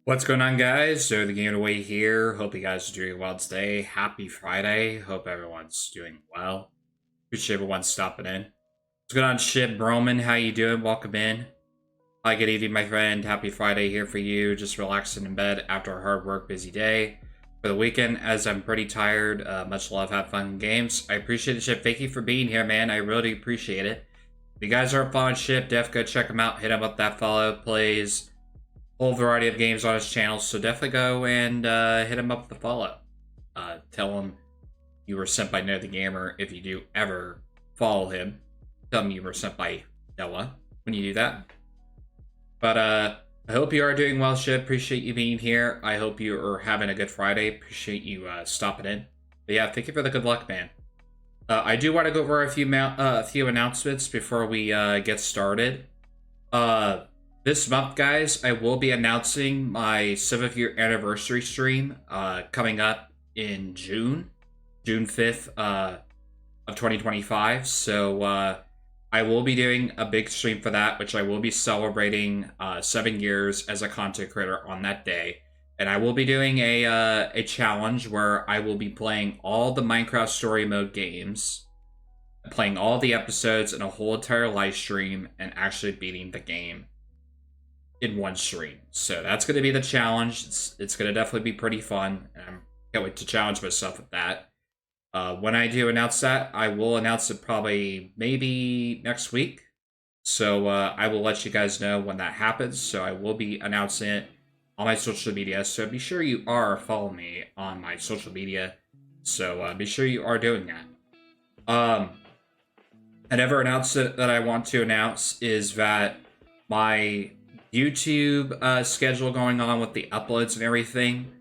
What's going on, guys? So the Game Away here. Hope you guys are doing well today. Happy Friday. Hope everyone's doing well. Appreciate everyone stopping in. What's going on, Ship Broman? How you doing? Welcome in. Hi, good evening, my friend. Happy Friday here for you. Just relaxing in bed after a hard work, busy day. For the weekend, as I'm pretty tired. Much love, have fun games. I appreciate it, Ship. Thank you for being here, man. I really appreciate it. If you guys aren't following Ship, def go check him out. Hit him up that follow, plays whole variety of games on his channel, so definitely go and hit him up with a follow. Tell him you were sent by Noah the Gamer if you do ever follow him. Tell him you were sent by Noah when you do that. But I hope you are doing well, Ship. Appreciate you being here. I hope you are having a good Friday. Appreciate you stopping in. But yeah, thank you for the good luck, man. I do want to go over a few announcements before we get started. This month, guys, I will be announcing my 7th year anniversary stream coming up in June 5th of 2025. So I will be doing a big stream for that, which I will be celebrating 7 years as a content creator on that day. And I will be doing a challenge where I will be playing all the Minecraft Story Mode games, playing all the episodes in a whole entire live stream, and actually beating the game in one stream. So that's going to be the challenge. It's going to definitely be pretty fun. And I can't wait to challenge myself with that. When I do announce that, I will announce it probably maybe next week. So I will let you guys know when that happens. So I will be announcing it on my social media. So be sure you are following me on my social media. So be sure you are doing that. Another announcement that I want to announce is that my YouTube schedule going on with the uploads and everything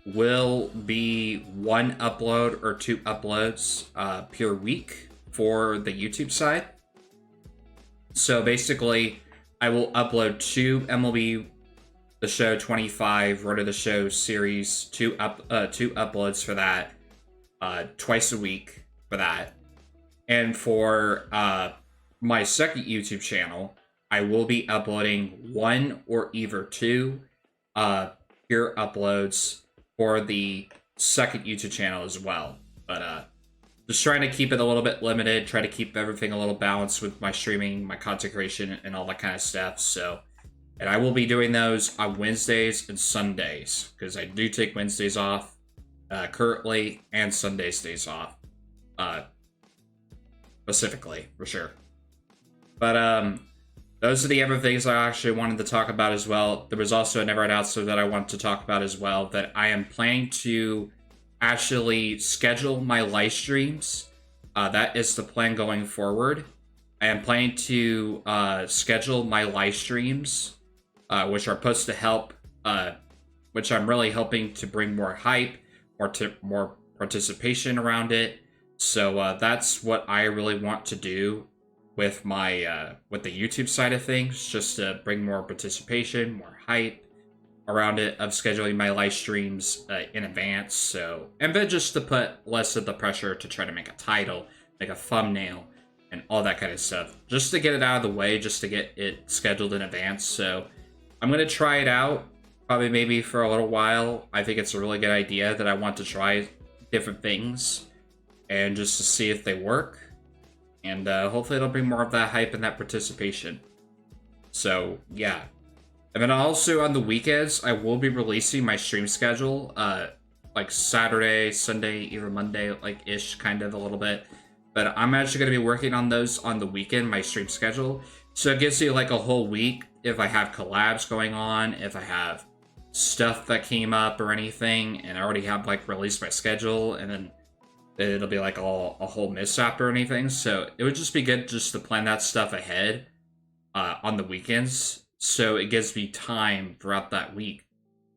will be one upload or two uploads per week for the YouTube side. So basically, I will upload two MLB The Show 25 Road to the Show series, two uploads for that, twice a week for that. And for my second YouTube channel, I will be uploading one or either two pure uploads for the second YouTube channel as well. But just trying to keep it a little bit limited, try to keep everything a little balanced with my streaming, my content creation, and all that kind of stuff. So, and I will be doing those on Wednesdays and Sundays, because I do take Wednesdays off currently, and Sundays days off specifically, for sure. But those are the other things I actually wanted to talk about as well. There was also another announcement that I wanted to talk about as well, that I am planning to actually schedule my live streams. That is the plan going forward. I am planning to schedule my live streams, which are supposed to help, which I'm really hoping to bring more hype, more participation around it. So that's what I really want to do with my with the YouTube side of things, just to bring more participation, more hype around it, of scheduling my live streams in advance. So, and then just to put less of the pressure to try to make a title, make a thumbnail, and all that kind of stuff, just to get it out of the way, just to get it scheduled in advance. So I'm gonna try it out, probably maybe for a little while. I think it's a really good idea that I want to try different things and just to see if they work. And hopefully it'll bring more of that hype and that participation. So, yeah. And then also on the weekends, I will be releasing my stream schedule. Like Saturday, Sunday, even Monday, like ish, kind of a little bit. But I'm actually going to be working on those on the weekend, my stream schedule. So it gives you like a whole week if I have collabs going on, if I have stuff that came up or anything. And I already have like released my schedule, and then it'll be like a whole mishap or anything. So it would just be good just to plan that stuff ahead on the weekends, so it gives me time throughout that week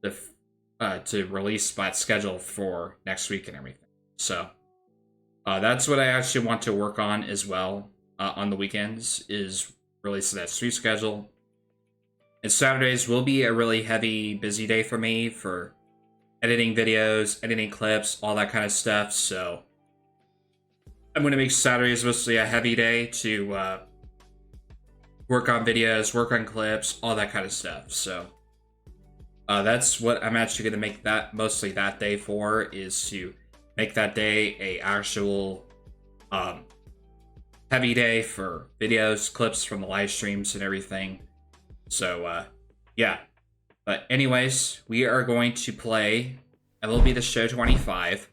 to release that schedule for next week and everything. So that's what I actually want to work on as well on the weekends, is releasing that stream schedule. And Saturdays will be a really heavy, busy day for me for editing videos, editing clips, all that kind of stuff. So I'm going to make Saturdays mostly a heavy day to work on videos, work on clips, all that kind of stuff. So That's what I'm actually going to make that mostly that day for, is to make that day a actual um, heavy day for videos, clips from the live streams and everything. So yeah. But anyways, we are going to play MLB The Show 25.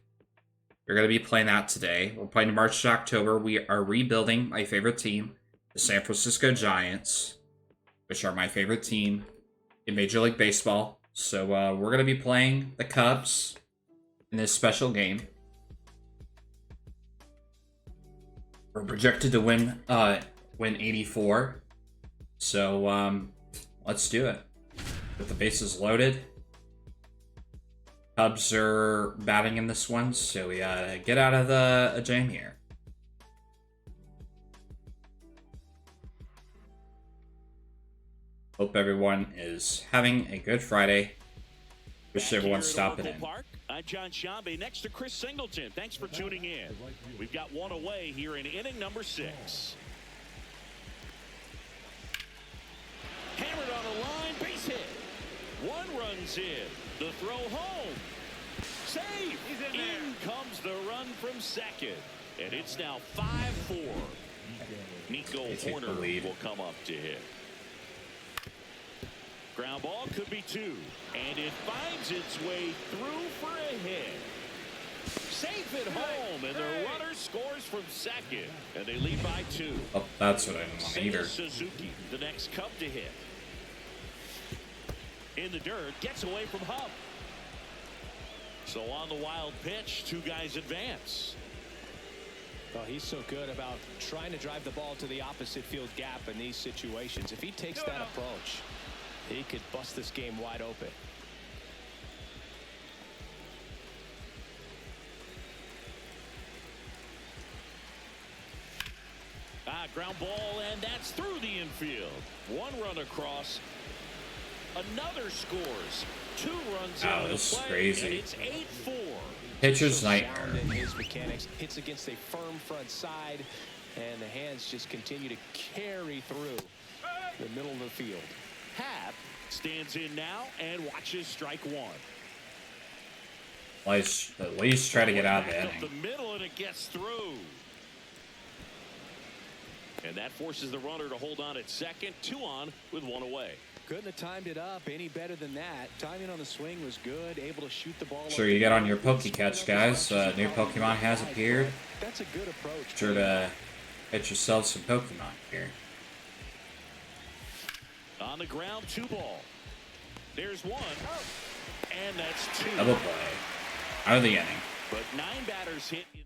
We're going to be playing that today. We're playing March to October. We are rebuilding my favorite team, the San Francisco Giants, which are my favorite team in Major League Baseball. So we're going to be playing the Cubs in this special game. We're projected to win 84. So let's do it. With the bases loaded. Cubs are batting in this one, so we gotta get out of the jam here. Hope everyone is having a good Friday. Wish everyone's stopping in. I'm John Shambe next to Chris Singleton. Thanks for tuning in. We've got one away here in inning number 6. Hammered on a line, base hit. One runs in. The throw home. Save. In comes the run from second. And it's now 5-4. Nico Horner will come up to hit. Ground ball could be 2. And it finds its way through for a hit. Safe at home. And the runner scores from second. And they lead by 2. Oh, that's what I didn't want either. Suzuki, the next Cub to hit. In the dirt, gets away from Hub. So on the wild pitch, 2 guys advance. Well, he's so good about trying to drive the ball to the opposite field gap in these situations. If he takes that approach, he could bust this game wide open. Ground ball, and that's through the infield. 1 run across. Another scores. 2 runs Oh, into this the is play, crazy. and it's 8-4. Pitcher's nightmare. Sound in his mechanics, hits against a firm front side, and the hands just continue to carry through the middle of the field. Happ stands in now and watches strike 1. At least try to get out of the Back inning. up the middle, and it gets through. And that forces the runner to hold on at second. 2 on with 1 away. Couldn't have timed it up any better than that. Timing on the swing was good. Able to shoot the ball. Sure you get on your Pokecatch, guys. New Pokemon has appeared. That's a good approach. Sure to get yourself some Pokemon here. On the ground, 2 ball. There's 1. And that's 2. Double play. Out of the inning. But 9 batters hit in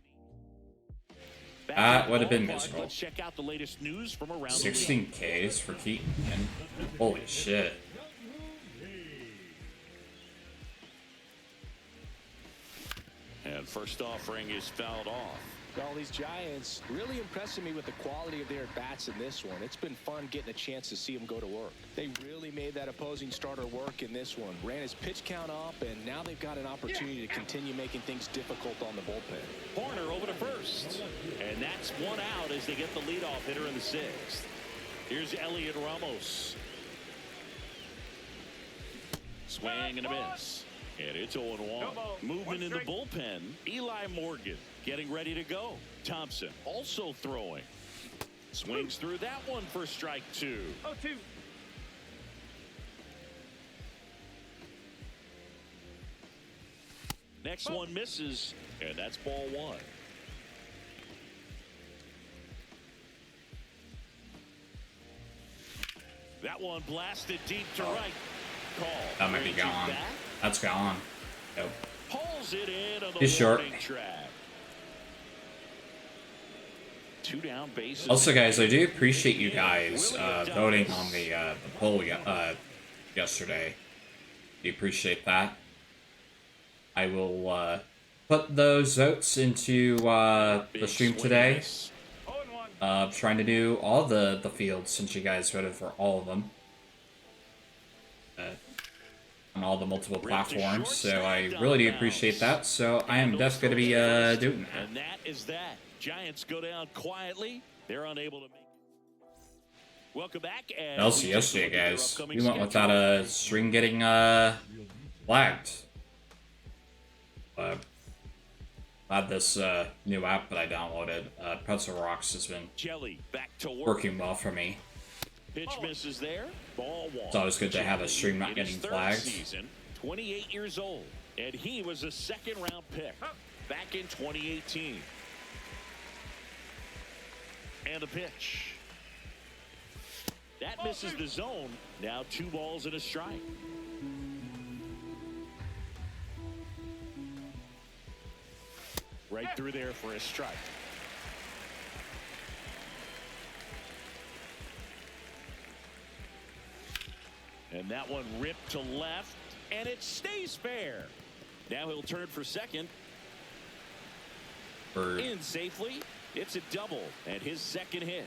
the That would have been miserable. Let's check out the latest news from around 16 Ks for Keaton. Man. Holy shit. And first offering is fouled off. Well, these Giants really impressing me with the quality of their at-bats in this one. It's been fun getting a chance to see them go to work. They really made that opposing starter work in this one. Ran his pitch count up, and now they've got an opportunity to continue making things difficult on the bullpen. Horner over to first. And that's 1 out as they get the leadoff hitter in the 6th. Here's Elliot Ramos. Swing and a miss. And it's 0-1. Movement in the bullpen. Eli Morgan getting ready to go. Thompson also throwing. Swings through that one for strike 2. 0-2. Next one misses, and that's ball 1. That one blasted deep to right. Call. That might be gone. That's gone. Nope. Pulls it in on the He's short. track. 2 down bases. Also, guys, I do appreciate you guys voting on the poll yesterday. Do appreciate that. I will put those votes into the stream today. Trying to do all the fields since you guys voted for all of them. On all the multiple platforms, so I really do appreciate that. So I am definitely going to be doing that. And that is that. Giants go down quietly. They're unable to make it. Welcome back. And Also yesterday, guys, we went without a string getting flagged. Glad this new app that I downloaded, Pretzel Rocks, has been Jelly back to work. working well for me. Pitch misses there. Ball one. It's always good to have a stream not getting flagged. Season, 28 years old, and he was a second-round pick back in 2018. And a pitch. That misses the zone. Now 2 balls and a strike. Right through there for a strike. And that one ripped to left, and it stays fair. Now he'll turn for second. In safely. It's a double, and his second hit.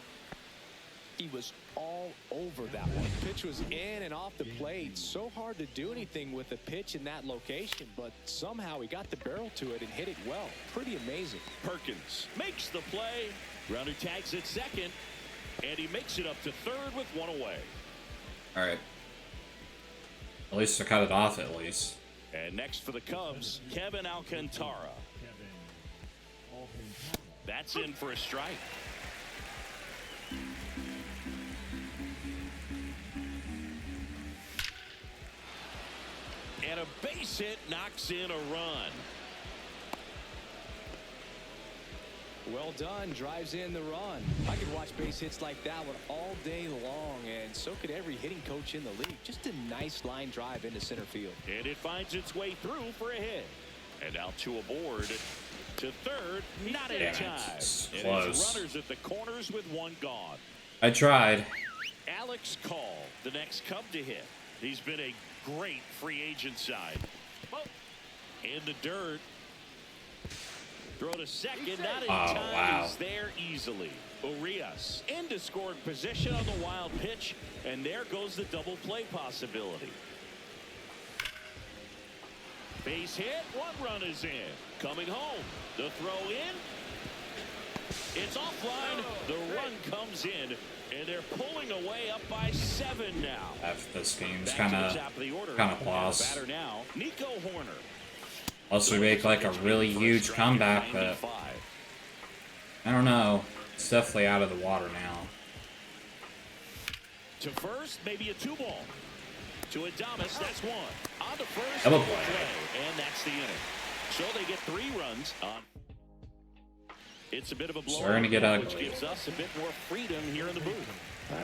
He was all over that one. Pitch was in and off the plate. So hard to do anything with a pitch in that location, but somehow he got the barrel to it and hit it well. Pretty amazing. Perkins makes the play. Runner tags at second, and he makes it up to third with 1 away. All right. At least to cut it off, at least. And next for the Cubs, Kevin Alcantara. That's in for a strike. And a base hit knocks in a run. Well done, drives in the run. I could watch base hits like that one all day long, and so could every hitting coach in the league. Just a nice line drive into center field. And it finds its way through for a hit. And out to a board to third, not in time. It's and close. it's runners at the corners with 1 gone. I tried. Alex Call, the next Cub to hit. He's been a great free agent side. In the dirt. Throw to second, not in time. Wow. He's there easily. Urias into scoring position on the wild pitch, and there goes the double play possibility. Base hit, 1 run is in. Coming home, the throw in. It's offline. The run comes in, and they're pulling away up by 7 now. This game's Back to kind the of top of the order. lost. Batter now, Nico Horner. Unless we make like a really huge comeback, but I don't know. It's definitely out of the water now. To first, maybe a 2-ball. To Adames, that's 1. On to first, Double play, play. and that's the inning. So they get 3 runs on. It's a bit of a blow, Starting to get ugly. which gives us a bit more freedom here in the booth.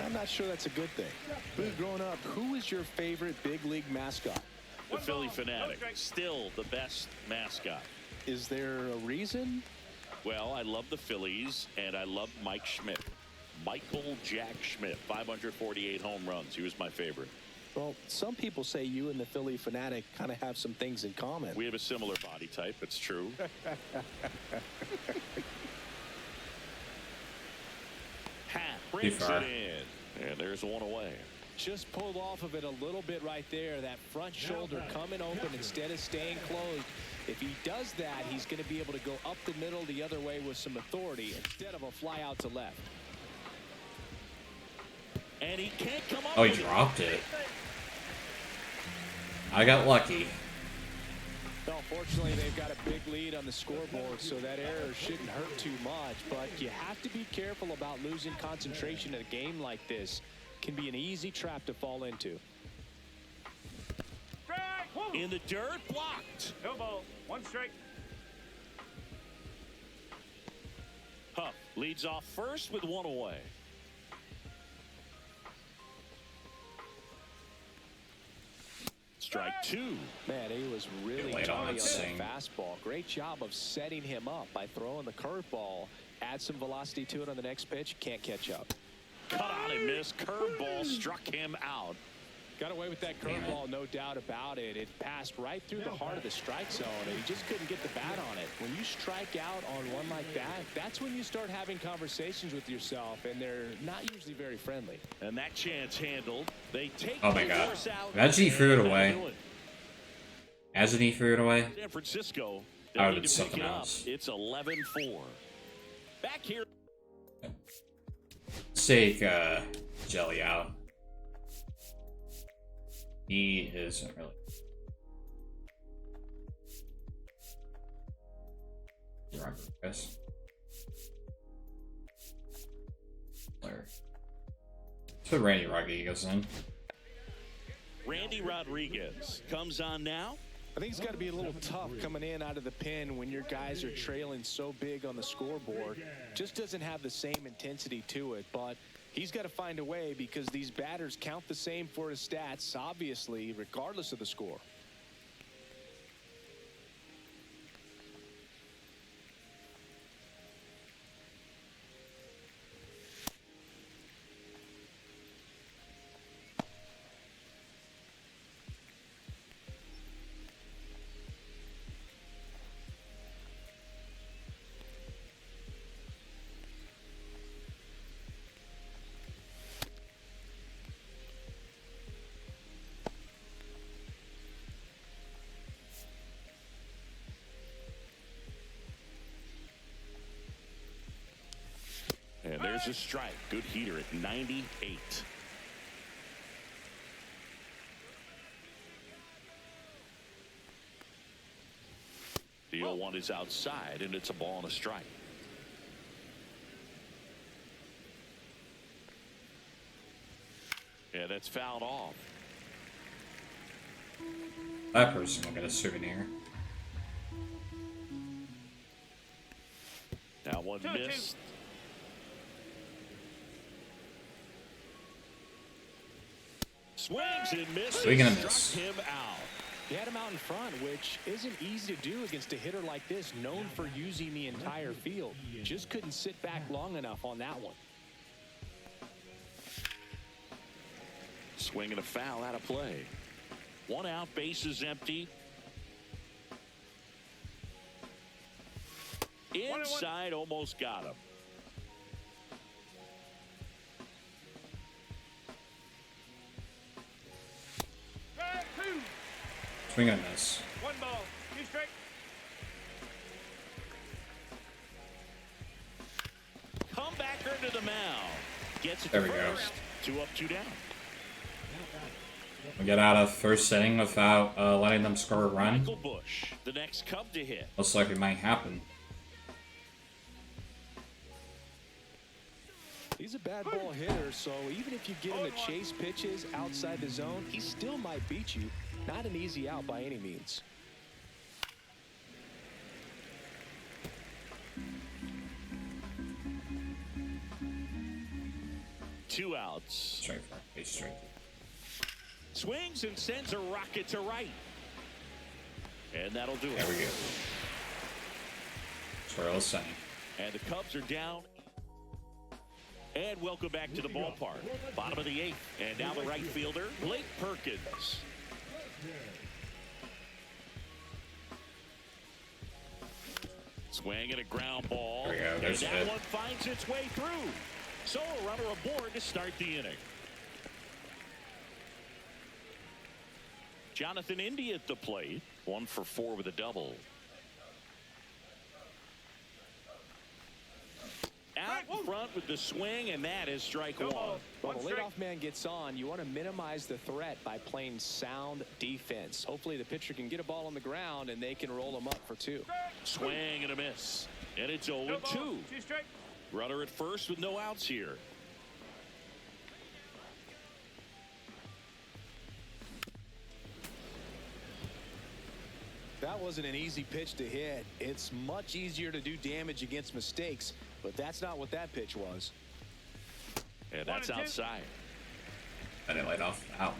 I'm not sure that's a good thing. Boo, growing up, who was your favorite big league mascot? The Philly Fanatic, still the best mascot. Is there a reason? Well, I love the Phillies, and I love Mike Schmidt. Michael Jack Schmidt, 548 home runs. He was my favorite. Well, some people say you and the Philly Fanatic kind of have some things in common. We have a similar body type. It's true. Hat brings it in, and there's 1 away. Just pulled off of it a little bit right there. That front shoulder coming open instead of staying closed. If he does that, he's going to be able to go up the middle the other way with some authority instead of a fly out to left. And he can't come up. Oh, he dropped it. I got lucky. Well, fortunately, they've got a big lead on the scoreboard, so that error shouldn't hurt too much. But you have to be careful about losing concentration in a game like this. Can be an easy trap to fall into. In the dirt, blocked. No ball, 1 strike. Huff leads off first with 1 away. Strike 2. Man, he was really Late tiny on on that that swing. fastball. Great job of setting him up by throwing the curveball. Add some velocity to it on the next pitch. Can't catch up. Cut on and miss. Curveball struck him out. Got away with that curveball, no doubt about it. It passed right through the heart of the strike zone, and he just couldn't get the bat on it. When you strike out on one like that, that's when you start having conversations with yourself, and they're not usually very friendly. And that chance handled. They take Oh my the God. force out. Imagine he threw it and away. do it. Hasn't he threw it away? San Francisco. I They would've need did to pick something it up. else. It's 11-4. Back here. Let's take jelly out. He isn't really. Rodriguez. So Randy Rodriguez in. Randy Rodriguez comes on now. I think it's got to be a little tough coming in out of the pen when your guys are trailing so big on the scoreboard. Just doesn't have the same intensity to it, but he's got to find a way because these batters count the same for his stats, obviously, regardless of the score. And there's a strike. Good heater at 98. The 0-1 is outside, and it's a ball and a strike. Yeah, that's fouled off. That person will get a souvenir. Now one missed. Swings and misses. Swing and a miss. Struck him out. He had him out in front, which isn't easy to do against a hitter like this, known for using the entire field. Just couldn't sit back long enough on that one. Swing and a foul out of play. One out, bases empty. Inside, almost got him. Swing and a miss. 1 ball, 2 strike. Comebacker to the mound. Gets it There to we go. first. 2 up, 2 down. We get out of first inning without letting them score a run. Michael Bush, the next Cub to hit. Looks like it might happen. He's a bad ball hitter, so even if you get him to chase pitches outside the zone, he still might beat you. Not an easy out by any means. Two outs. Straight for base straight. Swings and sends a rocket to right. And that'll do it. There we go. Swirl center. And the Cubs are down. And welcome back to the ballpark. Bottom of the 8th. And now the right fielder, Blake Perkins. Swing and a ground ball. There we go. There's and a that hit. one finds its way through. So a runner aboard to start the inning. Jonathan Indy at the plate. 1 for 4 with a double. Out front with the swing, and that is strike 1. When the leadoff man gets on, you want to minimize the threat by playing sound defense. Hopefully the pitcher can get a ball on the ground and they can roll him up for 2. Swing and a miss. And it's 0-2. 2 strike. Runner at first with no outs here. That wasn't an easy pitch to hit. It's much easier to do damage against mistakes, but that's not what that pitch was. And that's 1-2. outside. I didn't light off that one.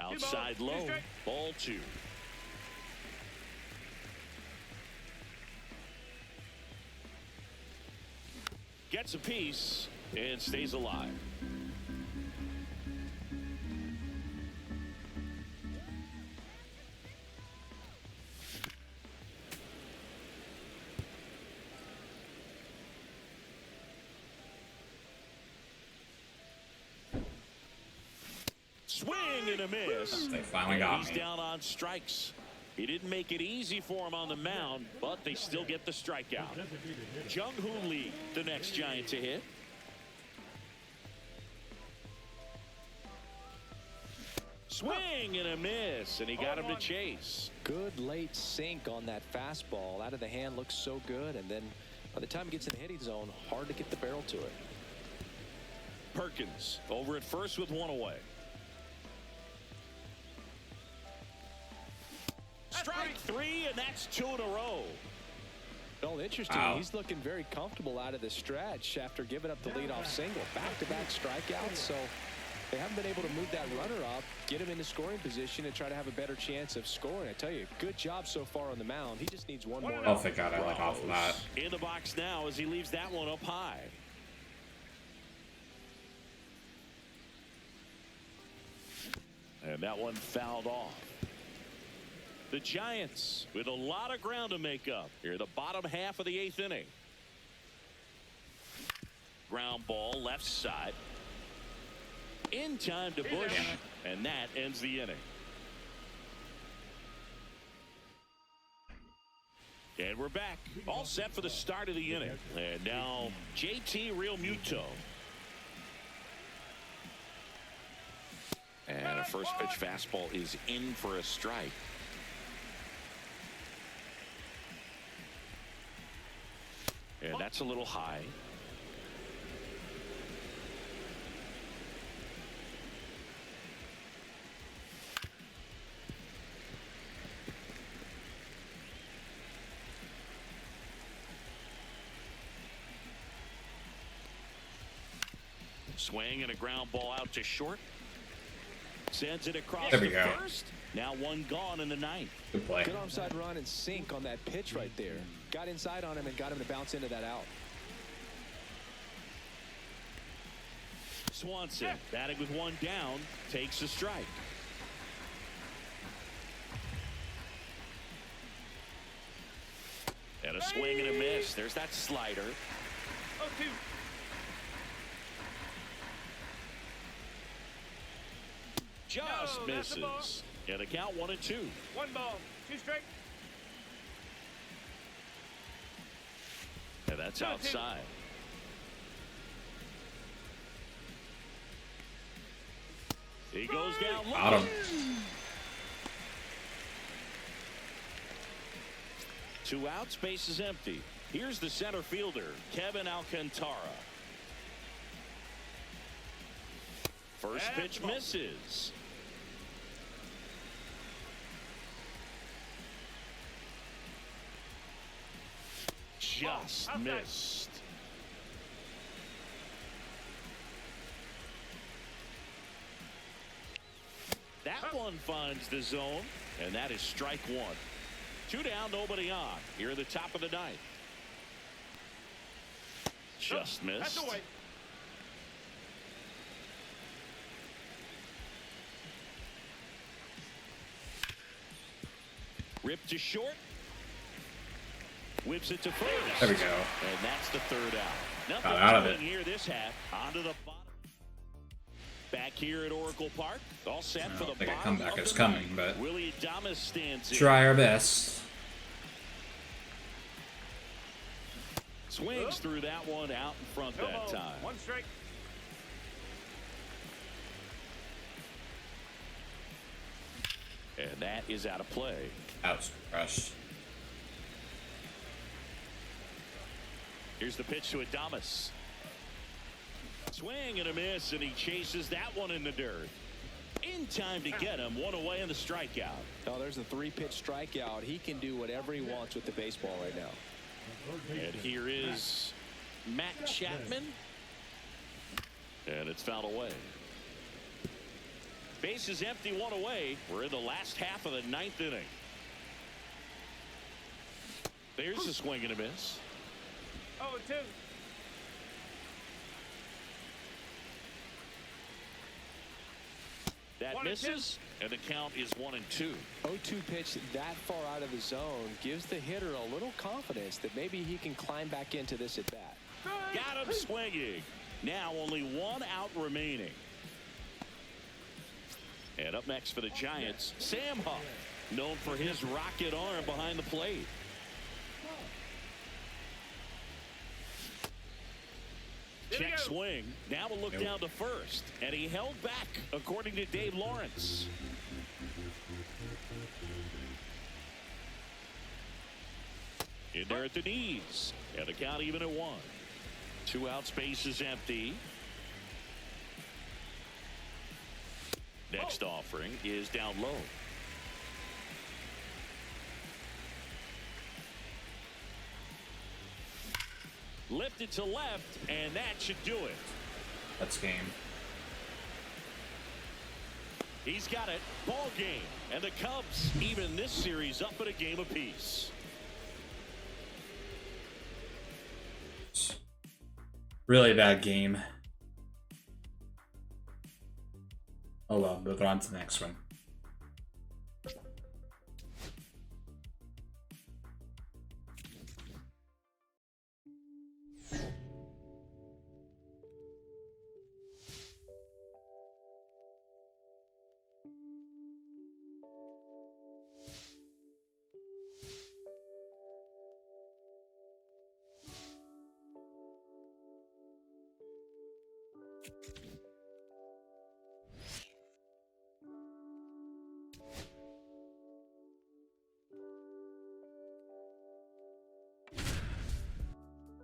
Outside 2 low. strike. Ball 2. Gets a piece and stays alive. Swing and a miss. They finally got He's me. down on strikes. He didn't make it easy for him on the mound, but they still get the strikeout. Jung-Hoon Lee, the next Giant to hit. Swing and a miss, and he got him to chase. Good late sink on that fastball. Out of the hand, looks so good, and then by the time it gets in the hitting zone, hard to get the barrel to it. Perkins over at first with one away. Strike three, and that's 2 in a row. Oh, interesting. Wow. He's looking very comfortable out of the stretch after giving up the leadoff single. Back-to-back strikeouts, so they haven't been able to move that runner up, get him into scoring position, and try to have a better chance of scoring. I tell you, good job so far on the mound. He just needs one more. Oh, thank God I let off of that. In the box now as he leaves that one up high. And that one fouled off. The Giants with a lot of ground to make up here, the bottom half of the 8th inning. Ground ball left side. In time to Bush, and that ends the inning. And we're back, all set for the start of the inning. And now JT Realmuto. And a first pitch fastball is in for a strike. And that's a little high. Swing and a ground ball out to short. Sends it across There we the go. first. Now one gone in the 9th. Good play. Good onside run and sink on that pitch right there. Got inside on him and got him to bounce into that out. Swanson batting with one down, takes a strike. And a swing and a miss. There's that slider. 0-2. Just No, that's a ball. misses. And a count 1-2. 1 ball, 2 strikes. And that's 2-2. outside. He goes down Got low. him. 2 outs, base is empty. Here's the center fielder, Kevin Alcantara. First pitch misses. Just Outside. missed. That one finds the zone, and that is strike 1. 2 down, nobody on. Here at the top of the 9th. Just That's missed. away. Ripped to short. Whips it to first. There we go. And that's the 3rd out. Nothing Got out of doing it. here this half. Onto the bottom. Back here at Oracle Park. All set I for the don't think a bottom comeback of is the coming, 9th. but Willie Adames stands in. try our best. Swings through that one out in front No that ball, time. 1 strike. And that is out of play. That was crushed. Here's the pitch to Adames. Swing and a miss, and he chases that one in the dirt. In time to get him. 1 away in the strikeout. Oh, there's a 3-pitch strikeout. He can do whatever he wants with the baseball right now. And here is Matt Chapman. And it's fouled away. Base is empty, 1 away. We're in the last half of the 9th inning. There's a swing and a miss. 0-2. That 1-2. misses, and the count is 1-2. 0-2 pitch that far out of the zone gives the hitter a little confidence that maybe he can climb back into this at bat. Got him swinging. Now only 1 out remaining. And up next for the Giants, Sam Huff. known for his rocket arm behind the plate. Check swing. Now we'll look down to first. And he held back, according to Dave Lawrence. In there at the knees. And the count even at 1. 2 out, space is empty. Next offering is down low. Lifted to left, and that should do it. That's game. He's got it. Ball game. And the Cubs even this series up at a game apiece. Really bad game. Oh well, we'll go on to the next one.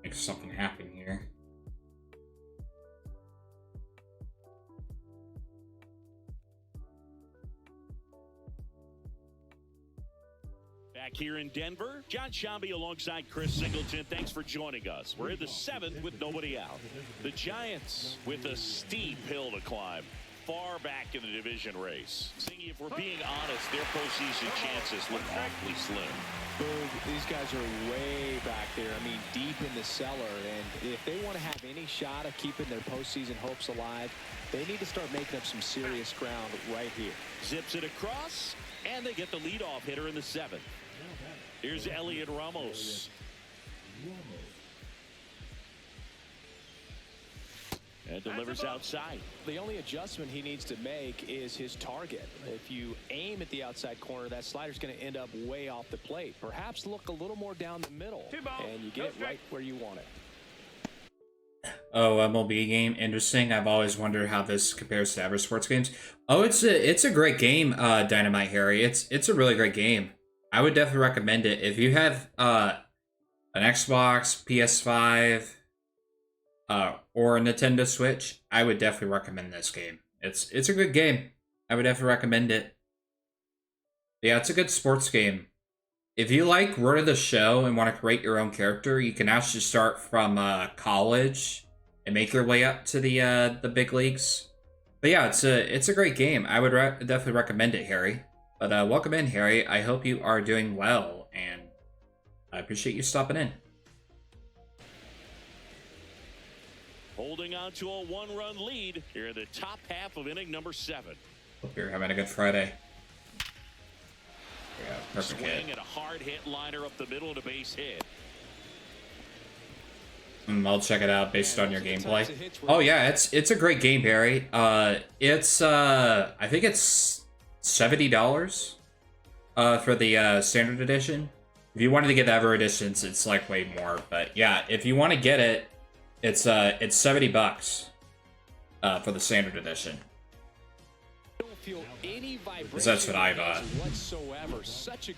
Make something happen here. Back here in Denver, John Shambi alongside Chris Singleton. Thanks for joining us. We're in the 7th with nobody out. The Giants with a steep hill to climb. Far back in the division race. Singy, if we're being honest, their postseason chances look awfully slim. Boog, these guys are way back there. I mean, deep in the cellar. And if they want to have any shot of keeping their postseason hopes alive, they need to start making up some serious ground right here. Zips it across, and they get the leadoff hitter in the 7th. Here's Elliot Ramos. And delivers outside. The only adjustment he needs to make is his target. If you aim at the outside corner, that slider's going to end up way off the plate. Perhaps look a little more down the middle, and you get it right where you want it. Oh, MLB game, interesting. I've always wondered how this compares to other sports games. Oh, it's a great game, Dynamite Harry. It's a really great game. I would definitely recommend it if you have an Xbox, PS5. Or a Nintendo Switch. I would definitely recommend this game. It's a good game. I would definitely recommend it. Yeah, it's a good sports game. If you like Word of the Show and want to create your own character, you can actually start from college and make your way up to the big leagues. But yeah, it's a great game. I would definitely recommend it, Harry. But welcome in, Harry. I hope you are doing well, and I appreciate you stopping in. Holding on to a 1-run lead here in the top half of inning number 7. Hope you're having a good Friday. Yeah, perfect Swing hit. and a hard hit liner up the middle and a base hit. I'll check it out based on your gameplay. Oh yeah, it's a great game, Barry. It's I think it's $70 for the standard edition. If you wanted to get the Ever editions, it's like way more. But yeah, if you want to get it, it's $70 for the standard edition. Because that's what I bought.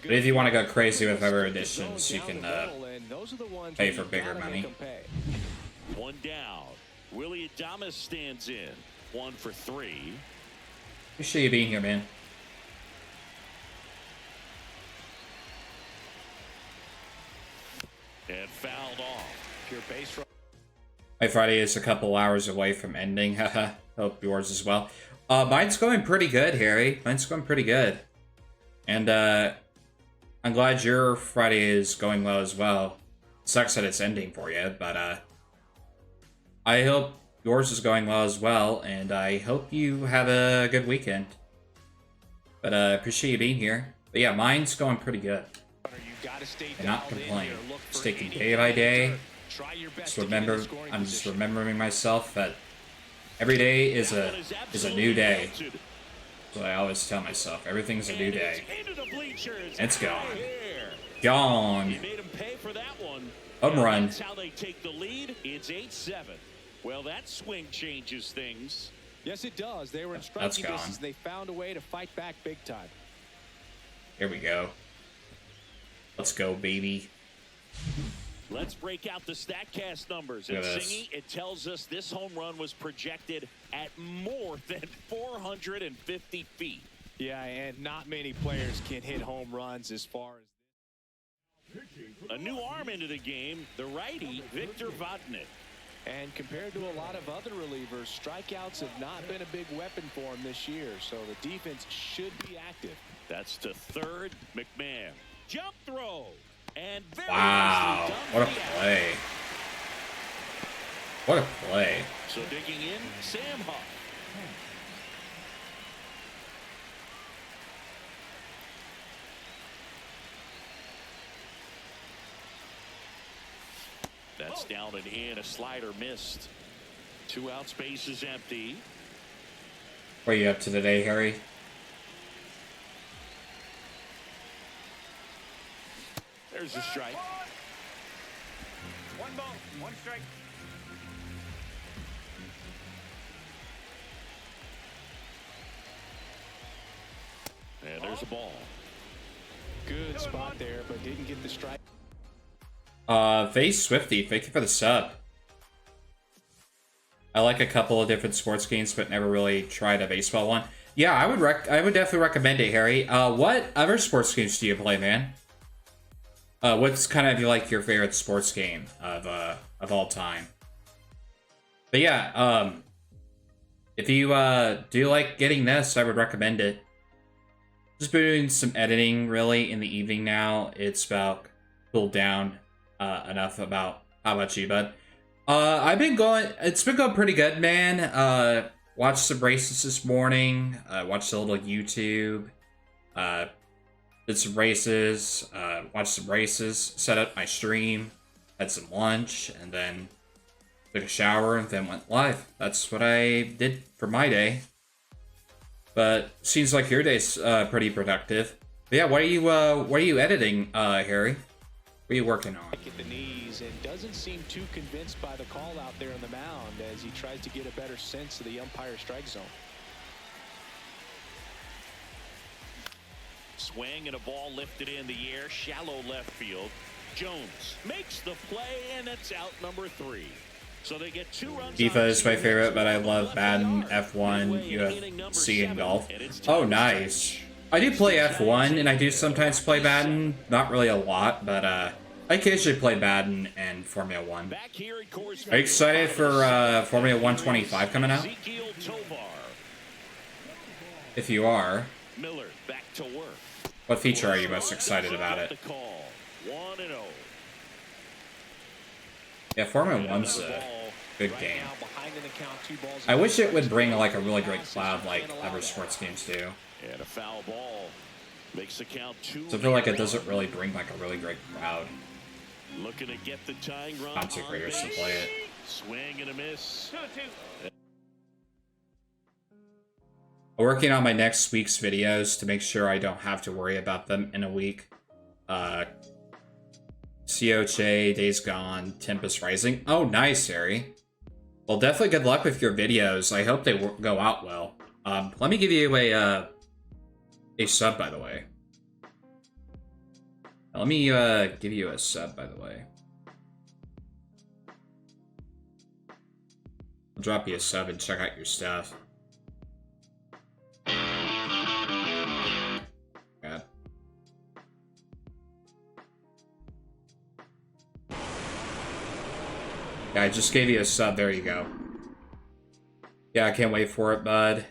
But if you want to go crazy with Ever editions, you can pay for bigger money. 1 down. Willie Adames stands in. 1 for 3. Appreciate you being here, man. And fouled off. Pure base run. My Friday is a couple hours away from ending. Haha. Hope yours as well. Mine's going pretty good, Harry. Mine's going pretty good. And I'm glad your Friday is going well as well. Sucks that it's ending for you, but I hope yours is going well as well, and I hope you have a good weekend. But I appreciate you being here. But yeah, mine's going pretty good. Cannot complain. Just taking day by day. I'm just remembering myself that every day is a new day. So I always tell myself, everything's a new day. Into the bleachers. It's gone. Right here. Gone. He made him pay for that one. Home And run. That's how they take the lead. It's 8-7. Well, that swing changes things. Yes, it does. They were in That's striking gone. distance. They found a way to fight back big time. Here we go. Let's go, baby. Let's break out the StatCast numbers. Look And at this. Singy, it tells us this home run was projected at more than 450 feet. Yeah, and not many players can hit home runs as far as. A new arm into the game, the righty, Victor Vodnik. And compared to a lot of other relievers, strikeouts have not been a big weapon for him this year. So the defense should be active. That's to third, McMahon. Jump throw. And very Wow. nicely done What a for the out. play. What a play. So digging in, Sam Huff. That's down and in. A slider missed. 2 out, space is empty. What are you up to today, Harry? There's a strike. One ball, one strike. And there's a ball. Good spot there, but didn't get the strike. Vase Swifty, thank you for the sub. I like a couple of different sports games, but never really tried a baseball one. Yeah, I would definitely recommend it, Harry. What other sports games do you play, man? What's kind of like your favorite sports game of all time? But yeah, if you do like getting this, I would recommend it. Just been doing some editing really in the evening now. It's about cooled down enough. About how about you, bud? It's been going pretty good, man. Watched some races this morning. Watched a little YouTube. Did some races. Watched some races. Set up my stream. Had some lunch, and then took a shower, and then went live. That's what I did for my day. But seems like your day's pretty productive. But yeah, what are you editing, Harry? What are you working on? At the knees and doesn't seem too convinced by the call out there on the mound as he tries to get a better sense of the umpire strike zone. Swing and a ball lifted in the air, shallow left field. Jones makes the play, and it's out number 3. So they get 2 runs. FIFA is my favorite, but I love Madden, F1, UFC, and golf. Oh, nice. I do play F1, and I do sometimes play Madden. Not really a lot, but I occasionally play Madden and Formula 1. Are you excited for Formula 125 coming out? If you are, Miller back to work. what feature are you most excited about it? 1-0. Yeah, Formula 1's a good game. I wish it would bring like a really great cloud like other sports games do. And a foul ball makes the count 2. So I feel like it doesn't really bring like a really great crowd. Looking to get the tying run. Content creators to play it. Swing and a miss. 2-2. I'm working on my next week's videos to make sure I don't have to worry about them in a week. COJ, Days Gone, Tempest Rising. Oh, nice, Harry. Well, definitely good luck with your videos. I hope they go out well. Let me give you a sub, by the way. Let me give you a sub, by the way. I'll drop you a sub and check out your stuff. God. Yeah, I just gave you a sub. There you go. Yeah, I can't wait for it, bud.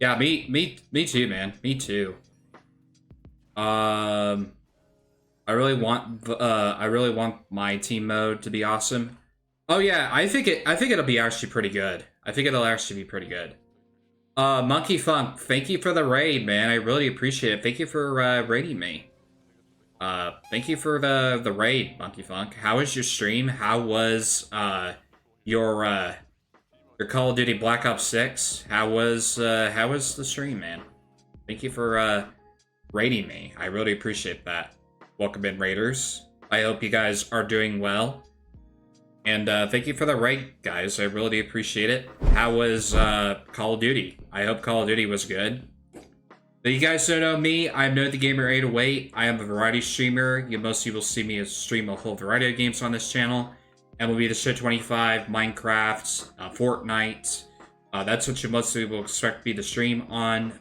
Yeah, me too, man. Me too. I really want my team mode to be awesome. Oh yeah, I think it'll be actually pretty good. I think it'll actually be pretty good. Monkey Funk, thank you for the raid, man. I really appreciate it. Thank you for raiding me. Thank you for the raid, Monkey Funk. How was your stream? How was your your Call of Duty Black Ops 6. How was the stream, man? Thank you for rating me. I really appreciate that. Welcome in, Raiders. I hope you guys are doing well. And thank you for the rate, guys. I really appreciate it. How was Call of Duty? I hope Call of Duty was good. But you guys don't know me. I'm No the Gamer 808. I am a variety streamer. You mostly will see me stream a whole variety of games on this channel. MLB The Show 25, Minecraft, Fortnite. That's what you mostly will expect me to stream on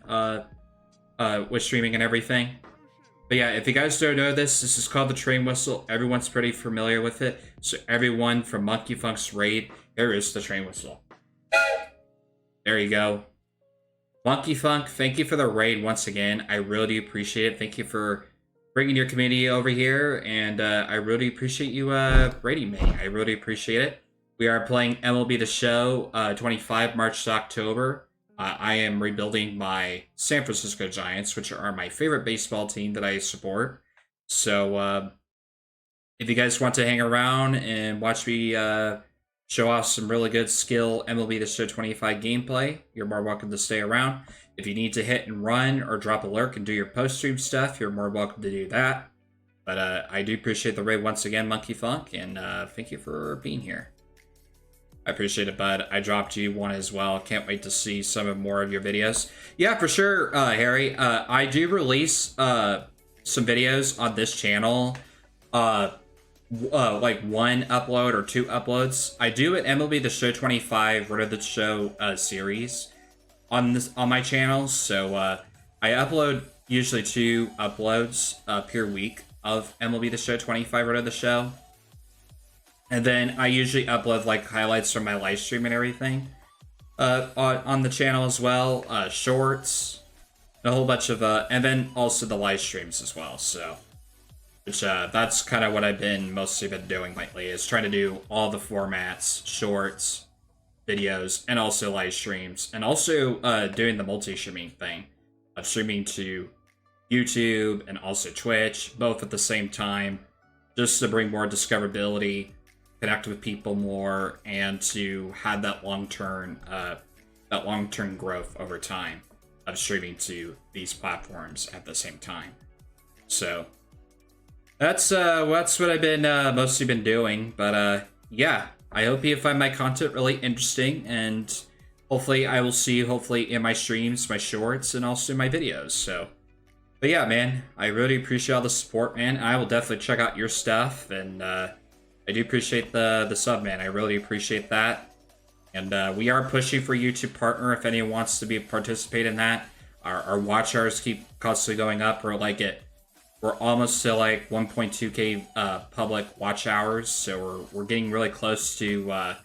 with streaming and everything. But yeah, if you guys don't know this is called the train whistle. Everyone's pretty familiar with it. So everyone from Monkey Funk's raid, here is the train whistle. There you go. Monkey Funk, thank you for the raid once again. I really appreciate it. Thank you for bringing your community over here, and I really appreciate you raiding me. I really appreciate it. We are playing MLB The Show 25 March to October. I am rebuilding my San Francisco Giants, which are my favorite baseball team that I support. So if you guys want to hang around and watch me show off some really good skill MLB The Show 25 gameplay, you're more welcome to stay around. If you need to hit and run or drop a lurk and do your post-stream stuff, you're more welcome to do that. But I do appreciate the raid once again, Monkey Funk, and thank you for being here. I appreciate it, bud. I dropped you one as well. Can't wait to see some more of your videos. Yeah, for sure, Harry. I do release some videos on this channel. Like one upload or two uploads. I do at MLB The Show 25 Rid of the Show series on my channel. So I upload usually 2 uploads per week of MLB The Show 25 Rid of the Show. And then I usually upload like highlights from my live stream and everything on the channel as well. Shorts, a whole bunch of and then also the live streams as well. So which that's kind of what I've mostly been doing lately, is trying to do all the formats, shorts, videos, and also live streams, and also doing the multi-streaming thing of streaming to YouTube and also Twitch, both at the same time, just to bring more discoverability, connect with people more, and to have that long-term growth over time of streaming to these platforms at the same time. So that's what I've been mostly been doing. But yeah, I hope you find my content really interesting, and hopefully I will see you hopefully in my streams, my shorts, and also my videos. So, but yeah, man, I really appreciate all the support, man. I will definitely check out your stuff, and I do appreciate the sub, man. I really appreciate that. And we are pushing for YouTube partner if anyone wants to participate in that. Our watch hours keep constantly going up. We're almost to like 1.2k public watch hours, so we're getting really close to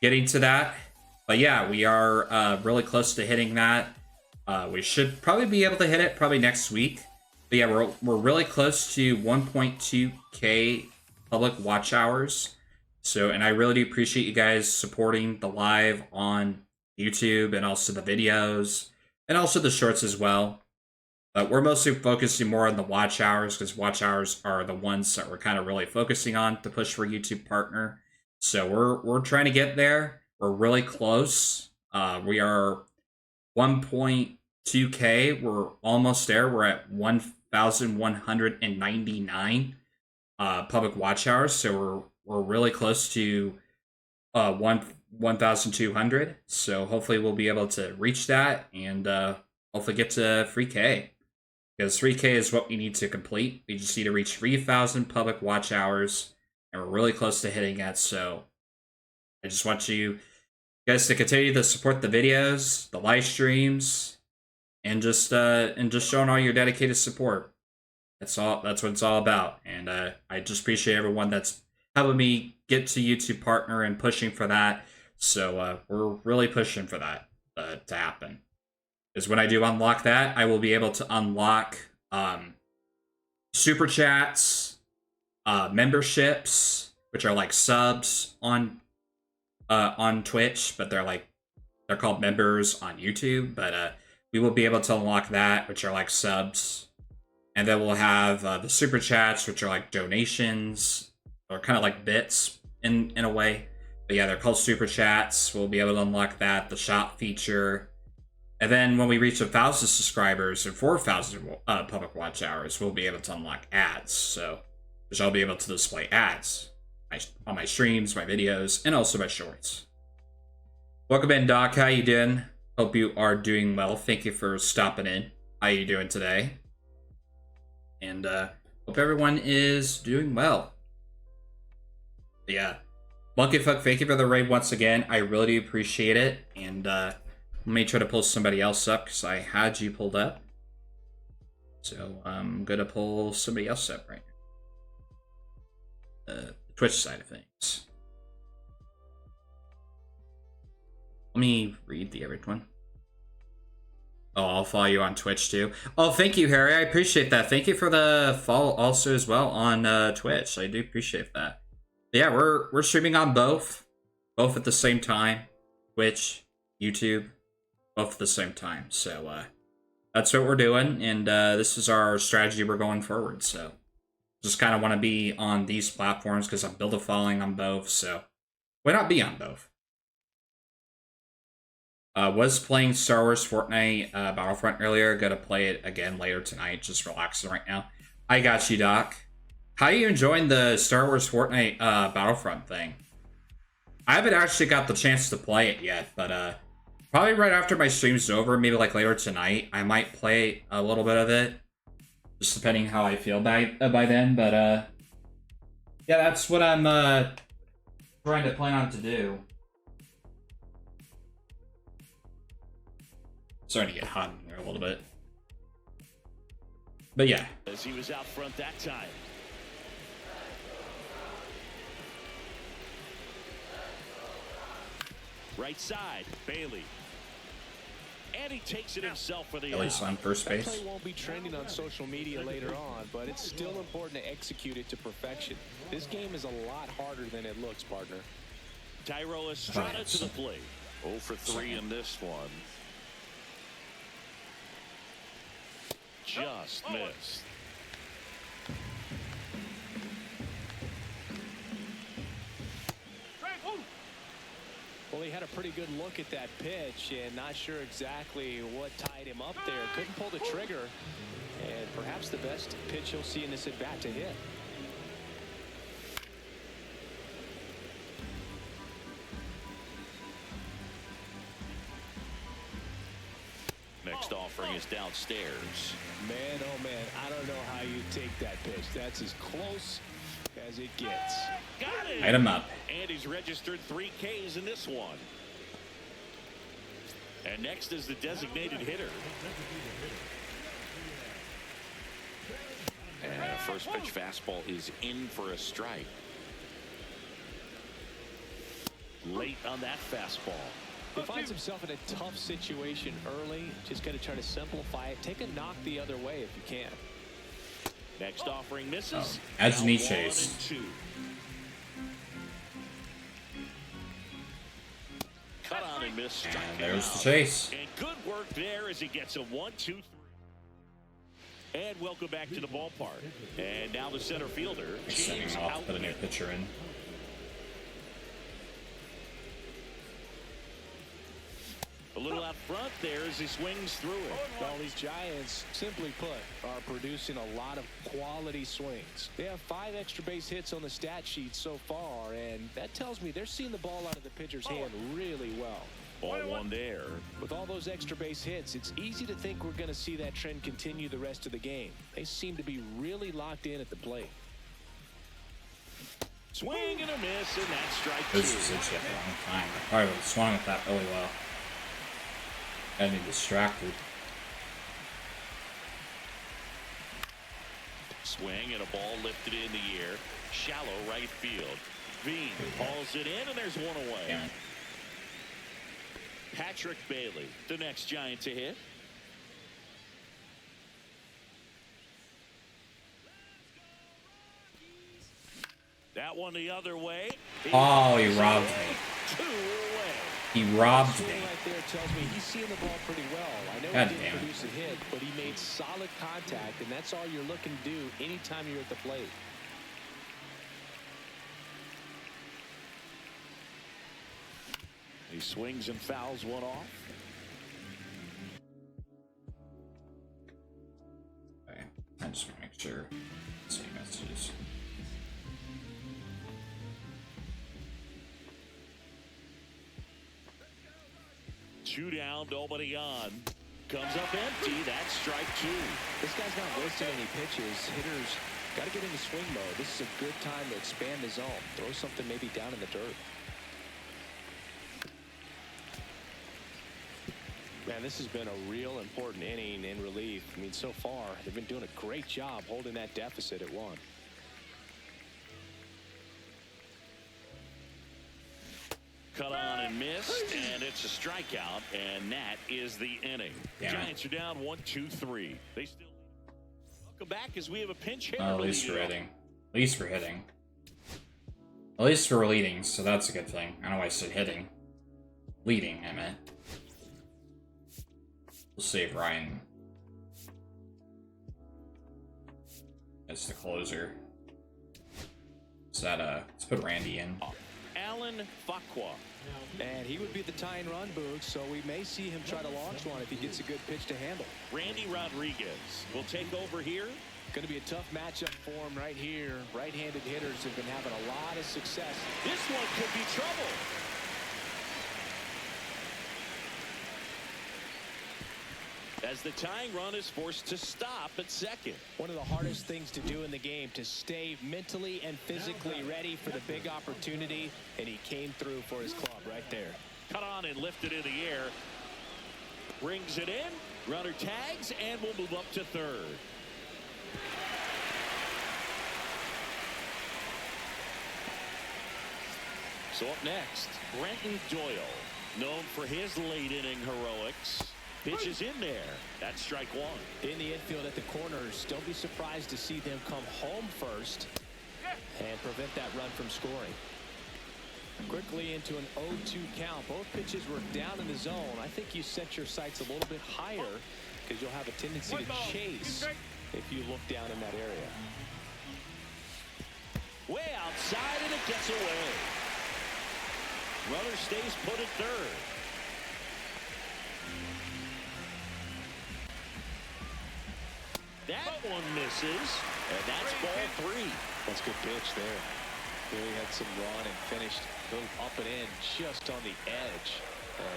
getting to that. But yeah, we are really close to hitting that. We should probably be able to hit it probably next week. But yeah, we're really close to 1.2k public watch hours. So, and I really do appreciate you guys supporting the live on YouTube and also the videos and also the shorts as well. But we're mostly focusing more on the watch hours, because watch hours are the ones that we're kind of really focusing on to push for YouTube partner. So we're trying to get there. We're really close. We are 1.2k. We're almost there. We're at 1,199 public watch hours. So we're really close to 1,200. So hopefully we'll be able to reach that and hopefully get to 3k. Because 3k is what we need to complete. We just need to reach 3,000 public watch hours, and we're really close to hitting that. So I just want you guys to continue to support the videos, the live streams, and just showing all your dedicated support. That's all. That's what it's all about. And I just appreciate everyone that's helping me get to YouTube partner and pushing for that. So we're really pushing for that to happen. Because when I do unlock that, I will be able to unlock super chats, memberships, which are like subs on Twitch, but they're called members on YouTube. But we will be able to unlock that, which are like subs, and then we'll have the super chats, which are like donations or kind of like bits in a way. But yeah, they're called Super Chats. We'll be able to unlock that, the shop feature. And then when we reach 1,000 subscribers and 4,000 public watch hours, we'll be able to unlock ads. So, which I'll be able to display ads on my streams, my videos, and also my shorts. Welcome in, Doc. How you doing? Hope you are doing well. Thank you for stopping in. How you doing today? And hope everyone is doing well. But yeah. Monkey Fuck, thank you for the raid once again. I really do appreciate it. And let me try to pull somebody else up because I had you pulled up. So I'm going to pull somebody else up right now. The Twitch side of things. Let me read the average one. Oh, I'll follow you on Twitch too. Oh, thank you, Harry. I appreciate that. Thank you for the follow also as well on Twitch. I do appreciate that. Yeah, we're streaming on both at the same time. Twitch, YouTube, both at the same time. So that's what we're doing, and this is our strategy we're going forward. So just kind of want to be on these platforms because I'm built a following on both. So why not be on both? Was playing Star Wars Fortnite Battlefront earlier. Gonna play it again later tonight. Just relaxing right now. I got you, Doc. How are you enjoying the Star Wars Fortnite Battlefront thing? I haven't actually got the chance to play it yet, but probably right after my stream's over, maybe like later tonight, I might play a little bit of it. Just depending how I feel by then, but yeah, that's what I'm trying to plan on to do. Starting to get hot in here a little bit. But yeah. As he was out front that time. Right side, Bailey. And he takes it himself for the At least on first That base. play won't be trending on social media later on, but it's still important to execute it to perfection. This game is a lot harder than it looks, partner. Tyro Estrada to the plate. 0 for 3 in this one. Just missed. Well, he had a pretty good look at that pitch and not sure exactly what tied him up there. Couldn't pull the trigger, and perhaps the best pitch he'll see in this at-bat to hit. Next offering is downstairs. Man, oh man, I don't know how you take that pitch. That's as close as it gets. Got it. Light him up. And he's registered 3 Ks in this one. And next is the designated hitter. And a first pitch fastball is in for a strike. Late on that fastball. He finds himself in a tough situation early. Just got to try to simplify it. Take a knock the other way if you can. Next offering misses. As Now me 1 chase. and 2. Cut on and miss. Struck And him there's the out. chase. And good work there as he gets a 1, 2, 3. And welcome back to the ballpark. And now the center fielder, Sending James him off, put a new Outwood. pitcher in. A little out front there as he swings through it. Well, these Giants, simply put, are producing a lot of quality swings. They have 5 extra base hits on the stat sheet so far, and that tells me they're seeing the ball out of the pitcher's hand really well. Ball 1 there. With all those extra base hits, it's easy to think we're going to see that trend continue the rest of the game. They seem to be really locked in at the plate. Swing and a miss, and that's strike This 2. was itchy at the wrong time. I probably would have swung at that really well. Got me distracted. Swing and a ball lifted in the air. Shallow right field. Bean hauls it in, and there's 1 away. Damn it. Patrick Bailey, the next Giant to hit. That one the other way. Oh, he robbed me. 2 away. He robbed Swing me. right there tells me he's seeing the ball pretty well. I know God he didn't damn it. produce a hit, but he made solid contact, and that's all you're looking to do anytime you're at the plate. He swings and fouls one off. Okay, I just want to make sure. Same messages. Two down, nobody on. Comes up empty. That's strike two. This guy's not wasting any pitches. Hitters got to get into swing mode. This is a good time to expand the zone. Throw something maybe down in the dirt. Man, this has been a real important inning in relief. I mean, so far, they've been doing a great job holding that deficit at 1. Cut on and missed, and it's a strikeout, and that is the inning. Yeah. Giants are down 1-2-3. They still welcome back as we have a pinch hitter. At least for hitting. At least for hitting. At least for leading, so that's a good thing. I don't know why I said hitting. Leading, I meant. We'll save Ryan as the closer. Is that let's put Randy in. Alan Fakwa. And he would be the tying run, Boog, so we may see him try to launch one if he gets a good pitch to handle. Randy Rodriguez will take over here. Going to be a tough matchup for him right here. Right-handed hitters have been having a lot of success. This one could be trouble. As the tying run is forced to stop at second. One of the hardest things to do in the game, to stay mentally and physically ready for the big opportunity, and he came through for his club right there. Cut on and lifted in the air. Brings it in. Runner tags and will move up to third. So up next, Brenton Doyle, known for his late inning heroics. Pitches in there. That's strike one. In the infield at the corners, don't be surprised to see them come home first and prevent that run from scoring. Quickly into an 0-2 count. Both pitches were down in the zone. I think you set your sights a little bit higher because you'll have a tendency to chase if you look down in that area. Way outside, and it gets away. Runner stays put at third. That one misses, and that's ball 3. That's a good pitch there. Really had some run and finished a little up and in just on the edge.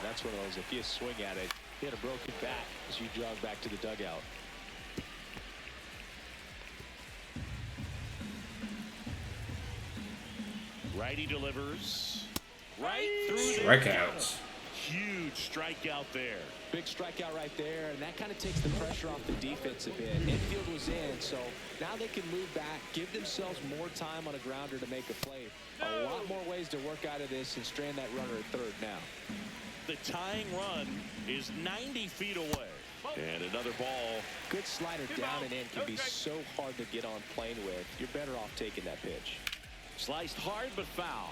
That's one of those, if you swing at it, you hit a broken back as you jog back to the dugout. Righty delivers. Right through the Strikeouts. Huge strikeout there. Big strikeout right there, and that kind of takes the pressure off the defense a bit. Infield was in, so now they can move back, give themselves more time on a grounder to make a play. A lot more ways to work out of this and strand that runner at third now. The tying run is 90 feet away. And another ball. Good slider down and in can be so hard to get on plane with. You're better off taking that pitch. Sliced hard but foul.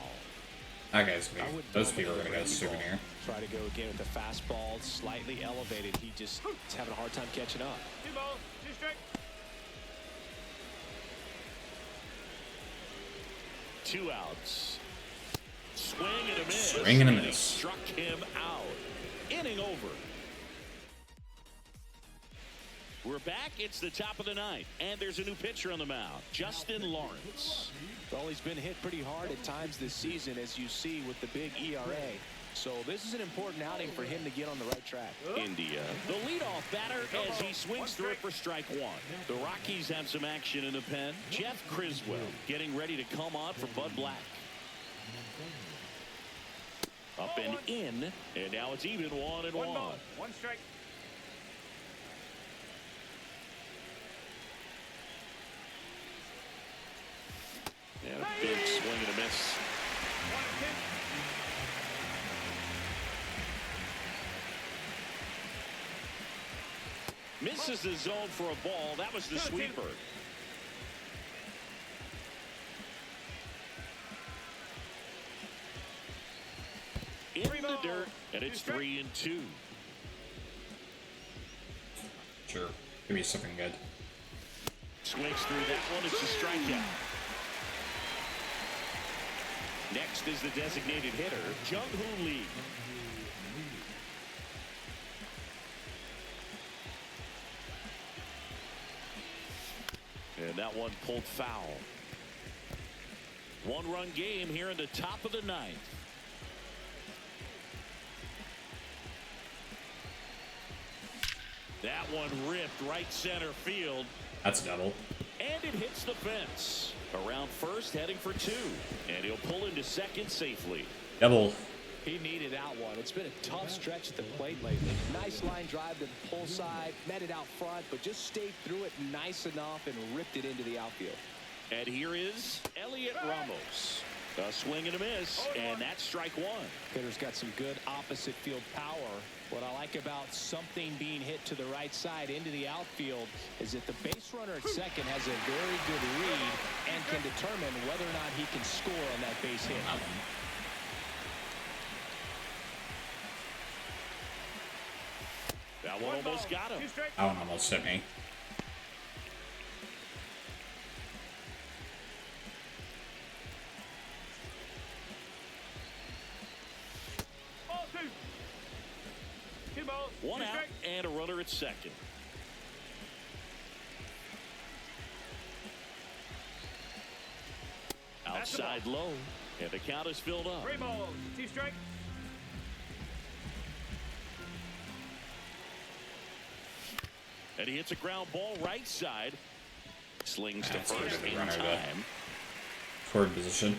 That guy's gonna be, those people are gonna go souvenir. Try to go again with the fastball, slightly elevated. He just is having a hard time catching up. 2 balls, 2 strikes. 2 outs. Swing and a miss. Swing and a miss. Struck him out. Inning over. We're back. It's the top of the 9th, and there's a new pitcher on the mound, Justin Lawrence. Well, he's been hit pretty hard at times this season, as you see with the big ERA. So this is an important outing for him to get on the right track. India, the leadoff batter, as he swings through it for strike one. The Rockies have some action in the pen. Jeff Criswell getting ready to come on for Bud Black. Up and in, and now it's even 1-1. 1 ball, 1 strike. And a big swing and a miss. 1-2. Misses the zone for a ball. That was the sweeper. In the dirt, and it's 3-2. Sure. Give me something good. Swings through that one. It's a strikeout. Next is the designated hitter, Jung-Hoo Lee. And that one pulled foul. One-run game here in the top of the ninth. That one ripped right center field. That's a double. And it hits the fence. Around first, heading for two. And he'll pull into second safely. Double. He needed that one. It's been a tough stretch at the plate lately. Nice line drive to the pull side, met it out front, but just stayed through it nice enough and ripped it into the outfield. And here is Elliot Ramos. A swing and a miss, and that's strike one. Hitter's got some good opposite field power. What I like about something being hit to the right side into the outfield is that the base runner at second has a very good read and can determine whether or not he can score on that base hit. That one almost got him. That one almost hit me. Ball two. Two balls. One two out strikes. and a runner at second. Outside low, and the count is filled up. Three balls. Two strikes. And he hits a ground ball right side. Slings to That's a first good in runner, time. Forward position.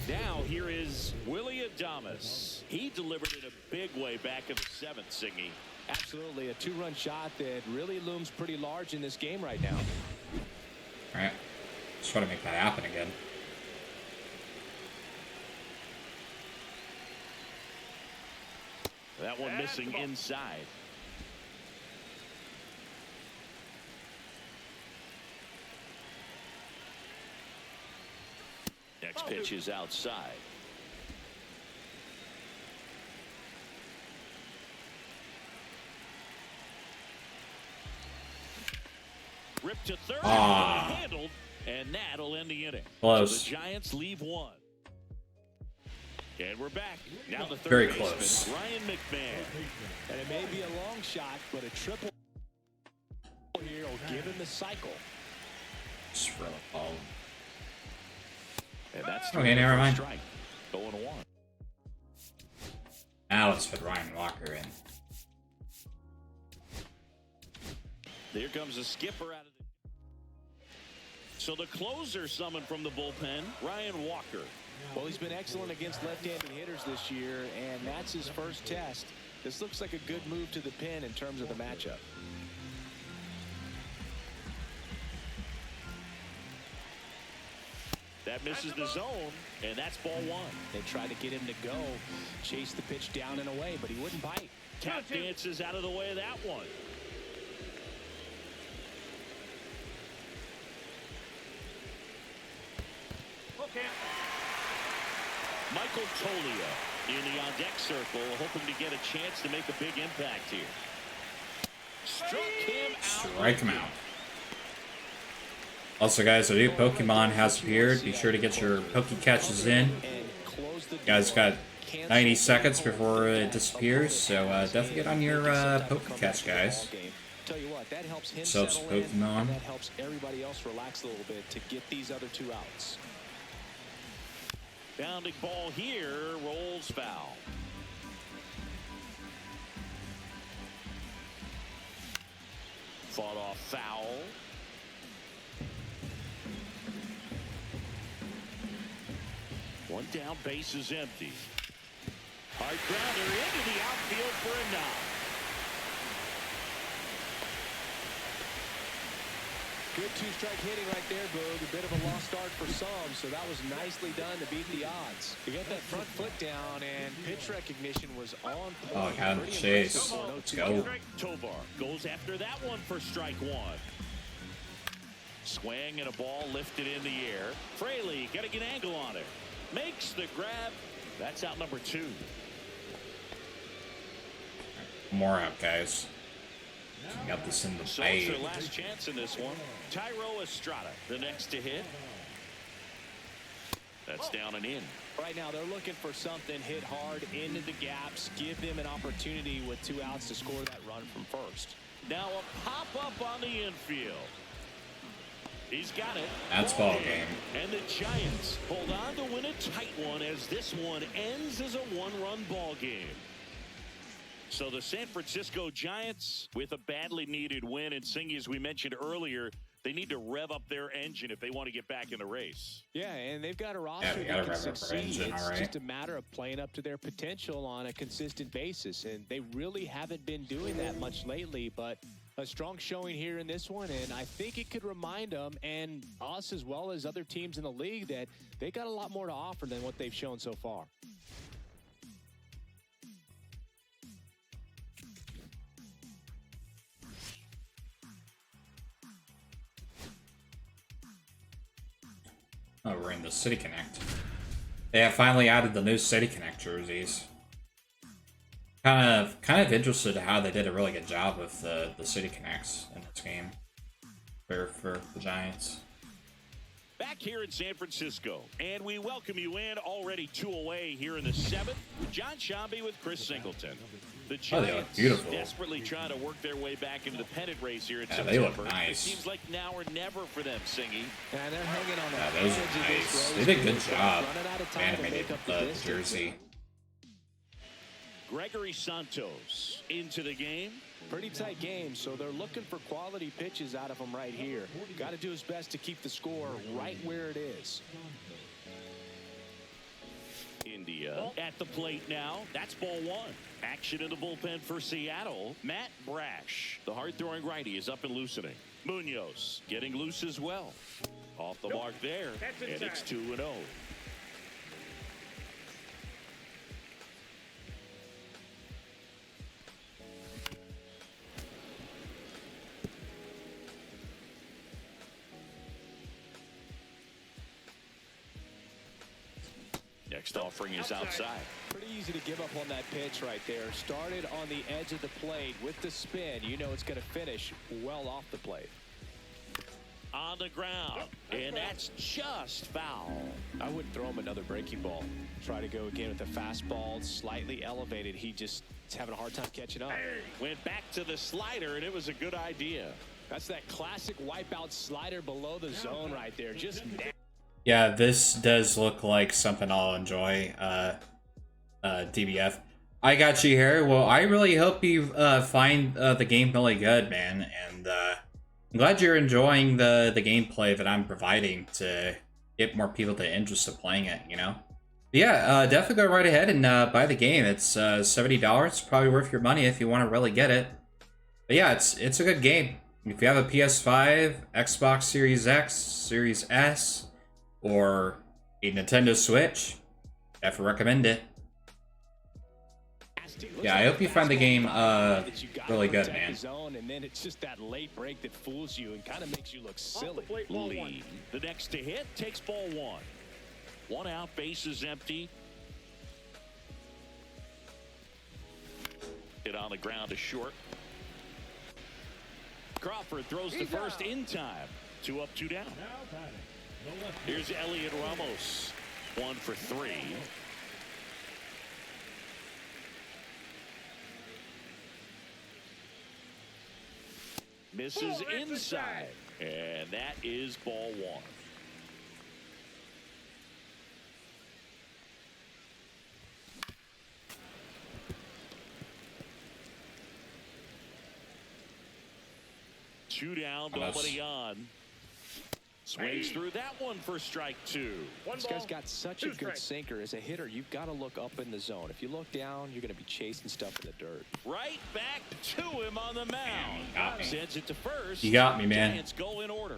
Now here is Willie Adames. He delivered it a big way back in the seventh, Singy. Absolutely, a two-run shot that really looms pretty large in this game right now. All right. Just want to make that happen again. That one missing inside. Next pitch is outside. Ripped to third. Handled, and that'll end the inning. Close. So the Giants leave one. And we're back. Now the third Very baseman, close. Ryan McMahon. And it may be a long shot, but a triple here will give him the cycle. Just throw a ball. And that's Okay, never mind. Strike. 0-1. Now let's put Ryan Walker in. There comes a skipper out of the. So the closer summoned from the bullpen, Ryan Walker. Well, he's been excellent against left-handed hitters this year, and that's his first test. This looks like a good move to the pin in terms of the matchup. That misses the zone, and that's ball one. They tried to get him to go, chase the pitch down and away, but he wouldn't bite. Tap dances out of the way of that one. Okay. Michael Tolia in the on-deck circle, hoping to get a chance to make a big impact here. Struck him out. Strike him out. Also, guys, a new Pokemon has appeared. Be sure to get your Pokecatches in. You guys got 90 seconds before it disappears, so definitely get on your Pokecatch, guys. Tell you what, that helps him Subs settle in, Pokemon. and that helps everybody else relax a little bit to get these other two outs. Bounding ball here, rolls foul. Fought off foul. One down, base is empty. Hard grounder into the outfield for a knock. Good two-strike hitting right there, Boog. A bit of a lost start for some, so that was nicely done to beat the odds. He got that front foot down, and pitch recognition was on point. Oh, got him. Chase. Let's go. Tovar goes after that one for strike one. Swing and a ball lifted in the air. Fraley got to get an angle on it. Makes the grab. That's out number two. More out, guys. Got this in the So it's bag. their last chance in this one. Tyro Estrada, the next to hit. That's down and in. Right now, they're looking for something hit hard into the gaps, give them an opportunity with 2 outs to score that run from first. Now a pop-up on the infield. He's got it. That's ball game. And the Giants hold on to win a tight one as this one ends as a 1-run ball game. So the San Francisco Giants with a badly needed win. And Singy, as we mentioned earlier, they need to rev up their engine if they want to get back in the race. Yeah, and they've got a roster they that gotta can rev up their succeed. engine, It's all right. just a matter of playing up to their potential on a consistent basis, and they really haven't been doing that much lately, but a strong showing here in this one, and I think it could remind them and us as well as other teams in the league that they got a lot more to offer than what they've shown so far. Oh, we're in the City Connect. They have finally added the new City Connect jerseys. Kind of interested how they did a really good job with the City Connects in this game for the Giants. Back here in San Francisco, and we welcome you in. Already 2 away here in the 7th. John Shambi with Chris Singleton. The Oh, they look Giants beautiful. desperately trying to work their way back into the pennant race here in Yeah, September. they look nice. It seems like now or never for them, Singy. And they're hanging on Yeah, the those edge are of this nice. race. They did a good They're job running out of time to animating make up the the distance. jersey. Gregory Santos into the game. Pretty tight game, so they're looking for quality pitches out of him right here. Got to do his best to keep the score right where it is. India at the plate now. That's ball 1. Action in the bullpen for Seattle. Matt Brash, the hard-throwing righty, is up and loosening. Munoz getting loose as well. Off the mark there, and it's 2-0. Next offering is outside. Pretty easy to give up on that pitch right there. Started on the edge of the plate with the spin. You know it's going to finish well off the plate. On the ground, and that's just foul. I wouldn't throw him another breaking ball. Try to go again with the fastball, slightly elevated. He just is having a hard time catching up. Went back to the slider, and it was a good idea. That's that classic wipeout slider below the zone right there. Just nasty. Yeah, this does look like something I'll enjoy, DBF. I got you here. Well, I really hope you find the game really good, man. And I'm glad you're enjoying the gameplay that I'm providing to get more people to interest in playing it, you know? But yeah, definitely go right ahead and buy the game. It's $70. Probably worth your money if you want to really get it. But yeah, it's a good game. If you have a PS5, Xbox Series X, Series S, or a Nintendo Switch, definitely recommend it. Yeah, I hope you find the game really good, man. Zone, and then it's just that late break that fools you and kind of makes you look silly. Lead. The next to hit takes ball 1. 1 out, bases empty. Hit on the ground to short. Crawford throws to first in time. 2 up, 2 down. Here's Elliot Ramos. 1 for 3. Misses inside. And that is ball 1. Two down, nobody on. Swings through that one for strike 2. This guy's got such a good sinker. As a hitter, you've got to look up in the zone. If you look down, you're going to be chasing stuff in the dirt. Right back to him on the mound. Sends it to first. You got me, man. Giants go in order.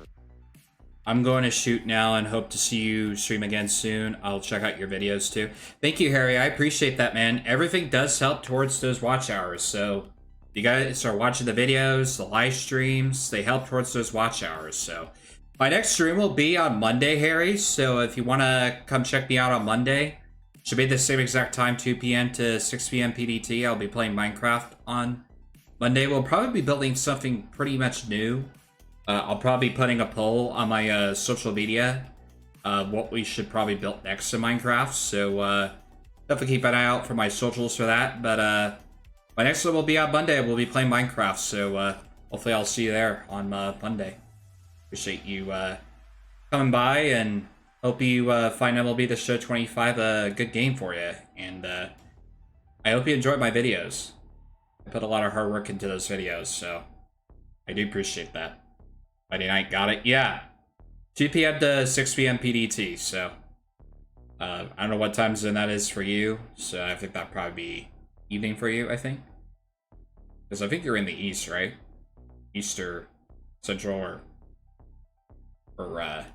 I'm going to shoot now and hope to see you stream again soon. I'll check out your videos too. Thank you, Harry. I appreciate that, man. Everything does help towards those watch hours. So you guys are watching the videos, the live streams. They help towards those watch hours. So my next stream will be on Monday, Harry. So if you want to come check me out on Monday, should be the same exact time, 2 p.m. to 6 p.m. PDT. I'll be playing Minecraft on Monday. We'll probably be building something pretty much new. I'll probably be putting a poll on my social media what we should probably build next in Minecraft. So definitely keep an eye out for my socials for that. But my next one will be on Monday. We'll be playing Minecraft. So hopefully I'll see you there on Monday. Appreciate you coming by, and hope you find MLB The Show 25 a good game for you. And I hope you enjoyed my videos. I put a lot of hard work into those videos, so I do appreciate that. Friday night, got it? Yeah. 2 p.m. to 6 p.m. PDT, so I don't know what time zone that is for you, so I think that'd probably be evening for you, I think. Because I think you're in the east, right? East or central or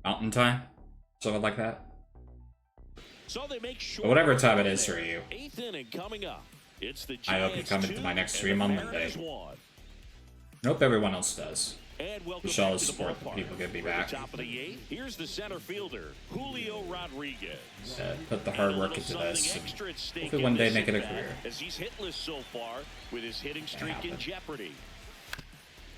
mountain time? Something like that. So they make sure But whatever time it is for you. 8th inning coming up. It's the I hope you Giants come into 2 my next and stream the on Mariners Monday. 1. I hope everyone else does. And welcome We shall back to the support the ballpark. people get me For the back. top of the 8th, here's the center fielder, Julio Rodriguez. Put the hard And a work little into something this. extra at stake Hopefully in one day this make it a at-bat, career. as he's hitless so far with his hitting streak in happen. jeopardy.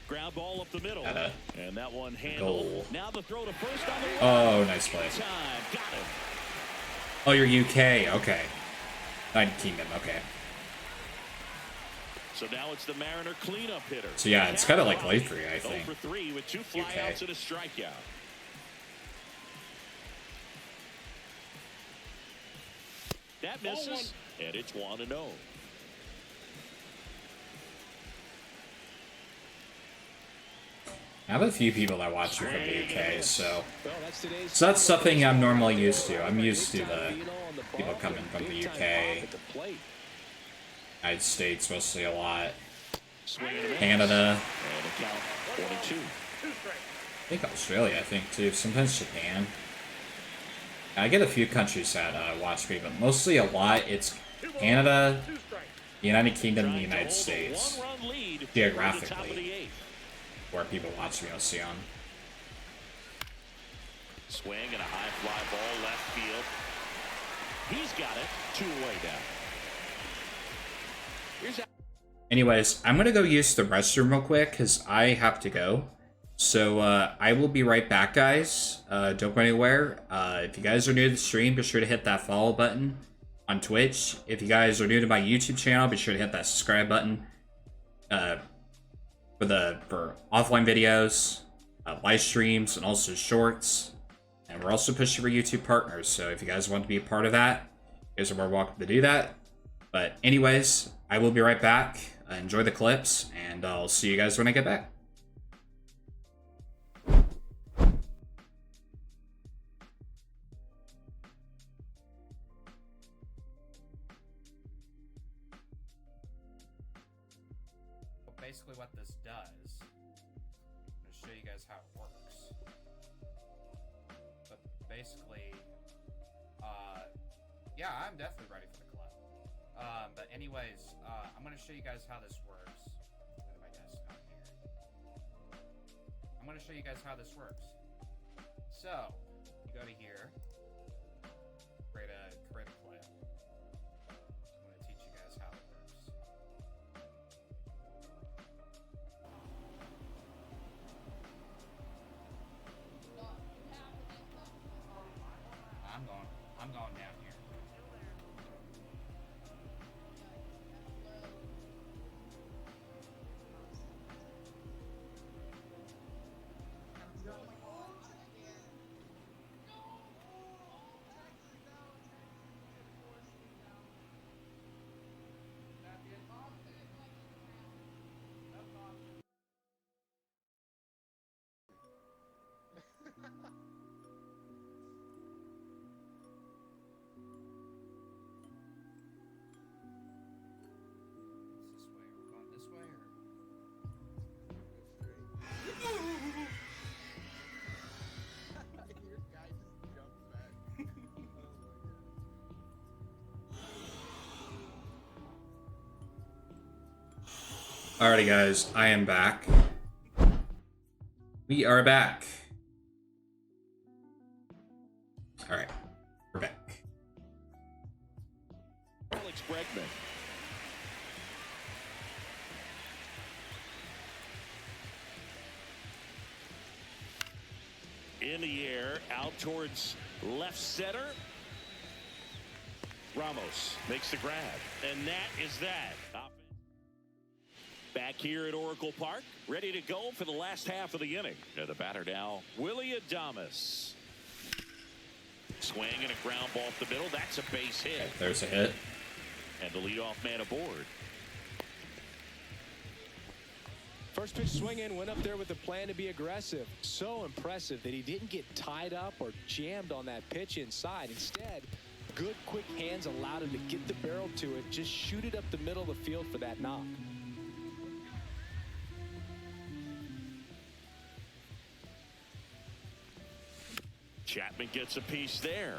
Ground ball up the middle, Got and that one handled. goal. Now the throw to first on the Oh, nice play. time. Got it. Oh, you're UK. Okay. United Kingdom. Okay. So now it's the Mariner cleanup hitter. So yeah, it's kind of like late for you, I 0 think. for 3 with 2 UK. flyouts and a strikeout. That misses, and it's 1-0. I have a few people that watch me from the UK, so Well, that's that's something I'm normally used to. I'm used to the people coming from the UK, United States mostly a lot, Canada, And a count 22. I think Australia, I think too. Sometimes Japan. I get a few countries that watch me, but mostly a lot it's Canada, the United Kingdom, and the United States, One-run lead geographically. for the top of the 8th. where people watch me mostly on. Swing and a high fly ball left field. He's got it. 2 away now. Here's Anyways, I'm gonna go use the restroom real quick because I have to go. So I will be right back, guys. Don't go anywhere. If you guys are new to the stream, be sure to hit that follow button on Twitch. If you guys are new to my YouTube channel, be sure to hit that subscribe button for offline videos, live streams, and also shorts. And we're also pushing for YouTube partners. So if you guys want to be a part of that, you guys are more welcome to do that. But anyways, I will be right back. Enjoy the clips, and I'll see you guys when I get back. Basically what this does, I'm going to show you guys how it works. But basically, yeah, I'm definitely ready for the clip. But anyways, I'm going to show you guys how this works. My desk not here. I'm going to show you guys how this works. So, you go to here, create a clip. I'm going to teach you guys how it works. I'm going down here. This way, we're going this way, or? Your guy just jumped back. Alrighty guys, I am back. We are back. Alright, we're back. Alex Bregman. In the air, out towards left center. Ramos makes the grab, and that is that. Back here at Oracle Park, ready to go for the last half of the inning. The batter now, Willie Adames. Swing and a ground ball up the middle. That's a base hit. Okay, there's a hit. And the leadoff man aboard. First pitch swing in, went up there with a plan to be aggressive. So impressive that he didn't get tied up or jammed on that pitch inside. Instead, good quick hands allowed him to get the barrel to it, just shoot it up the middle of the field for that knock. Chapman gets a piece there.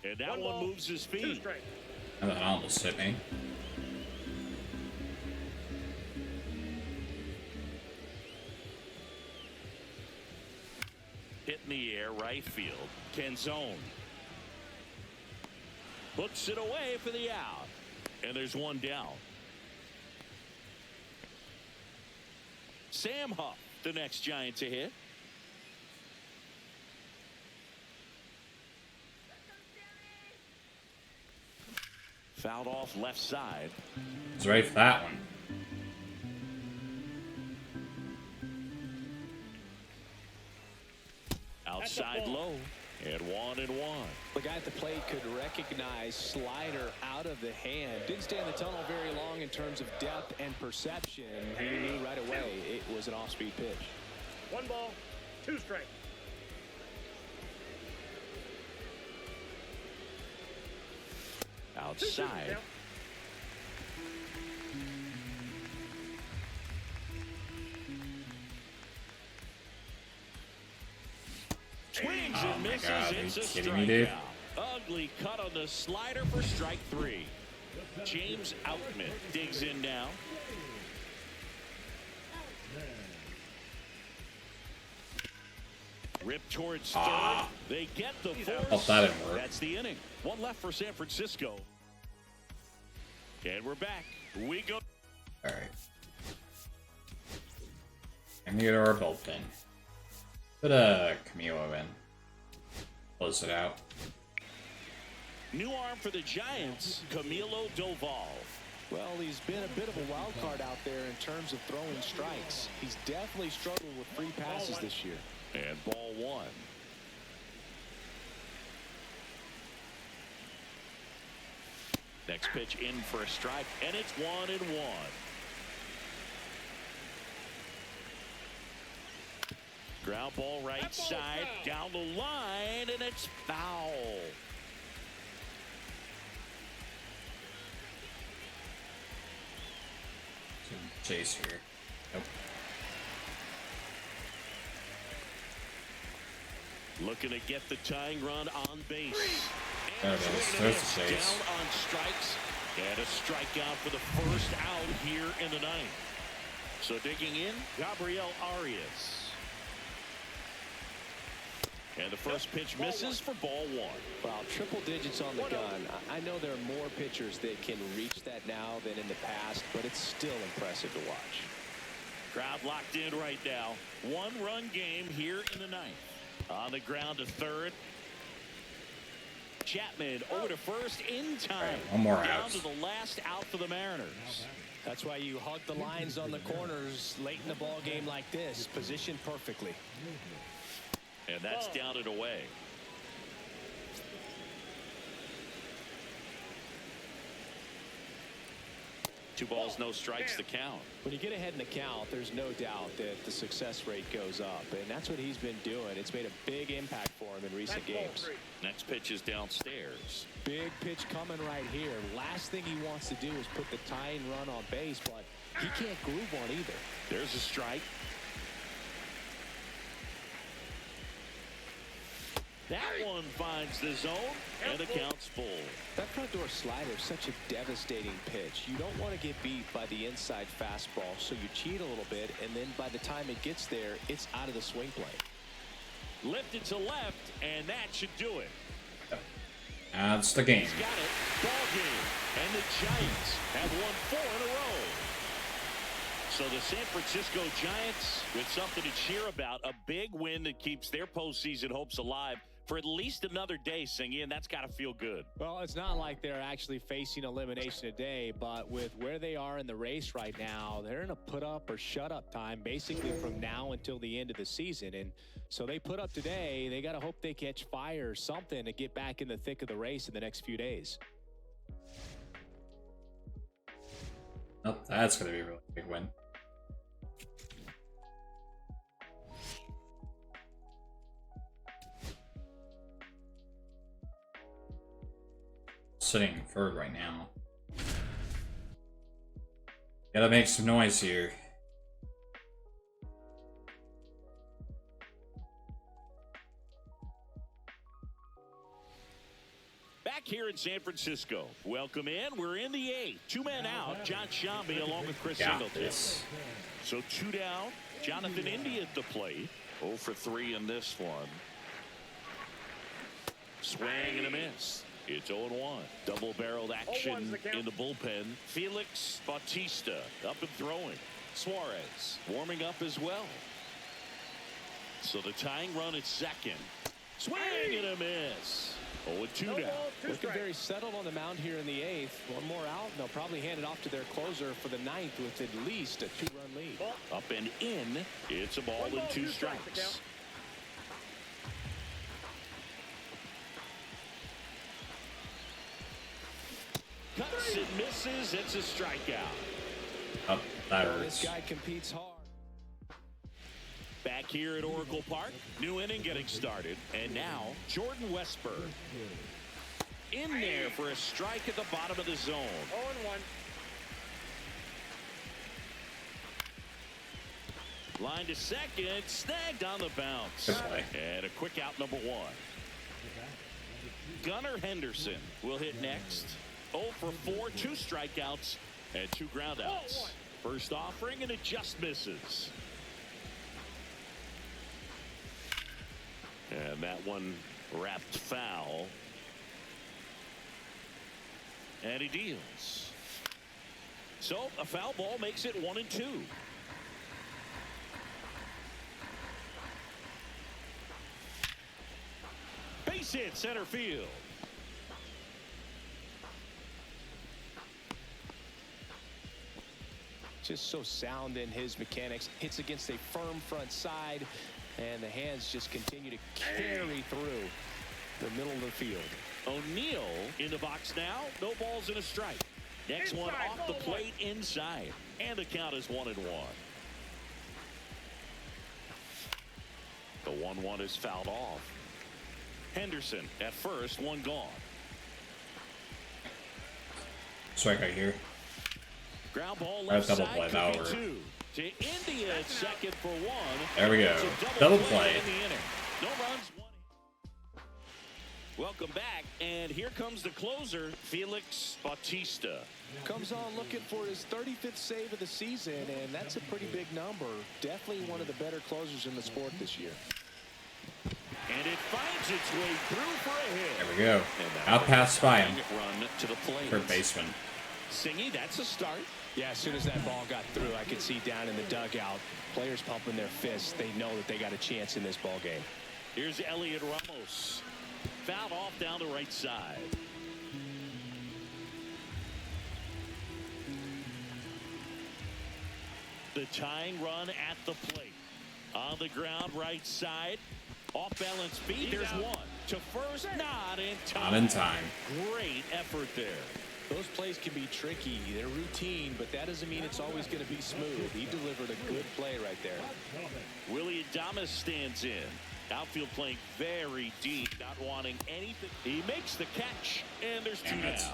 And that one moves his Two feet. strike. And that almost hit me. Hit in the air, right field. Canzone. Hooks it away for the out. And there's one down. Sam Huff, the next Giant to hit. Fouled off left side. He's ready for that one. Outside low. And 1-1. The guy at the plate could recognize slider out of the hand. Didn't stay in the tunnel very long in terms of depth and perception. He knew right away it was an off-speed pitch. 1 ball, 2 strike. Outside. Swings Oh and my misses. God, are It's you a kidding me, dude? strikeout. Ugly cut on the slider for strike 3. James Outman digs in now. Rip towards third. They get the Hope force. that didn't work. That's the inning. One left for San Francisco. And we're back. We go. Alright. And get our bullpen. Put a Camilo in. Close it out. New arm for the Giants, Camilo Doval. Well, he's been a bit of a wild card out there in terms of throwing strikes. He's definitely struggled with free passes this year. And ball 1. Next pitch in for a strike, and it's 1-1. Ground ball right side, down the line, and it's foul. Chase here. Nope. Looking to get the tying run on base. There it is. There's the chase. Down on strikes. And a strikeout for the first out here in the ninth. So digging in, Gabriel Arias. And the first pitch misses for ball 1. Well, triple digits on the gun. I know there are more pitchers that can reach that now than in the past, but it's still impressive to watch. Crowd locked in right now. 1-run game here in the ninth. On the ground to third. Chapman over to first in time. Right, one more Down out. to the last out for the Mariners. That's why you hug the lines on the corners late in the ball game like this, positioned perfectly. And that's down and away. Two balls, no strikes, the count. When you get ahead in the count, there's no doubt that the success rate goes up, and that's what he's been doing. It's made a big impact for him in recent games. Next pitch is downstairs. Big pitch coming right here. Last thing he wants to do is put the tying run on base, but he can't groove one either. There's a strike. That one finds the zone, and the count's full. That front door slider is such a devastating pitch. You don't want to get beat by the inside fastball, so you cheat a little bit, and then by the time it gets there, it's out of the swing plane. Lifted to left, and that should do it. That's the game. He's got it. Ball game. And the Giants have won 4 in a row. So the San Francisco Giants with something to cheer about. A big win that keeps their postseason hopes alive for at least another day, Singy, and that's got to feel good. Well, it's not like they're actually facing elimination today, but with where they are in the race right now, they're in a put up or shut up time basically from now until the end of the season. And so they put up today. They got to hope they catch fire or something to get back in the thick of the race in the next few days. Oh, that's going to be a really big win. Sitting third right now. Gotta make some noise here. Back here in San Francisco. Welcome in. We're in the 8th. 2 men out. John Shambi along with Chris Singleton. So 2 down. Jonathan India at the plate. 0 for 3 in this one. Swing and a miss. It's 0-1. Double-barreled action in the bullpen. Felix Bautista up and throwing. Suarez warming up as well. So the tying run at second. Swing and a miss. 0-2 now. Looking very settled on the mound here in the 8th. One more out, and they'll probably hand it off to their closer for the 9th with at least a 2-run lead. Up and in. It's a ball and 2 strikes. Cuts and misses. It's a strikeout. Oh, that Well, hurts. this guy competes hard. Back here at Oracle Park. New inning getting started. And now Jordan Westburg. In there for a strike at the bottom of the zone. 0-1. Line to second. Snagged on the bounce. Good play. And a quick out number 1. Gunnar Henderson will hit next. 0 for 4, 2 strikeouts, and 2 groundouts. First offering, and it just misses. And that one wrapped foul. And he deals. So a foul ball makes it 1-2. Base hit center field. Just so sound in his mechanics. Hits against a firm front side, and the hands just continue to carry through the middle of the field. O'Neill in the box now. No balls and a strike. Next Inside, one off the ball plate inside. And the count is 1-1. The 1-1 is fouled off. Henderson at first, 1 gone. Strikeout here. Ground ball That's left double side, play, could that'll be work. 2. To India at second for 1. There we go. It's a Double play play. in the inning. No runs, 1. Welcome back, and here comes the closer, Felix Bautista. Comes on looking for his 35th save of the season, and that's a pretty big number. Definitely one of the better closers in the sport this year. And it finds its way through for a hit. There we go. And that Out past by him. run to the plate. Third baseman. Singy, that's a start. Yeah, as soon as that ball got through, I could see down in the dugout, players pumping their fists. They know that they got a chance in this ball game. Here's Elliot Ramos. Fouled off down the right side. The tying run at the plate. On the ground, right side. Off balance feet. There's one. To first, not in time. Not in time. Great effort there. Those plays can be tricky. They're routine, but that doesn't mean it's always going to be smooth. He delivered a good play right there. Willie Adames stands in. Outfield playing very deep, not wanting anything. He makes the catch, and there's 2 Damn it. down.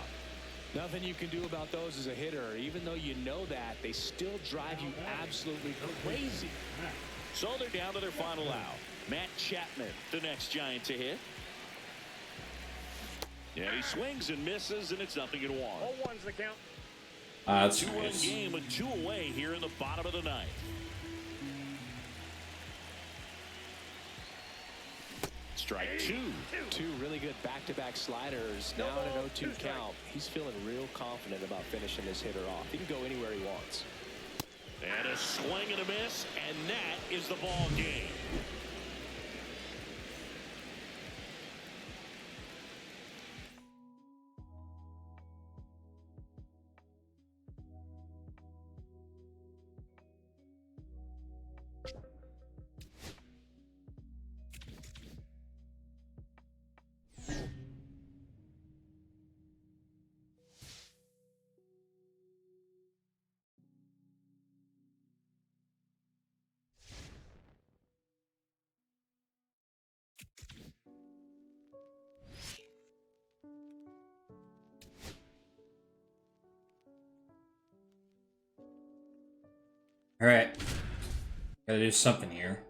Nothing you can do about those as a hitter. Even though you know that, they still drive you absolutely crazy. So they're down to their final out. Matt Chapman, the next Giant to hit. Yeah, he swings and misses, and it's 0-1. 0-1's the count. That's 2-1 nice. game and 2 away here in the bottom of the 9th. strike two. Two really good back-to-back sliders. Now in an 0-2 count. He's feeling real confident about finishing this hitter off. He can go anywhere he wants. And a swing and a miss, and that is the ball game. Alright. Gotta do something here.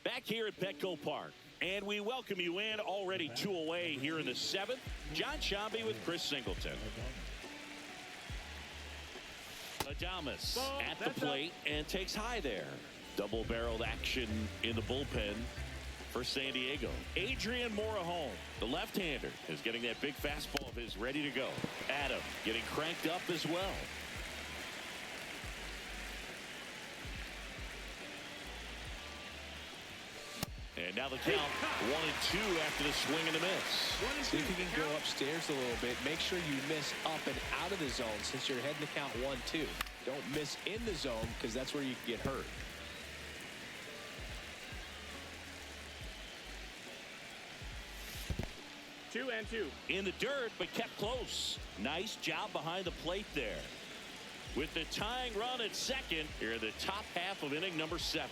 Back here at Petco Park, and we welcome you in. Already 2 away here in the 7th. John Shambi with Chris Singleton. Adames at the plate and takes high there. Double-barreled action in the bullpen for San Diego. Adrian Morejon, the left-hander, is getting that big fastball of his ready to go. Adam getting cranked up as well. And now the count 1-2 after the swing and a miss. See if you can go upstairs a little bit. Make sure you miss up and out of the zone since you're heading to count 1-2. Don't miss in the zone because that's where you can get hurt. Two and two. In the dirt, but kept close. Nice job behind the plate there. With the tying run at second, here in the top half of inning number 7.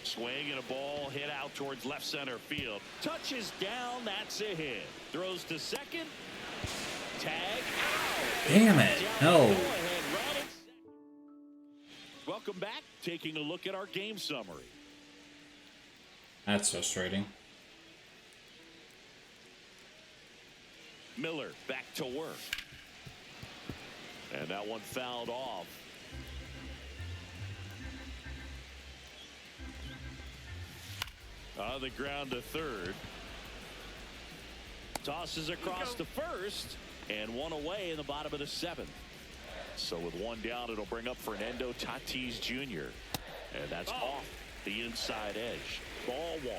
Swing and a ball hit out towards left center field. Touches down, that's a hit. Throws to second. Tag out. Damn it. No. Welcome back. Taking a look at our game summary. That's frustrating. Miller back to work. And that one fouled off. On the ground to third. Tosses across to first. And one away in the bottom of the 7th. So with one down, it'll bring up Fernando Tatis Jr. And that's off the inside edge. Ball 1.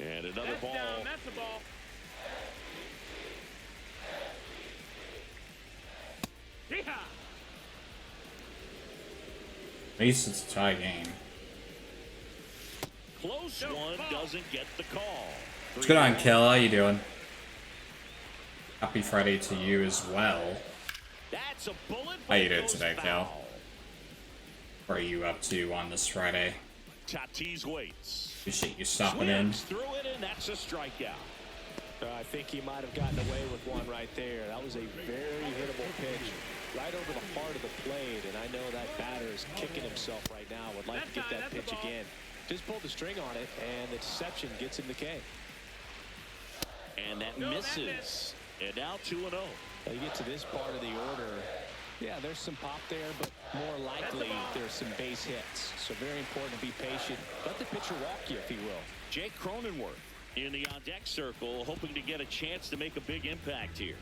And another That's ball. down. That's the ball. Yeehaw! At least it's a tie game. Close one, doesn't get the call. What's going on, Kel? How you doing? Happy Friday to you as well. That's a bullet. How you doing today, Cal? What are you up to on this Friday? Tatis waits. Appreciate you stopping in. Swings through it, and that's a strikeout. I think he might have gotten away with one right there. That was a very hittable pitch right over the heart of the plate, and I know that batter is kicking himself right now. Would like to get that pitch again. Just pulled the string on it, and the deception gets him the K. And that misses. And now 2-0. You get to this part of the order. Yeah, there's some pop there, but more likely there's some base hits. So very important to be patient. Let the pitcher walk you, if he will. Jake Cronenworth in the on-deck circle, hoping to get a chance to make a big impact here.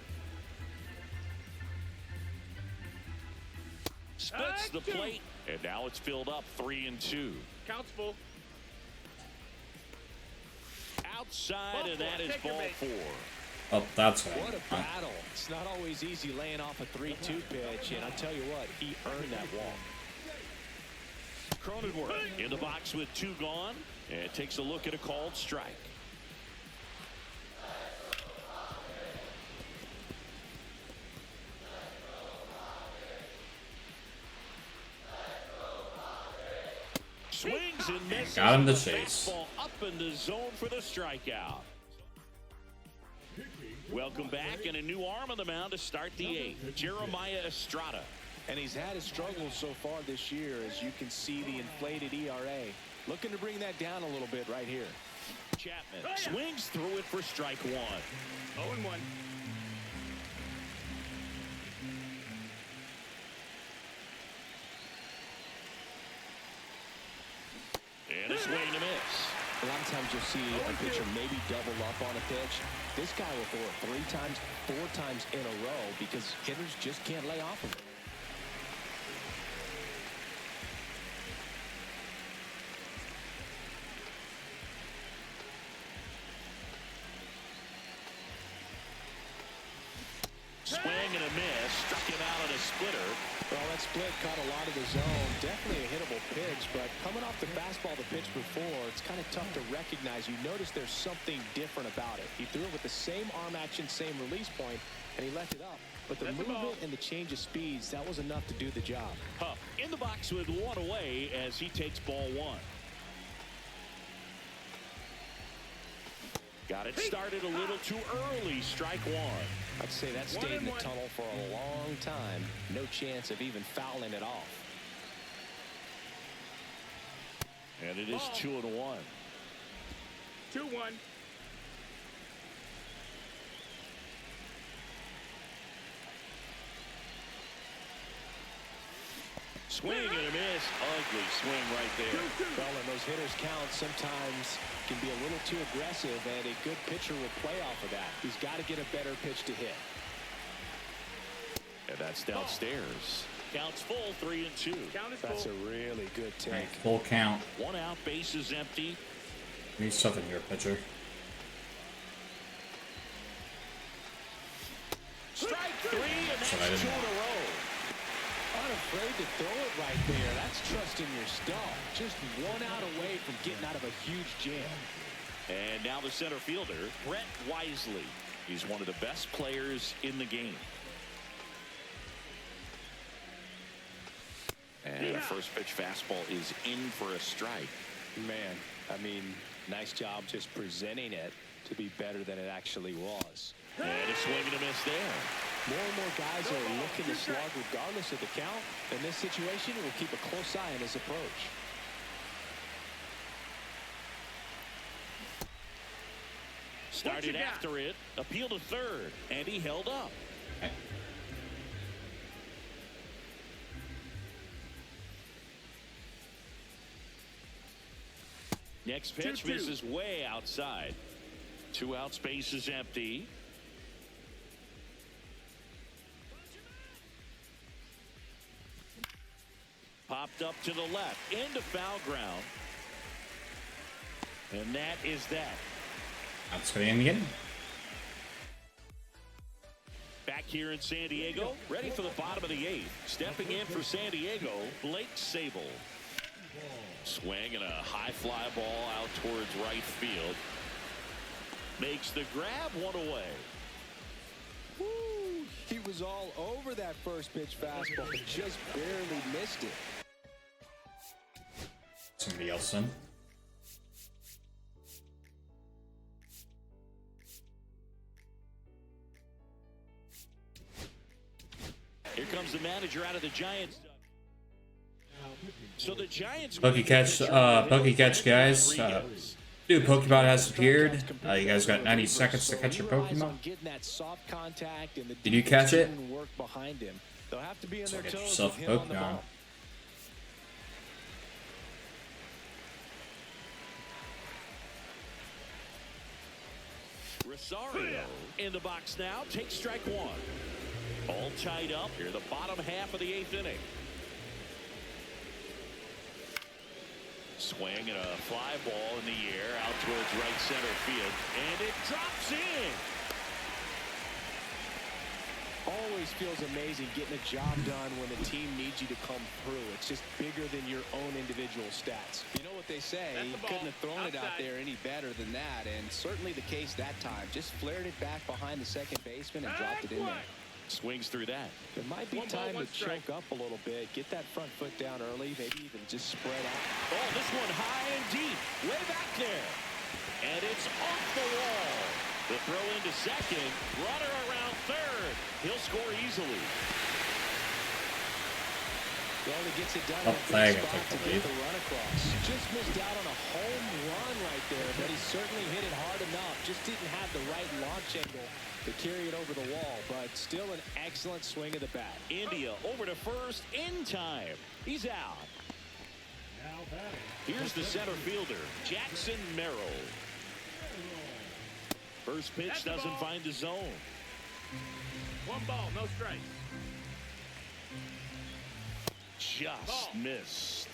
Splits the plate, and now it's filled up 3-2. Counts full. Outside, and that is ball 4. Oh, that's what What a battle. It's not always easy laying off a 3-2 pitch, and I tell you what, he earned that walk. Cronenworth in the box with 2 gone, and takes a look at a called strike. Swings and misses. Got him to chase. Fastball up in the zone for the strikeout. Welcome back, and a new arm on the mound to start the 8th. Jeremiah Estrada. And he's had his struggles so far this year, as you can see the inflated ERA. Looking to bring that down a little bit right here. Chapman swings through it for strike one. 0-1. And a swing and a miss. A lot of times you'll see a pitcher maybe double up on a pitch. This guy will throw it 3 times, 4 times in a row because hitters just can't lay off of it. Swing and a miss. Struck him out on a splitter. Well, that split caught a lot of the zone. Definitely a hittable pitch, but coming off the fastball the pitch before, it's kind of tough to recognize. You notice there's something different about it. He threw it with the same arm action, same release point, and he left it up. But the movement and the change of speeds, that was enough to do the job. Huff in the box with 1 away as he takes ball 1. Got it started a little too early. Strike 1. I'd say that stayed in the tunnel for a long time. No chance of even fouling it off. And it is 2-1. 2-1. Swing and a miss. Ugly swing right there. Well, and those hitters count sometimes can be a little too aggressive, and a good pitcher will play off of that. He's got to get a better pitch to hit. And that's downstairs. Counts full, 3-2. Count is That's full. a really good take. Right, full count. 1 out, base is empty. Need something here, pitcher. Strike 3, and that's So I 2 didn't- in a row. Unafraid to throw it right there. That's trusting your stuff. Just 1 out away from getting out of a huge jam. And now the center fielder, Brett Wisely. He's one of the best players in the game. And the first pitch fastball is in for a strike. Man, I mean, nice job just presenting it to be better than it actually was. And a swing and a miss there. More and more guys are looking to slug regardless of the count. In this situation, we'll keep a close eye on his approach. Started after it, appeal to third, and he held up. Next pitch 2-2. misses way outside. 2 out, space is empty. Popped up to the left, into foul ground. And that is that. That's going to end again. Back here in San Diego, ready for the bottom of the 8th. Stepping in for San Diego, Blake Sable. Swing and a high fly ball out towards right field. Makes the grab, 1 away. Woo! He was all over that first pitch fastball, but just barely missed it. Somebody else in. Here comes the manager out of the Giants. So the Giants. Pokey catch, guys. New Pokemon has appeared. You guys got 90 seconds to catch your Pokemon. Did you catch it? They'll have to be on So their get toes yourself with a him on the Pokemon. ball. Rosario in the box now. Takes strike 1. All tied up here, the bottom half of the 8th inning. Swing and a fly ball in the air out towards right center field. And it drops in. Always feels amazing getting a job done when the team needs you to come through. It's just bigger than your own individual stats. You know what they say, That's he the ball. couldn't have thrown it out Outside. there any better than that, and certainly the case that time. Just flared it back behind the second baseman and dropped it in there. Swings through that. There might be 1 ball, time 1 to strike. choke up a little bit, get that front foot down early, maybe even just spread out. Oh, this one high and deep. Way back there. And it's off the wall. The throw into second. Runner around third. He'll score easily. Well, he gets it done Oh, in a flag, big I spot took to the get lead. the run across. Just missed out on a home run right there, but he certainly hit it hard enough. Just didn't have the right launch angle to carry it over the wall, but still an excellent swing of the bat. India over to first in time. He's out. Here's the center fielder, Jackson Merrill. First pitch That's the doesn't ball. find the zone. 1 ball, no strikes. Just Ball. missed.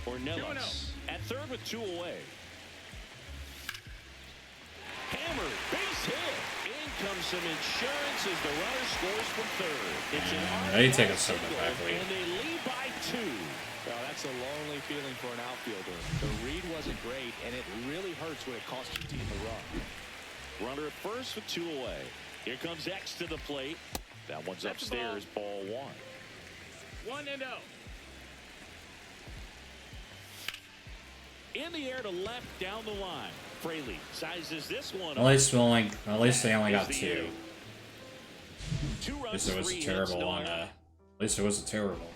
2-0. Ornelas at third with 2 away. Hammered, base hit. In comes some insurance as the runner scores from third. It's an They RBI take a single, 7-5 lead. and they lead by 2. Well, that's a lonely feeling for an outfielder. The read wasn't great, and it really hurts when it costs your team a run. Runner at first with 2 away. Here comes X to the plate. That one's That's the upstairs, ball 1. 1-0. In the air to left down the line. Fraley sizes this one At least they only got Is the 2. inning. 2 At runs, least it was 3 a hits, terrible no one. errors. At least it was a terrible.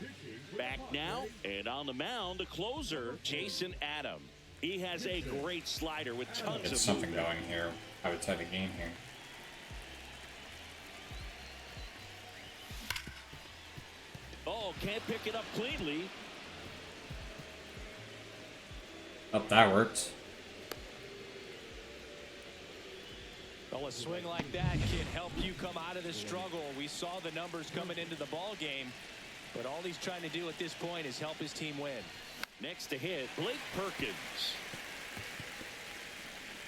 Back now, and on the mound, the closer, Jason Adam. He has a great slider with tons Get of something movement. going here. Have a tight game here. Oh, can't pick it up cleanly. Oh, that worked. Well, a swing like that can help you come out of the struggle. We saw the numbers coming into the ball game, but all he's trying to do at this point is help his team win. Next to hit, Blake Perkins.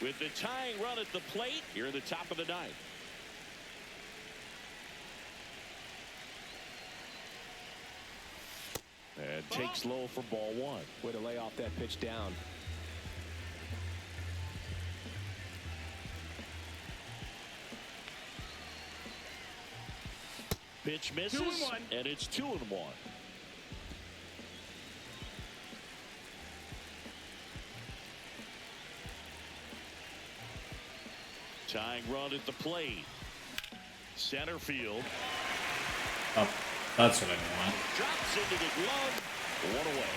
With the tying run at the plate, here in the top of the ninth. And takes low for ball 1. Way to lay off that pitch down. Pitch misses, 2-1. and it's 2-1. Tying run at the plate. Center field. Oh, that's what I didn't want. Drops into the glove. 1 away.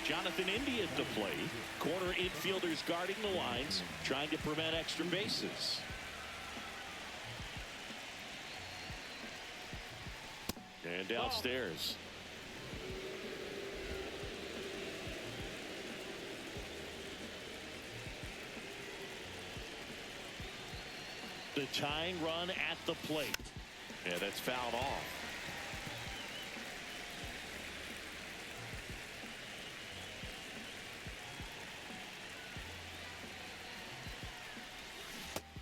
Jonathan India at the plate. Corner infielders guarding the lines, trying to prevent extra bases. And downstairs. The tying run at the plate. Yeah, that's fouled off.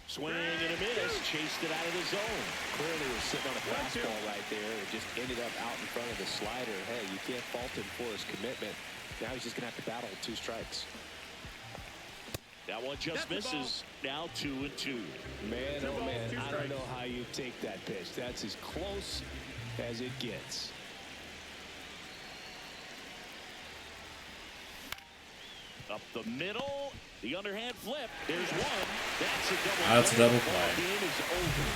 Swing and a miss. Chased it out of the zone. Clearly was sitting on a fastball right there. It just ended up out in front of the slider. Hey, you can't fault him for his commitment. Now he's just going to have to battle with 2 strikes. That one just That's the misses. Now 2-2. Man, 2 oh balls, man, 2 I don't strikes. know how you take that pitch. That's as close as it gets. Up the middle. The underhand flip. There's one. That's a double. That's a double Ball play. game is over.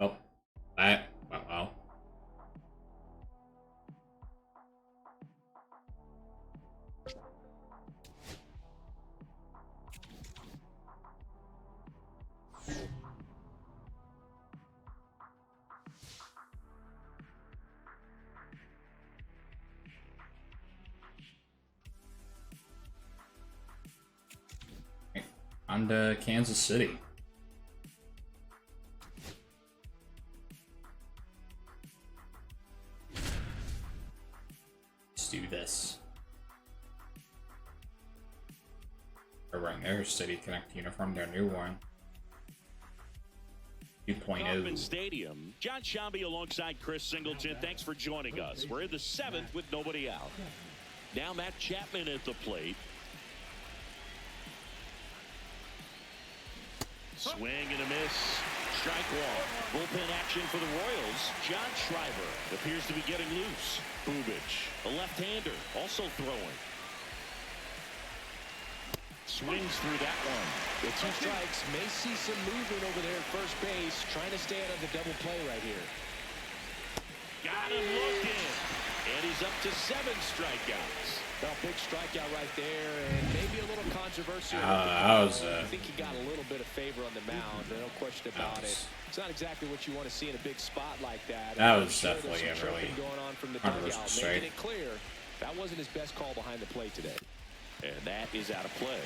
Oh, that. Wow. On to Kansas City. Let's do this. They're wearing their City Connect uniform, their new one. Kauffman 2.0. Stadium. John Shambi alongside Chris Singleton. Thanks for joining us. We're in the 7th with nobody out. Now Matt Chapman at the plate. Swing and a miss. Strike 1. Bullpen action for the Royals. John Schreiber appears to be getting loose. Bubich, a left-hander, also throwing. Swings through that one. With 2 strikes, may see some movement over there at first base, trying to stay out of the double play right here. Got him looking. And he's up to 7 strikeouts. Well, big strikeout right there, and maybe a little controversy. I think he got a little bit of favor on the mound. No question about it. It's not exactly what you want to see in a big spot like that. That was definitely a really going on from the controversial dugout, strike. making it clear that wasn't his best call behind the plate today. And that is out of play.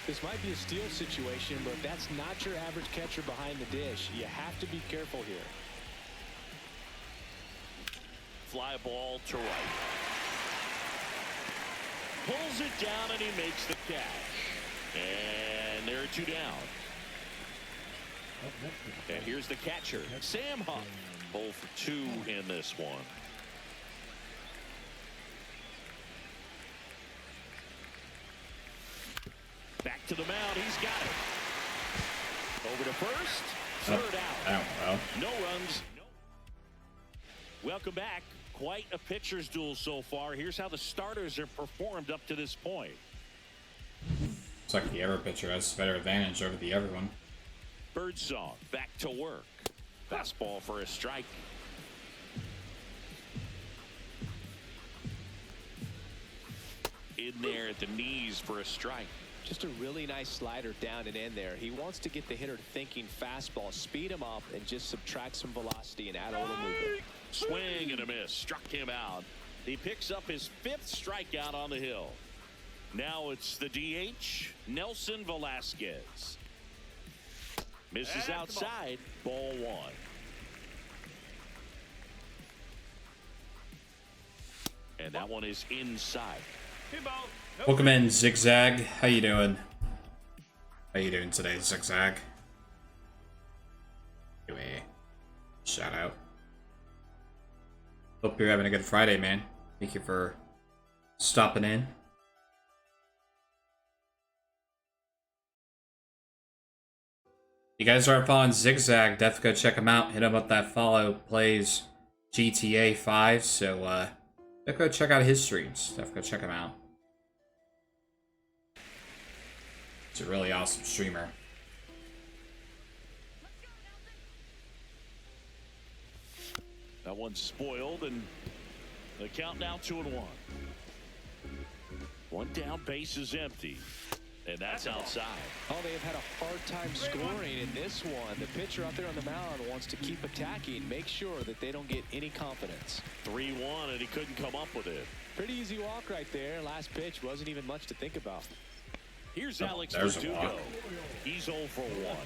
This might be a steal situation, but that's not your average catcher behind the dish. You have to be careful here. Fly ball to right. Pulls it down and he makes the catch. And there are 2 down. And here's the catcher, Sam Huff. 0 for 2 in this one. Back to the mound. He's got it. Over to first. Third out. Well. No runs. Welcome back. Quite a pitcher's duel so far. Here's how the starters have performed up to this point. It's like the ever pitcher has better advantage over the ever one. Birdsong back to work. Fastball for a strike. In there at the knees for a strike. Just a really nice slider down and in there. He wants to get the hitter thinking fastball, speed him up, and just subtract some velocity and add a little movement. Swing and a miss. Struck him out. He picks up his 5th strikeout on the hill. Now it's the DH, Nelson Velasquez. Misses outside. Ball 1. And that one is inside. Welcome in, Zigzag. How you doing? How you doing today, Zigzag? Give me a shout out. Hope you're having a good Friday, man. Thank you for stopping in. You guys aren't following Zigzag, definitely go check him out. Hit him up that follow. Plays GTA 5, so definitely go check out his streams. Definitely go check him out. He's a really awesome streamer. That one's spoiled, and the count now 2-1. One down, base is empty. And that's outside. Oh, they have had a hard time scoring in this one. The pitcher out there on the mound wants to keep attacking, make sure that they don't get any confidence. 3-1, and he couldn't come up with it. Pretty easy walk right there. Last pitch wasn't even much to think about. Here's Alex there's a Verdugo. walk. He's 0 for 1.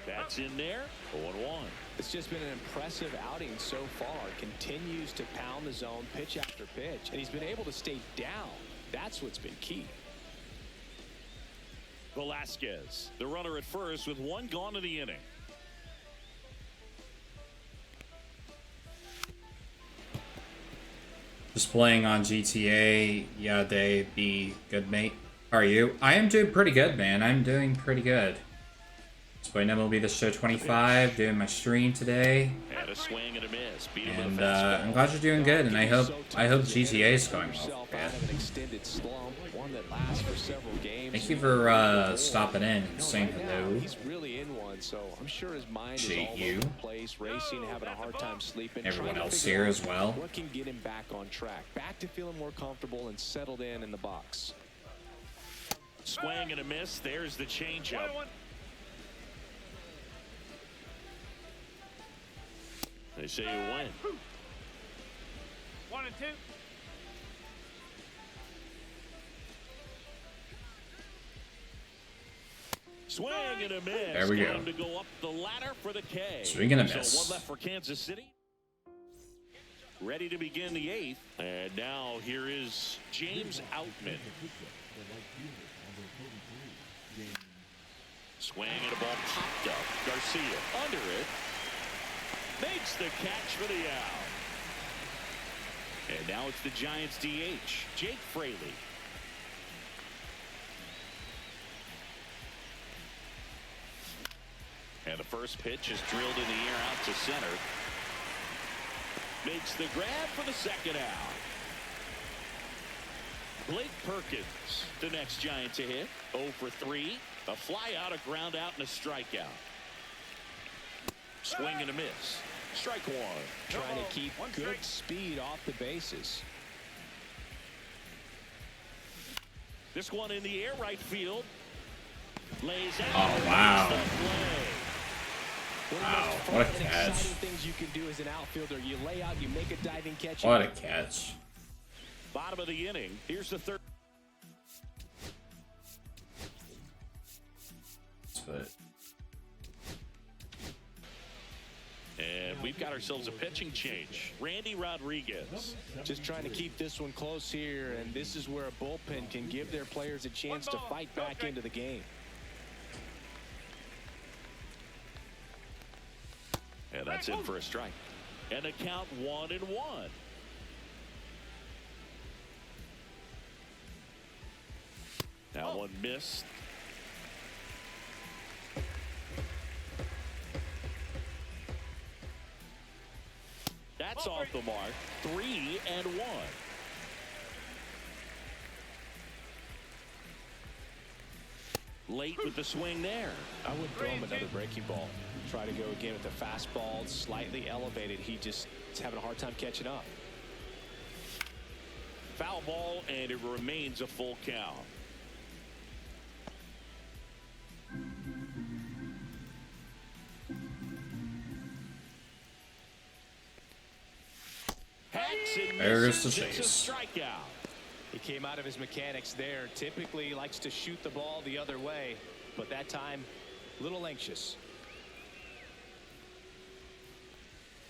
That's in there. 0-1. It's just been an impressive outing so far. Continues to pound the zone pitch after pitch, and he's been able to stay down. That's what's been key. Velasquez, the runner at first with 1 gone in the inning. Just playing on GTA. Yeah, they be good, mate. How are you? I am doing pretty good, man. I'm doing pretty good. Just playing MLB The Show 25, doing my stream today. Had a swing and a miss. Beat him And with a fastball. I'm glad you're doing good, and I hope GTA is going well. Out of an extended slump, one that lasts for several games. Thank you for stopping in and saying Right now, hello. he's really in one, so I'm sure his mind is all JU. over the place, racing, having a hard time sleeping. Everyone trying to else figure here out as well. What can get him back on track, back to feeling more comfortable and settled in the box. Swing and a miss. There's the changeup. They say you win. 1 and 2. Swing and a miss. There we go. Time to go up the ladder for the K. Swing and a So miss. 1 left for Kansas City. Ready to begin the 8th. And now here is James Outman. Swing and a ball popped up. Garcia under it. Makes the catch for the out. And now it's the Giants DH, Jake Fraley. And the first pitch is drilled in the air out to center. Makes the grab for the second out. Blake Perkins, the next Giant to hit. 0 for 3. A fly out, a ground out, and a strikeout. Swing and a miss. Strike one. Trying to keep good speed off the bases. This one in the air, right field. Lays out. Oh, wow. Makes the play. Wow, One of the what a most fun and catch. exciting things you can do as an outfielder. You lay out, you make a diving catch. What a catch. Bottom of the inning. Here's the third. But And we've got ourselves a pitching change. Randy Rodriguez. Just trying to keep this one close here, and this is where a bullpen can give their players a chance to fight back into the game. And that's in for a strike. And a count 1-1. Now one missed. That's off the mark. 3-1. Late with the swing there. I would throw him another breaking ball. Try to go again with the fastball, slightly elevated. He just is having a hard time catching up. Foul ball, and it remains a full count. There's the It's a chase. strikeout. He came out of his mechanics there. Typically he likes to shoot the ball the other way, but that time a little anxious.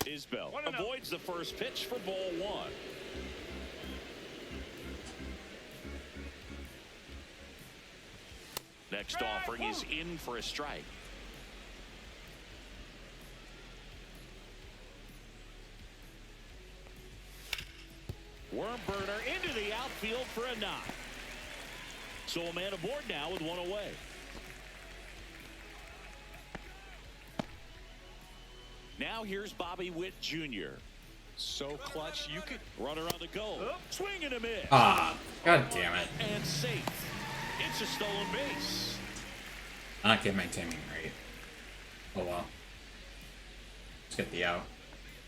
Isbell avoids the first pitch for ball one. Next offering is in for a strike. Worm burner into the outfield for a knock. So a man aboard now with one away. Now here's Bobby Witt Jr. So clutch, you could. Runner on the go. Swing and a miss. Ah, god damn it. And safe. It's a stolen base. Not getting my timing right. Oh well. Let's get the out.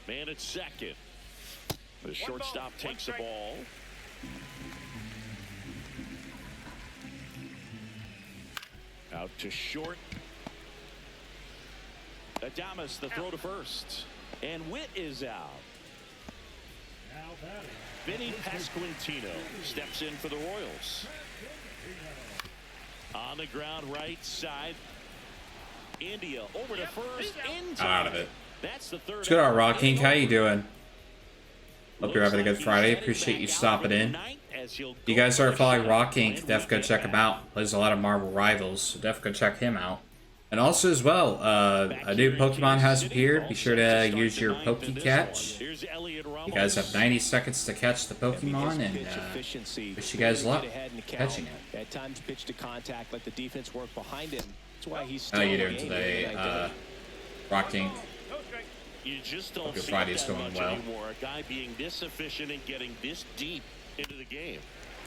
Man at second. The shortstop takes the ball. Out to short. Adames the throw to first. And Witt is out. Vinny Pasquantino steps in for the Royals. On the ground right side. India over to first. In Out of it. That's the third. What's good, Rock King? How you doing? Hope you're having a good Friday. Appreciate you stopping in. If you guys start following Rock King, def go check him out. Plays a lot of Marvel Rivals, so def go check him out. And also as well, a new Pokemon has appeared. Be sure to use your Pokecatch. You guys have 90 seconds to catch the Pokemon, and wish you guys luck catching it. At times pitch to contact, let the defense work behind him. That's why he's How still you in the doing game. today, Rock King? You just don't Hope your see Friday's that going much well. anymore. A guy being this efficient and getting this deep into the game.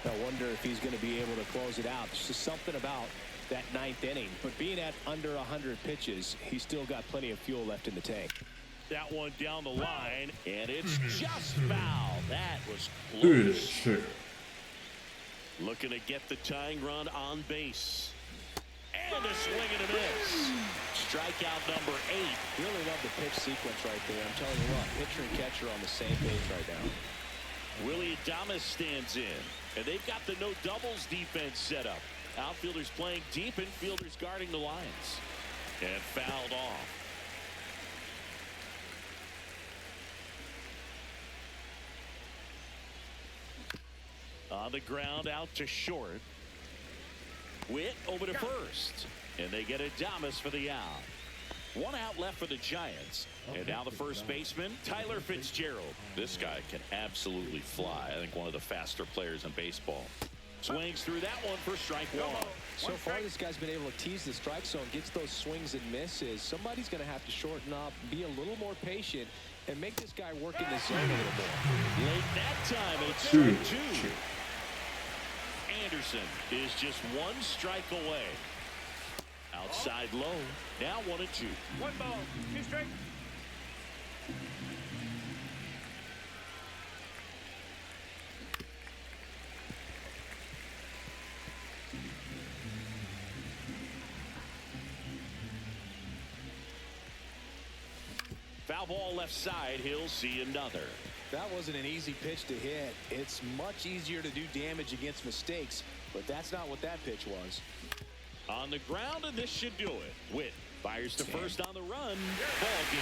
I wonder if he's going to be able to close it out. There's just something about that ninth inning. But being at under 100 pitches, he's still got plenty of fuel left in the tank. That one down the line, and it's just foul. That was Good close. shit. Looking to get the tying run on base. And a swing and a miss. Strikeout number 8. Really love the pitch sequence right there. I'm telling you what, pitcher and catcher on the same page right now. Willie Adames stands in, and they've got the no doubles defense set up. Outfielders playing deep, infielders guarding the lines. And fouled off. On the ground, out to short. Witt over to first. And they get Adames for the out. One out left for the Giants. And now the first baseman, Tyler Fitzgerald. This guy can absolutely fly. I think one of the faster players in baseball. Swings through that one for strike one. So far, this guy's been able to tease the strike zone, gets those swings and misses. Somebody's going to have to shorten up, be a little more patient, and make this guy work in the zone a little more. Late that time, it's Dude, strike two. shit. Anderson is just one strike away. Outside low. Now 1-2. 1 ball, 2 strikes. Foul ball left side. He'll see another. That wasn't an easy pitch to hit. It's much easier to do damage against mistakes, but that's not what that pitch was. On the ground, and this should do it. Witt fires to first on the run. Ball game.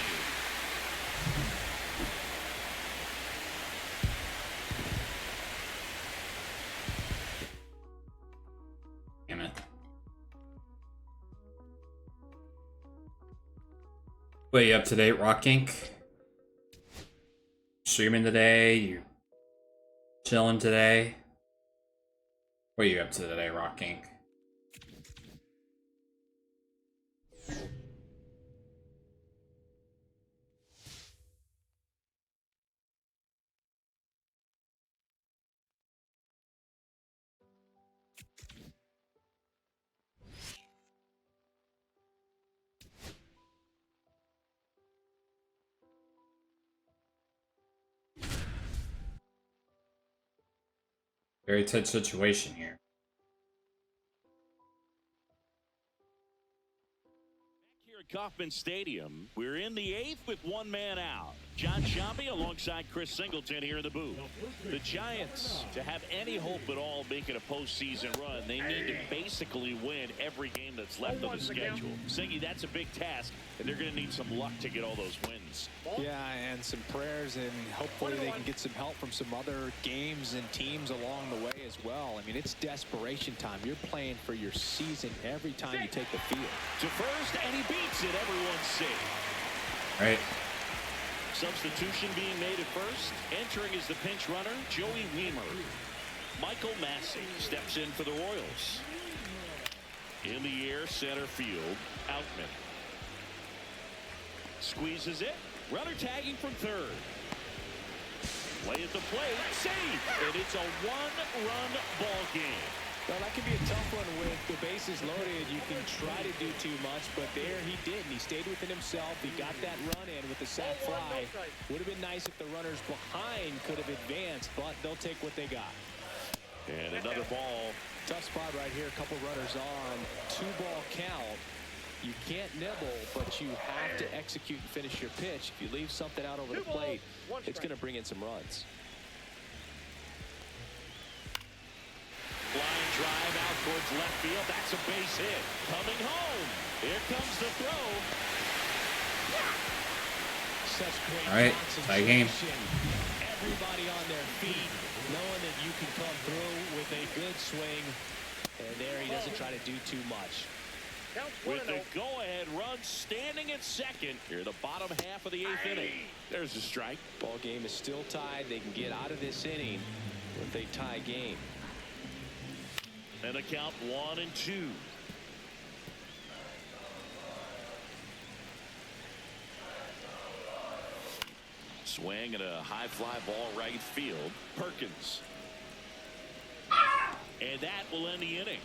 Damn it. What are you up to date, Rock Inc? Streaming today? You chilling today? What are you up to today, Rock Inc? Very tight situation here. Here at Kauffman Stadium, we're in the 8th with one man out. John Sciambi alongside Chris Singleton here in the booth. The Giants, to have any hope at all making a postseason run, they need to basically win every game that's left on the schedule. Singy, that's a big task, and they're going to need some luck to get all those wins. Yeah, and some prayers, and hopefully they can get some help from some other games and teams along the way as well. I mean, it's desperation time. You're playing for your season every time you take the field. To first, and he beats it. Everyone's safe. Right. Substitution being made at first. Entering is the pinch runner, Joey Weimer. Michael Massey steps in for the Royals. In the air, center field, Outman. Squeezes it. Runner tagging from third. Play at the plate. Save. And it's a one-run ball game. Well, that can be a tough one with the bases loaded. You can try to do too much, but there he didn't. He stayed within himself. He got that run in with the sac fly. Would have been nice if the runners behind could have advanced, but they'll take what they got. And another ball. Tough spot right here. A couple runners on. 2-ball count. You can't nibble, but you have to execute and finish your pitch. If you leave something out over the plate, it's going to bring in some runs. Line drive out towards left field. That's a base hit. Coming home. Here comes the throw. Such great All right, tie game. Everybody on their feet, knowing that you can come through with a good swing. And there he doesn't try to do too much. With the go-ahead run standing at second. Here, the bottom half of the 8th inning. There's a strike. Ball game is still tied. They can get out of this inning with a tie game. And a count 1-2. Swing and a high fly ball right field. Perkins. And that will end the inning.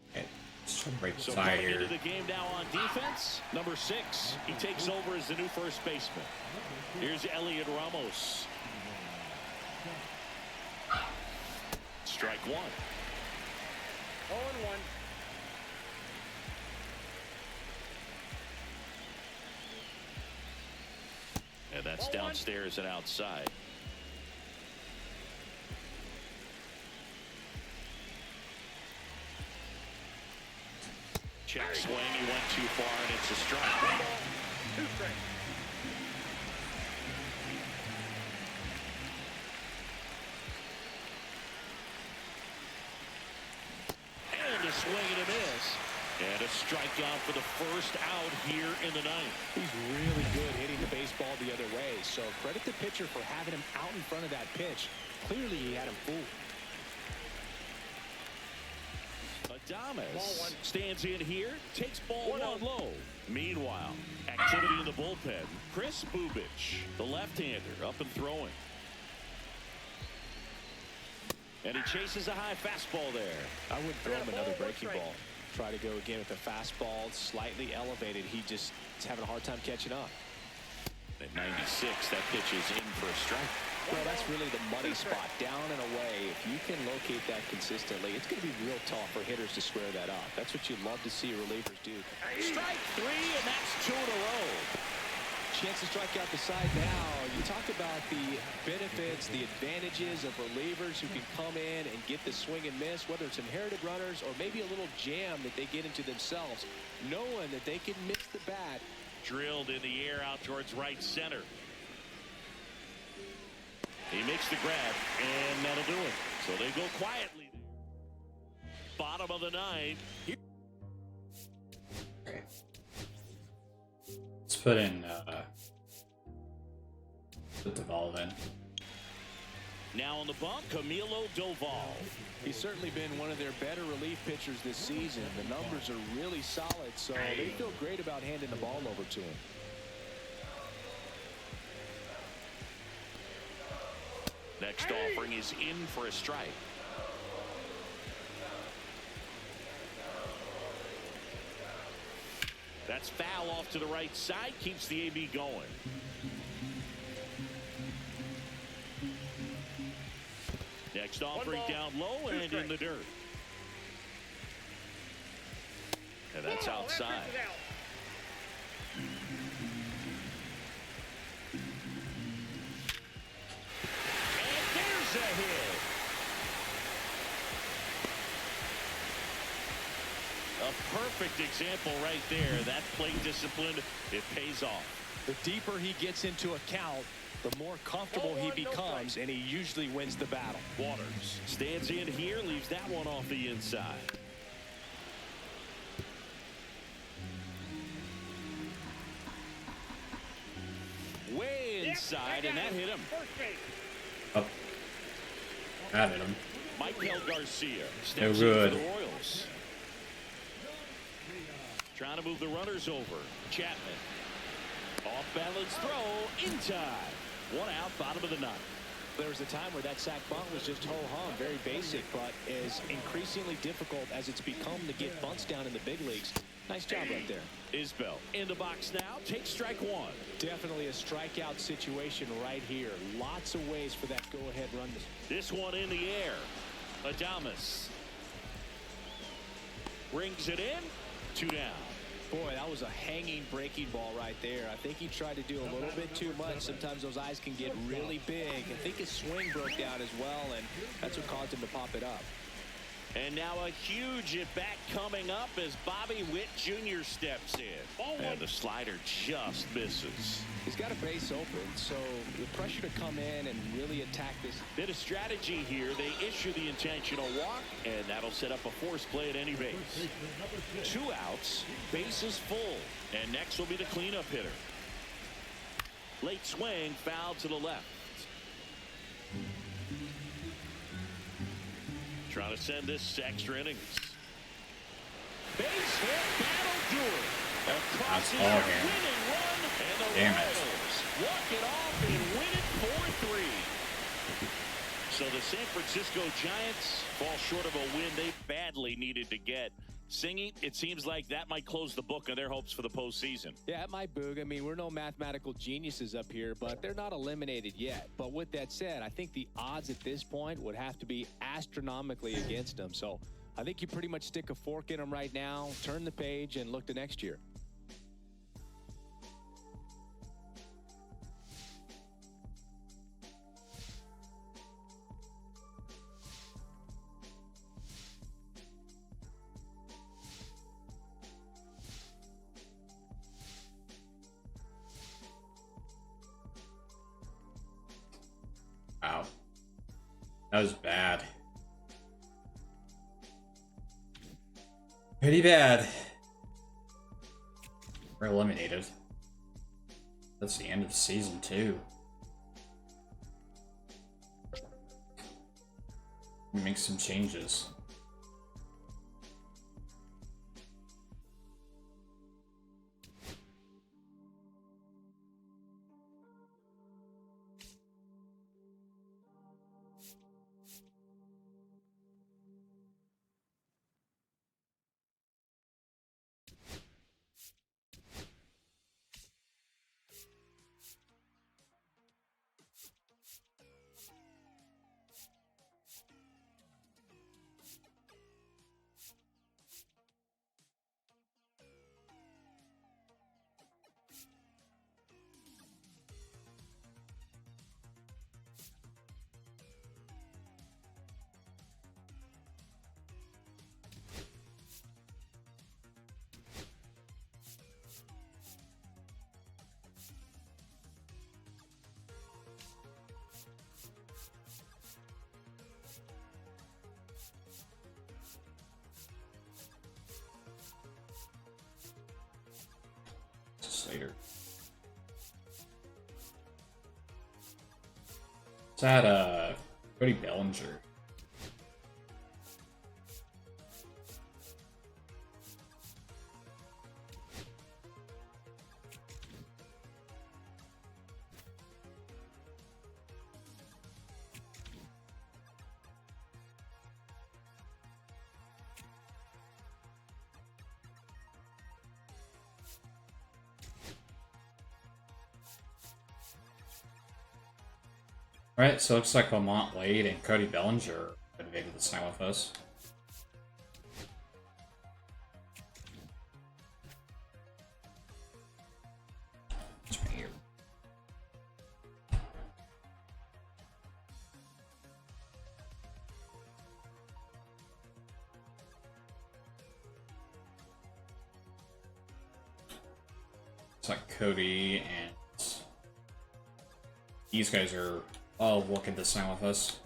Okay, let's try to break the So tie coming here. into the game now on defense, number 6. He takes over as the new first baseman. Here's Elliot Ramos. Strike 1. 0-1. And that's downstairs and outside. Check swing. He went too far, and it's a strike. 2 strikes. And a swing and a miss. And a strikeout for the first out here in the 9th. He's really good hitting the baseball the other way. So credit the pitcher for having him out in front of that pitch. Clearly he had him fooled. Adames stands in here, takes ball 1 low. Meanwhile, activity in the bullpen. Chris Bubich, the left-hander, up and throwing. And he chases a high fastball there. I would throw him another breaking ball. Try to go again with the fastball slightly elevated. He just is having a hard time catching up. At 96, that pitch is in for a strike. Well, that's really the money spot, down and away. If you can locate that consistently, it's going to be real tough for hitters to square that up. That's what you love to see relievers do. Strike 3, and that's 2 in a row. Chance to strike out the side now. You talk about the benefits, the advantages of relievers who can come in and get the swing and miss, whether it's inherited runners or maybe a little jam that they get into themselves, knowing that they can miss the bat. Drilled in the air out towards right center. He makes the grab, and that'll do it. So they go quietly there. Bottom of the 9th. Okay. Let's put in, put the ball in. Now on the bump, Camilo Doval. He's certainly been one of their better relief pitchers this season. The numbers are really solid, so they feel great about handing the ball over to him. Next offering is in for a strike. That's foul off to the right side, keeps the AB going. Next offering down low and in the dirt. And that's outside. And there's a hit. A perfect example right there. That plate discipline, it pays off. The deeper he gets into a count, the more comfortable he becomes, and he usually wins the battle. Waters stands in here, leaves that one off the inside. Way inside, and that hit him. Up. That hit him. Michael Garcia No steps in good. for the Royals. Trying to move the runners over. Chapman. Off balance throw in time. One out, bottom of the 9th. There was a time where that sac bunt was just ho-hum, very basic, but is increasingly difficult as it's become to get bunts down in the big leagues. Nice job right there. Isbell in the box now. Takes strike 1. Definitely a strikeout situation right here. Lots of ways for that go-ahead run. This one in the air. Adames brings it in. 2 down. Boy, that was a hanging breaking ball right there. I think he tried to do a little bit too much. Sometimes those eyes can get really big. I think his swing broke down as well, and that's what caused him to pop it up. And now a huge at-bat coming up as Bobby Witt Jr. steps in. And the slider just misses. He's got a base open, so the pressure to come in and really attack this. Bit of strategy here. They issue the intentional walk, and that'll set up a force play at any base. 2 outs, bases full, and next will be the cleanup hitter. Late swing, foul to the left. Trying to send this to extra innings. Base hit, that'll do it. Across That's is all their game. winning run, and the Damn it. Royals walk it off and win it 4-3. So the San Francisco Giants fall short of a win they badly needed to get. Singy, it seems like that might close the book on their hopes for the postseason. Yeah, it might, Boog. I mean, we're no mathematical geniuses up here, but they're not eliminated yet. But with that said, I think the odds at this point would have to be astronomically against them. So I think you pretty much stick a fork in them right now, turn the page, and look to next year. Wow. That was bad. Pretty bad. We're eliminated. That's the end of the season, too. Make some changes. this later. Is that Cody Bellinger? Alright, so it looks like Lamont Wade and Cody Bellinger motivated to sign with us. It's right here. It's like Cody and these guys are all looking to sign with us.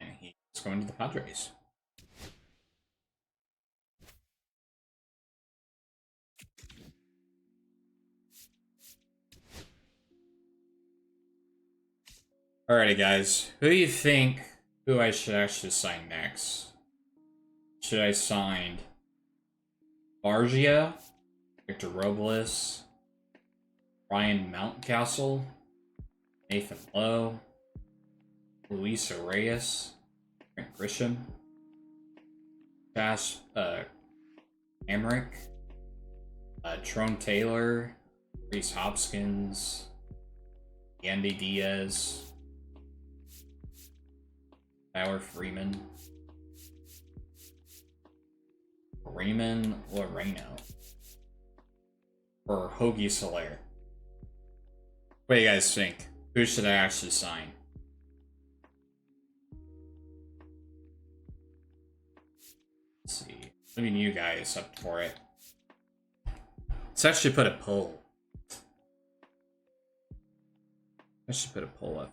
And he's going to the Padres. Alrighty, guys. Who do you think who I should actually sign next? Should I sign Bargia, Victor Robles, Ryan Mountcastle, Nathan Lowe, Luis Reyes, Trent Grisham, Josh Emmerich, Trone Taylor, Reese Hopkins, Yandy Diaz, Tyler Freeman, Raymond Loreno, or Hoagie Soler. What do you guys think? Who should I actually sign? Let's see. Leaving you guys up for it. Let's actually put a poll. I should put a poll up.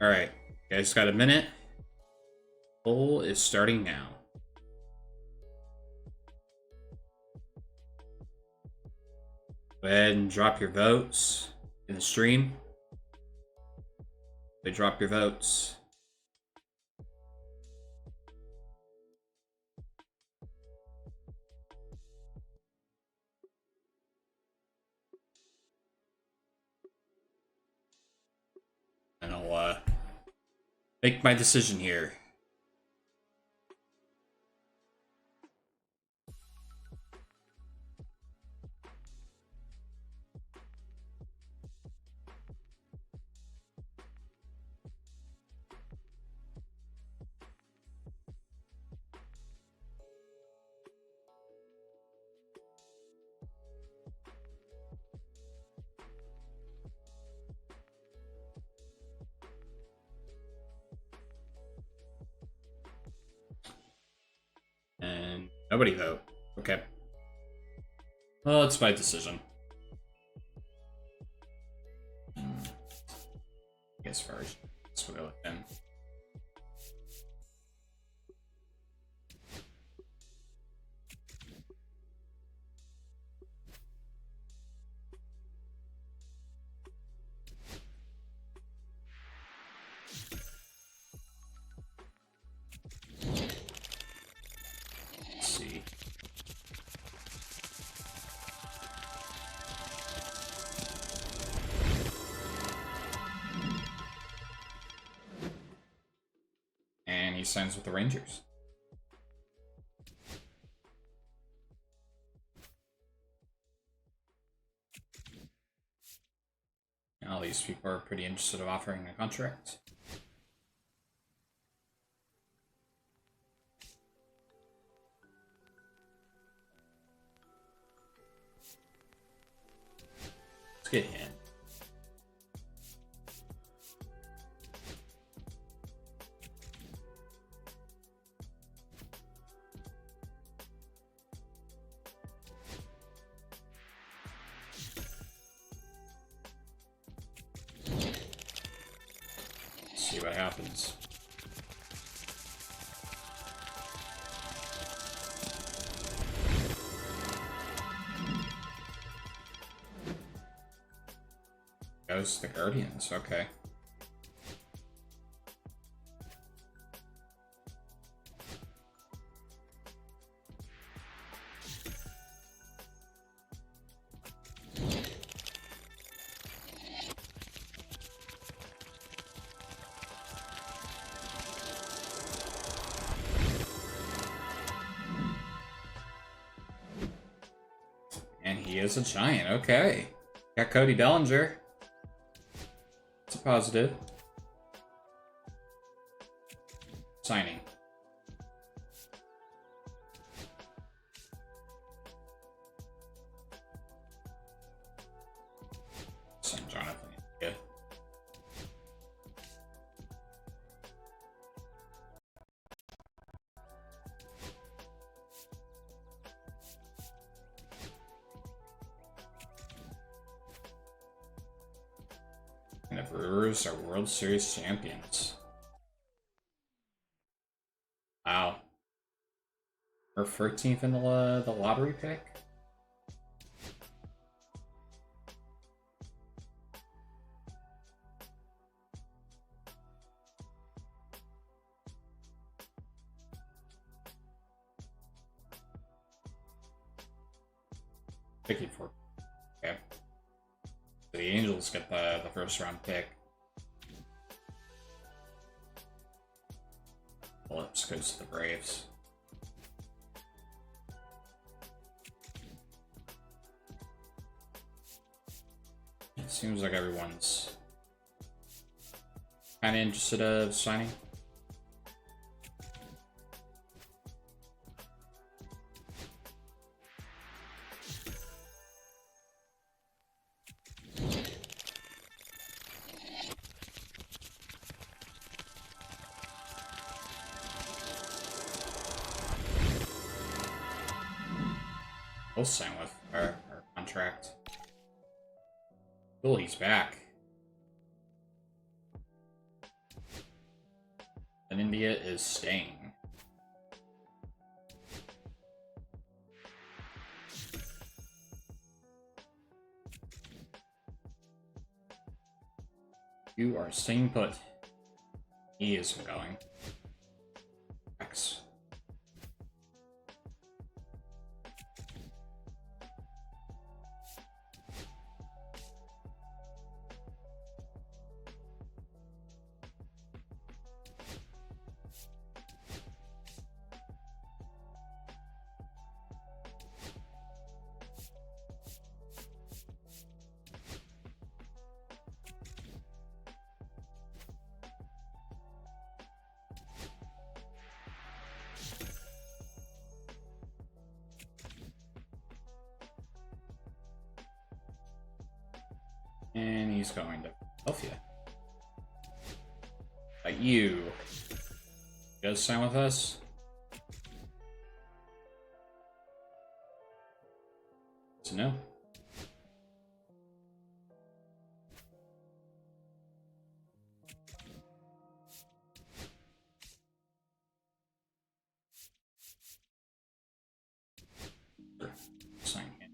Alright, guys got a minute. Poll is starting now. Go ahead and drop your votes in the stream. They drop your votes. And I'll make my decision here. Nobody vote. Okay. Well, it's by decision. I guess first. Let's go with him. Let's see. And he signs with the Rangers. All these people are pretty interested in offering a contract. Let's get him. See what happens. Goes the Guardians, okay. And he is a Giant, okay. Got Cody Bellinger. It's a positive. Signing. Sign Jonathan. Yeah. And the Brewers are World Series champions. Wow. We're 13th in the lottery pick? Picky for. Okay. The Angels get the first round pick. Phillips goes to the Braves. It seems like everyone's kind of interested in signing. We'll sign with our contract. Cool, he's back. And India is staying. You are staying put. He isn't going. X. And he's going to Philadelphia. You guys sign with us? To know. Sign here.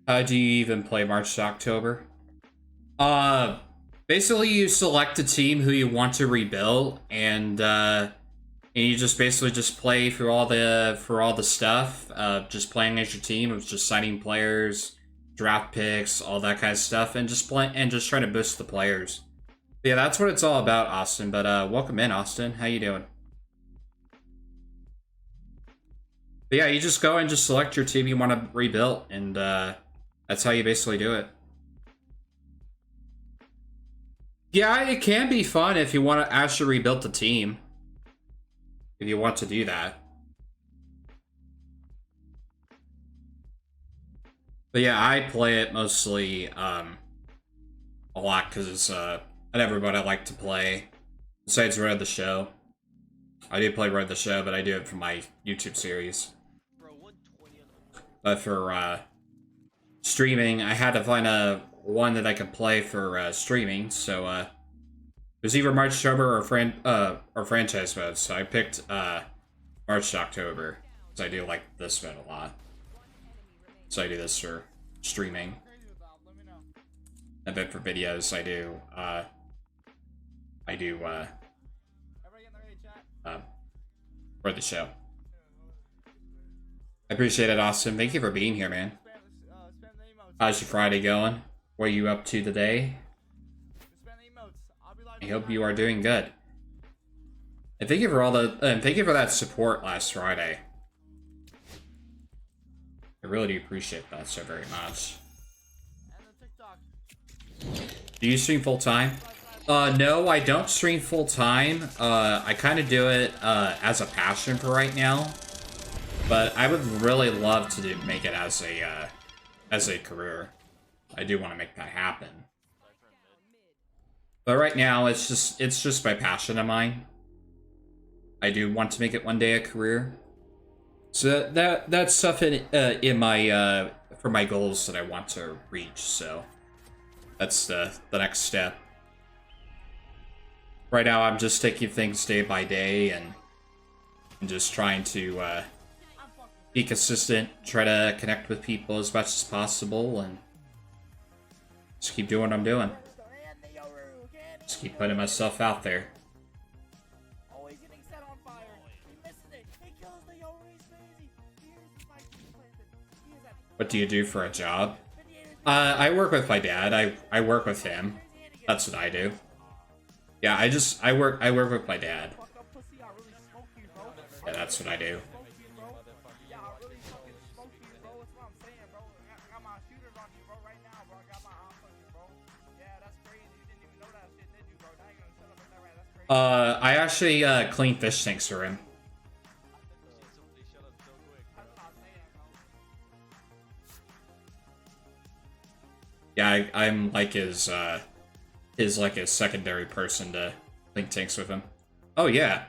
How do you even play March to October? Basically you select a team who you want to rebuild, and you just basically just play for all the stuff. Just playing as your team of just signing players, draft picks, all that kind of stuff, and just trying to boost the players. But yeah, that's what it's all about, Austin. But welcome in, Austin. How you doing? But yeah, you just go and just select your team you want to rebuild, and that's how you basically do it. Yeah, it can be fun if you want to actually rebuild the team. If you want to do that. But yeah, I play it mostly a lot because it's not everybody I like to play. Besides Road the Show. I do play Road the Show, but I do it for my YouTube series. But for streaming, I had to find one that I could play for streaming, so it was either March to October or franchise mode, so I picked March to October, because I do like this mode a lot. So I do this for streaming. And then for videos, I do for the show. I appreciate it, Austin. Thank you for being here, man. How's your Friday going? What are you up to today? I hope you are doing good. And thank you for thank you for that support last Friday. I really do appreciate that so very much. Do you stream full time? No, I don't stream full time. I kind of do it as a passion for right now. But I would really love to make it as a career. I do want to make that happen. But right now, it's just my passion of mine. I do want to make it one day a career. So that's stuff in my for my goals that I want to reach. So that's the next step. Right now, I'm just taking things day by day and just trying to be consistent, try to connect with people as much as possible, and just keep doing what I'm doing. Just keep putting myself out there. What do you do for a job? I work with my dad. I work with him. That's what I do. Yeah, I work with my dad. Yeah, that's what I do. I actually clean fish tanks for him. Yeah, I'm like his like a secondary person to clean tanks with him. Oh yeah.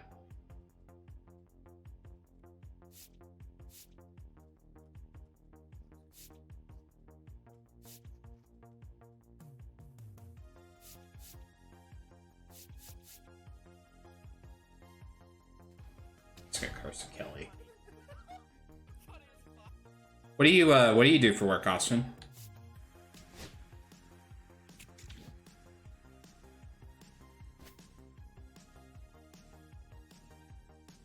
Let's get Carson Kelly. What do you do for work, Austin?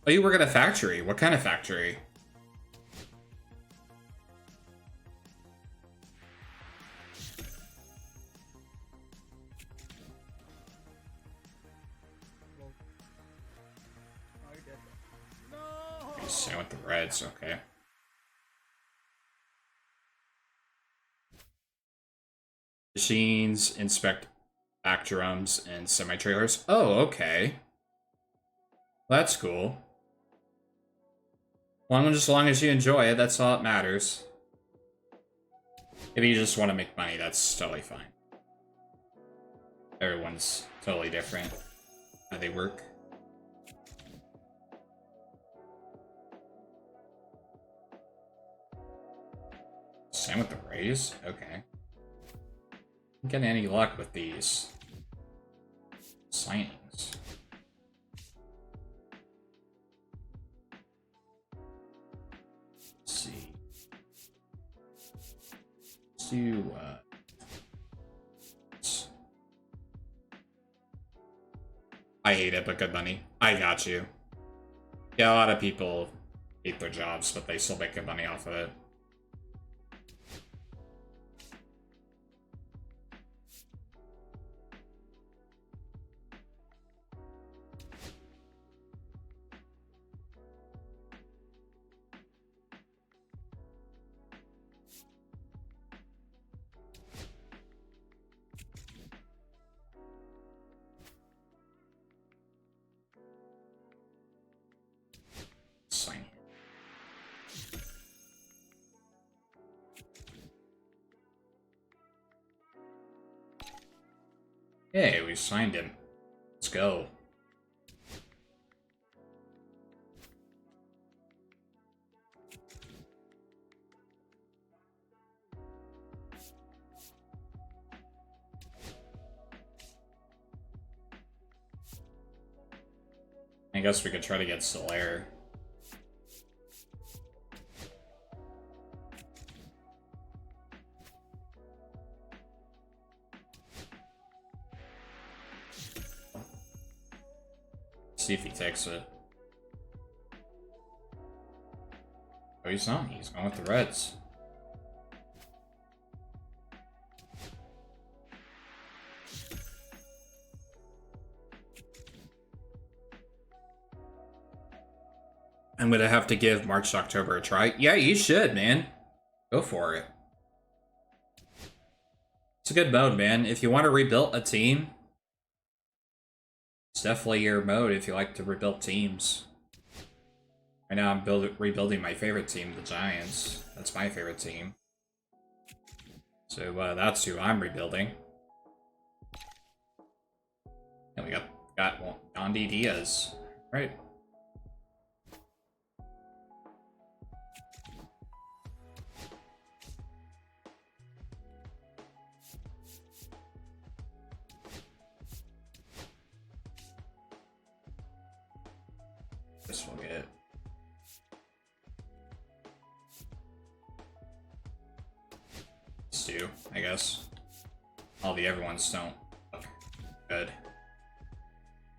Oh, you work at a factory. What kind of factory? Same with the Reds, okay. Machines, inspect back drums, and semi-trailers. Oh, okay. That's cool. Well, as long as you enjoy it, that's all that matters. If you just want to make money, that's totally fine. Everyone's totally different. how they work. Same with the Rays? Okay. Not getting any luck with these signings. Let's see. Let's do, I hate it, but good money. I got you. Yeah, a lot of people hate their jobs, but they still make good money off of it. Sign here. Hey, we signed him. Let's go. I guess we could try to get Solaire. See if he takes it. Oh, he's not. He's going with the Reds. I'm gonna have to give March to October a try. Yeah, you should, man. Go for it. It's a good mode, man. If you want to rebuild a team, it's definitely your mode if you like to rebuild teams. Right now I'm rebuilding my favorite team, the Giants. That's my favorite team. So that's who I'm rebuilding. And we got Gandhi Diaz. Right. This will get. Let's do, I guess. All the other ones don't look good.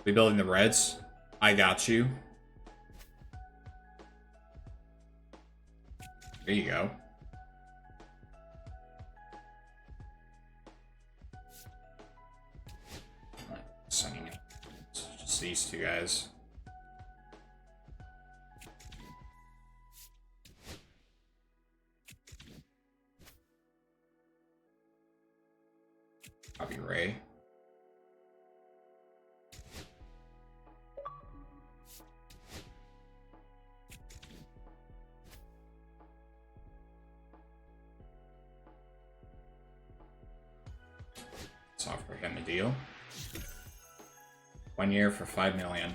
Rebuilding the Reds. I got you. There you go. Sending it. Just these two guys. Copy Ray. Let's offer him a deal. 1 year for $5 million.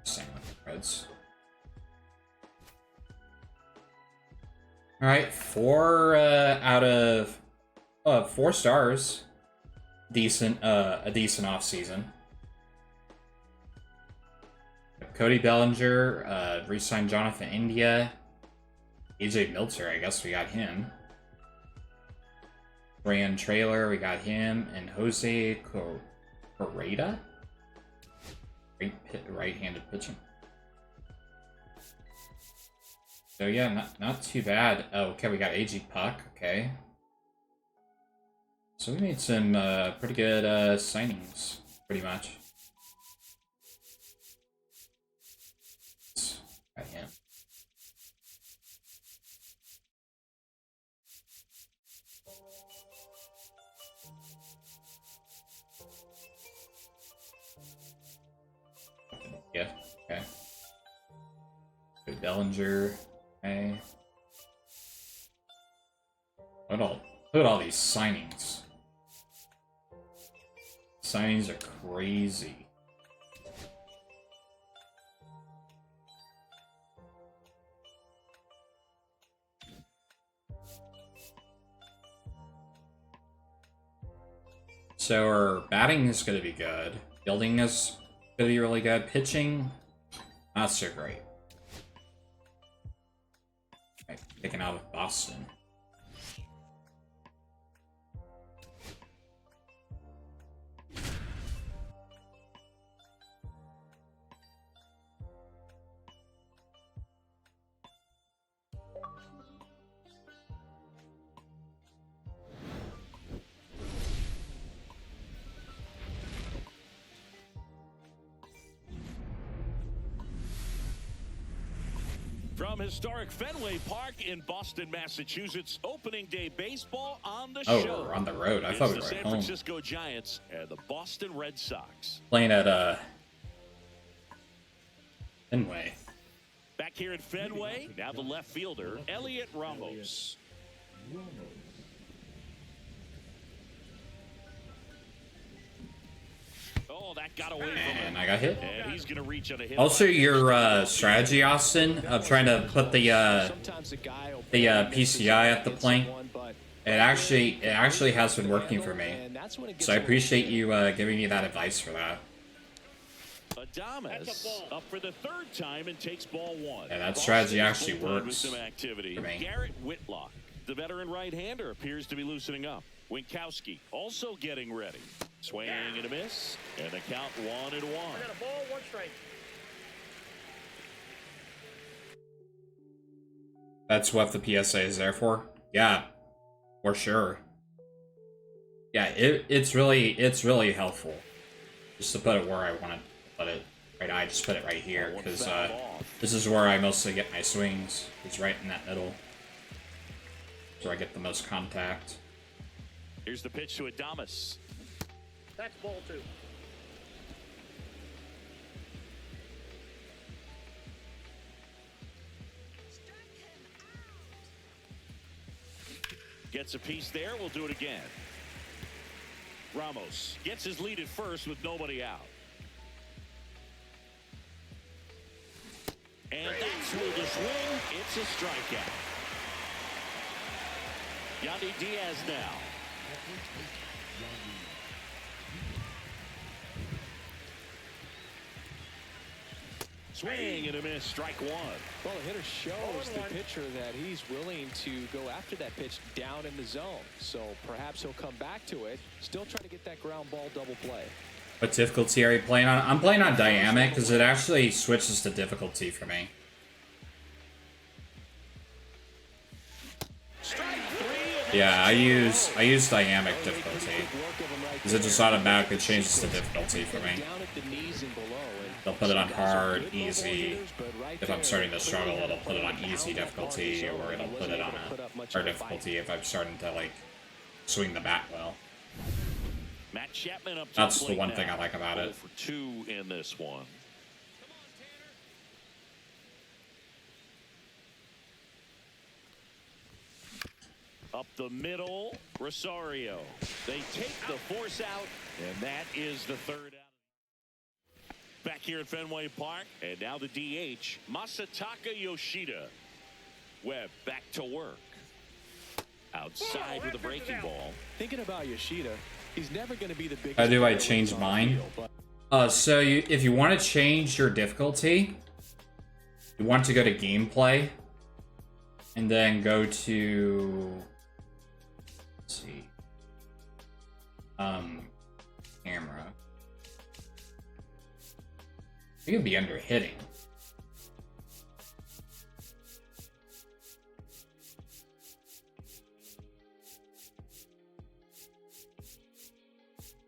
Same with the Reds. All right, 4 out of 4 stars. Decent, a decent off season. Cody Bellinger, re-signed Jonathan India. AJ Milter, I guess we got him. Brian Trailer, we got him, and Jose Correda, right-handed pitching. So yeah, not too bad. Oh, okay, we got AG Puck. Okay, so we made some pretty good signings, pretty much. Got him. Yeah. Okay. Good Bellinger. Okay. Look at all these signings. Signings are crazy. So our batting is going to be good. Fielding is going to be really good. Pitching, not so great. Okay, picking out of Boston. From historic Fenway Park in Boston, Massachusetts, opening day baseball on the Oh, show. we're on the road. I It's thought we the were San at home. Francisco Giants and the Boston Red Sox. Playing at Fenway. Back here at Fenway, now the left fielder, Elliot Ramos. Oh, that got away from him. And I got hit. And he's going to reach on a hit. Also, by- your strategy, Austin, of trying to put the Sometimes a guy will PCI at the plane, one, but it actually has been working for me. and that's when it gets So I a little appreciate you giving me that advice for that. Adames up for the third time and takes ball one. Yeah, that strategy Boston actually bullpen with works some activity. for me. Garrett Whitlock, the veteran right-hander, appears to be loosening up. Winkowski also getting ready. Swing and a miss, and the count 1-1. I got a ball, 1 strike. That's what the PSA is there for. Yeah, for sure. Yeah, it's really helpful just to put it where I want to put it. Right, I just put it right here because this is where I mostly get my swings. It's right in that middle, so I get the most contact. Here's the pitch to Adames. That's ball 2. Gets a piece there. We'll do it again. Ramos gets his lead at first with nobody out. And that's with the swing. It's a strikeout. Yandy Diaz now. Swing and a miss, strike 1. Well, the hitter shows the pitcher that he's willing to go after that pitch down in the zone. So perhaps he'll come back to it. Still trying to get that ground ball double play. What difficulty are you playing on? I'm playing on dynamic because it actually switches to difficulty for me. Strike 3. Yeah, I use dynamic difficulty because it just automatically changes to difficulty for me. Down at the knees and below. They'll put it on hard, easy. If I'm starting to struggle, it'll put it on easy difficulty, or it'll put it on a hard difficulty if I'm starting to like swing the bat well. Matt Chapman up to That's the the plate one thing now. I like about 0 it. for 2 in this one. Up the middle, Rosario. They take the force out, and that is the third out. Back here at Fenway Park, and now the DH, Masataka Yoshida. Webb back to work. Outside with a breaking ball. Thinking about Yoshida, he's never going to be the biggest. How do I player change on the mine? field, but So if you want to change your difficulty, you want to go to gameplay, and then go to, let's see, camera. I think it'd be under hitting.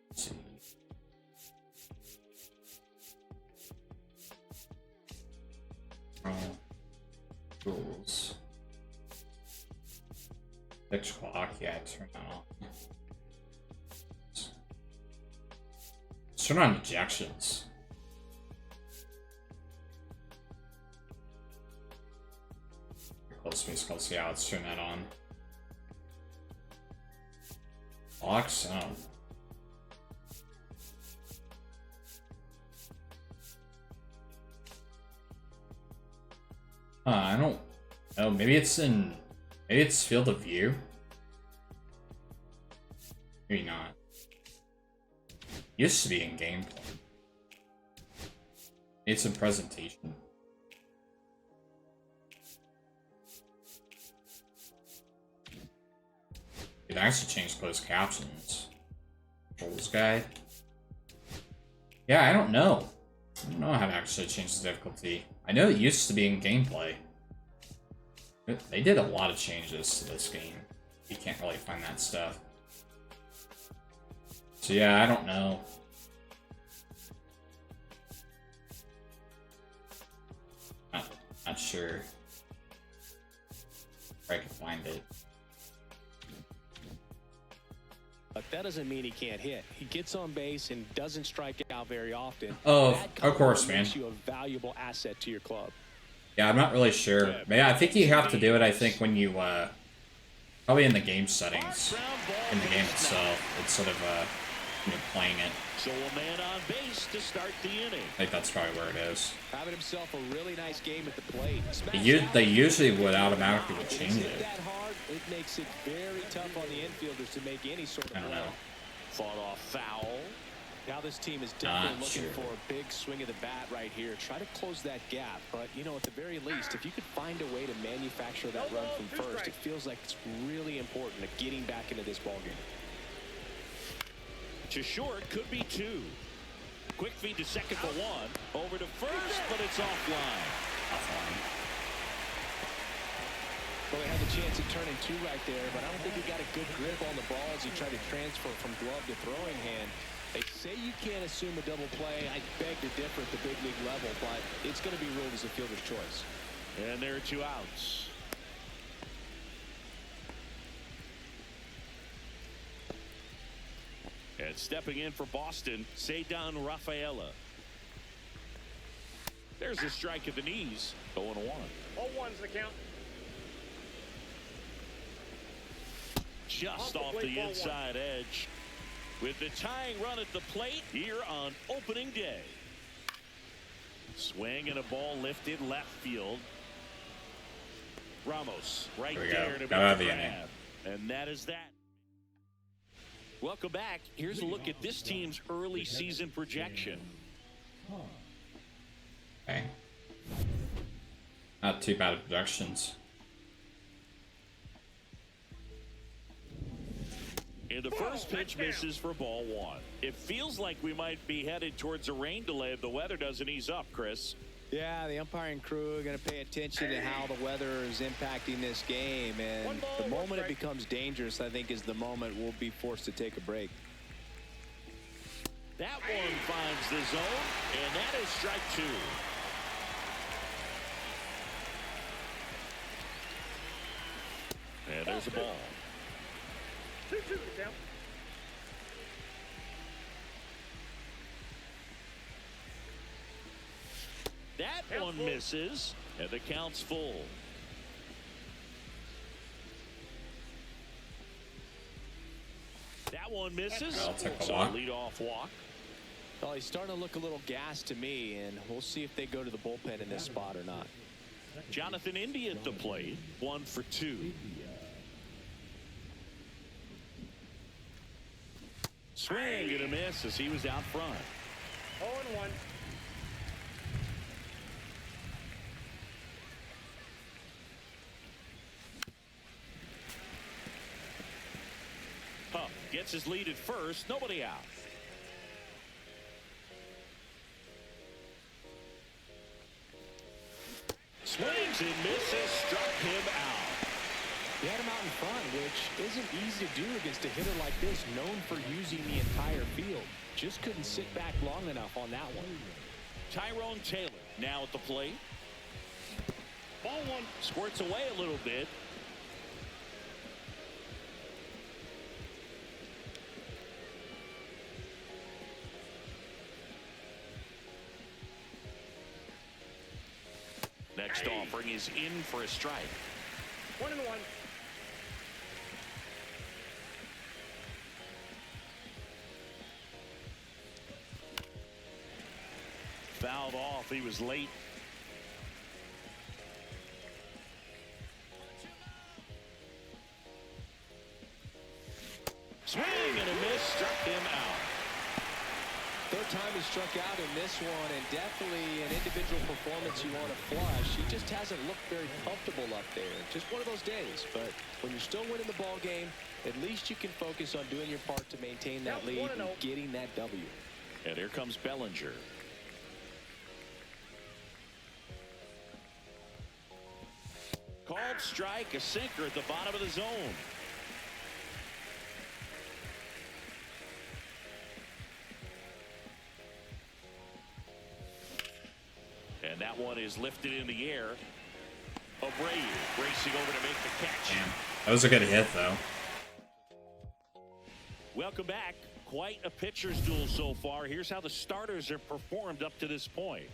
Let's see. Rules. 6 o'clock, yeah, turn that on. Let's turn on ejections. Close me, so let's see how let's turn that on. Locks, oh. I don't know. Maybe it's field of view. Maybe not. Used to be in gameplay. It's in presentation. It actually changed closed captions. Controls guide. Yeah, I don't know. I don't know how to actually change the difficulty. I know it used to be in gameplay. They did a lot of changes to this game. You can't really find that stuff. So yeah, I don't know. Not sure where I can find it. But that doesn't mean he can't hit. He gets on base and doesn't strike out very often. Oh, That of course, man. makes you a valuable asset to your club. Yeah, I'm not really sure. But yeah, I think you have to do it, I think, when you, probably in the game settings, in the game itself, instead of, playing it. So a man on base to start the inning. I think that's probably where it is. Having himself a really nice game at the plate. They usually would automatically change Hit it. that hard, it makes it very tough on the infielders to make any sort of I don't play. know. Fought off foul. Now this team is definitely Not looking sure. for a big swing of the bat right here. Try to close that gap. But, at the very least, if you could find a way to manufacture that run from first, it feels like it's really important to getting back into this ballgame. To short, could be two. Quick feed to second for one. Over to first, but it's offline. Well, he had the chance of turning two right there, but I don't think he got a good grip on the ball as he tried to transfer from glove to throwing hand. They say you can't assume a double play. I beg to differ at the big league level, but it's going to be ruled as a fielder's choice. And there are two outs. And stepping in for Boston, Cedar Rafaela. There's a strike at the knees. 0-1. 0-1's the count. Just Off off the plate, the ball inside edge. With the tying run at the plate here on opening day. Swing and a ball lifted left field. Ramos right There we there go. to Got out of make the the inning. grab. And that is that. Welcome back. Here's a look at this team's early season projection. Okay. Not too bad of projections. And the first pitch misses for ball one. It feels like we might be headed towards a rain delay if the weather doesn't ease up, Chris. Yeah, the umpiring crew are going to pay attention to how the weather is impacting this game. And the moment it becomes dangerous, I think, is the moment we'll be forced to take a break. That one finds the zone, and that is strike two. And there's a ball. 2-2 the count. That one misses, and the count's full. That one misses. I'll take a So walk. leadoff walk. Well, he's starting to look a little gassed to me, and we'll see if they go to the bullpen in this spot or not. Jonathan Indy at the plate, 1 for 2. Swing and a miss as he was out front. 0-1. Huff gets his lead at first, nobody out. Swings and misses, struck him out. He had him out in front, which isn't easy to do against a hitter like this, known for using the entire field. Just couldn't sit back long enough on that one. Tyrone Taylor now at the plate. Ball one. Squirts away a little bit. Next offering is in for a strike. 1-1. Fouled off. He was late. Third time he struck out in this one, and definitely an individual performance you want to flush. He just hasn't looked very comfortable up there. Just one of those days. But when you're still winning the ball game, at least you can focus on doing your part to maintain that lead and getting that W. And here comes Bellinger. Called strike, a sinker at the bottom of the zone. And that one is lifted in the air. Abreu racing over to make the catch. Damn. That was a good hit, though. Welcome back. Quite a pitcher's duel so far. Here's how the starters have performed up to this point.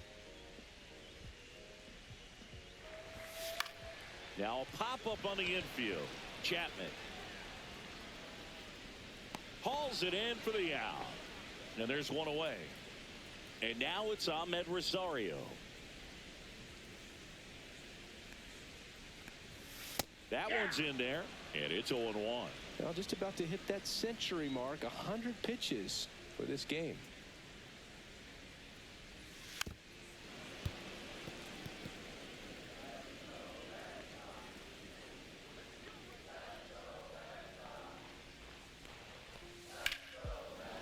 Now a pop-up on the infield. Chapman hauls it in for the out. And there's one away. And now it's Ahmed Rosario. That one's in there, and it's 0-1. Well, just about to hit that century mark, 100 pitches for this game.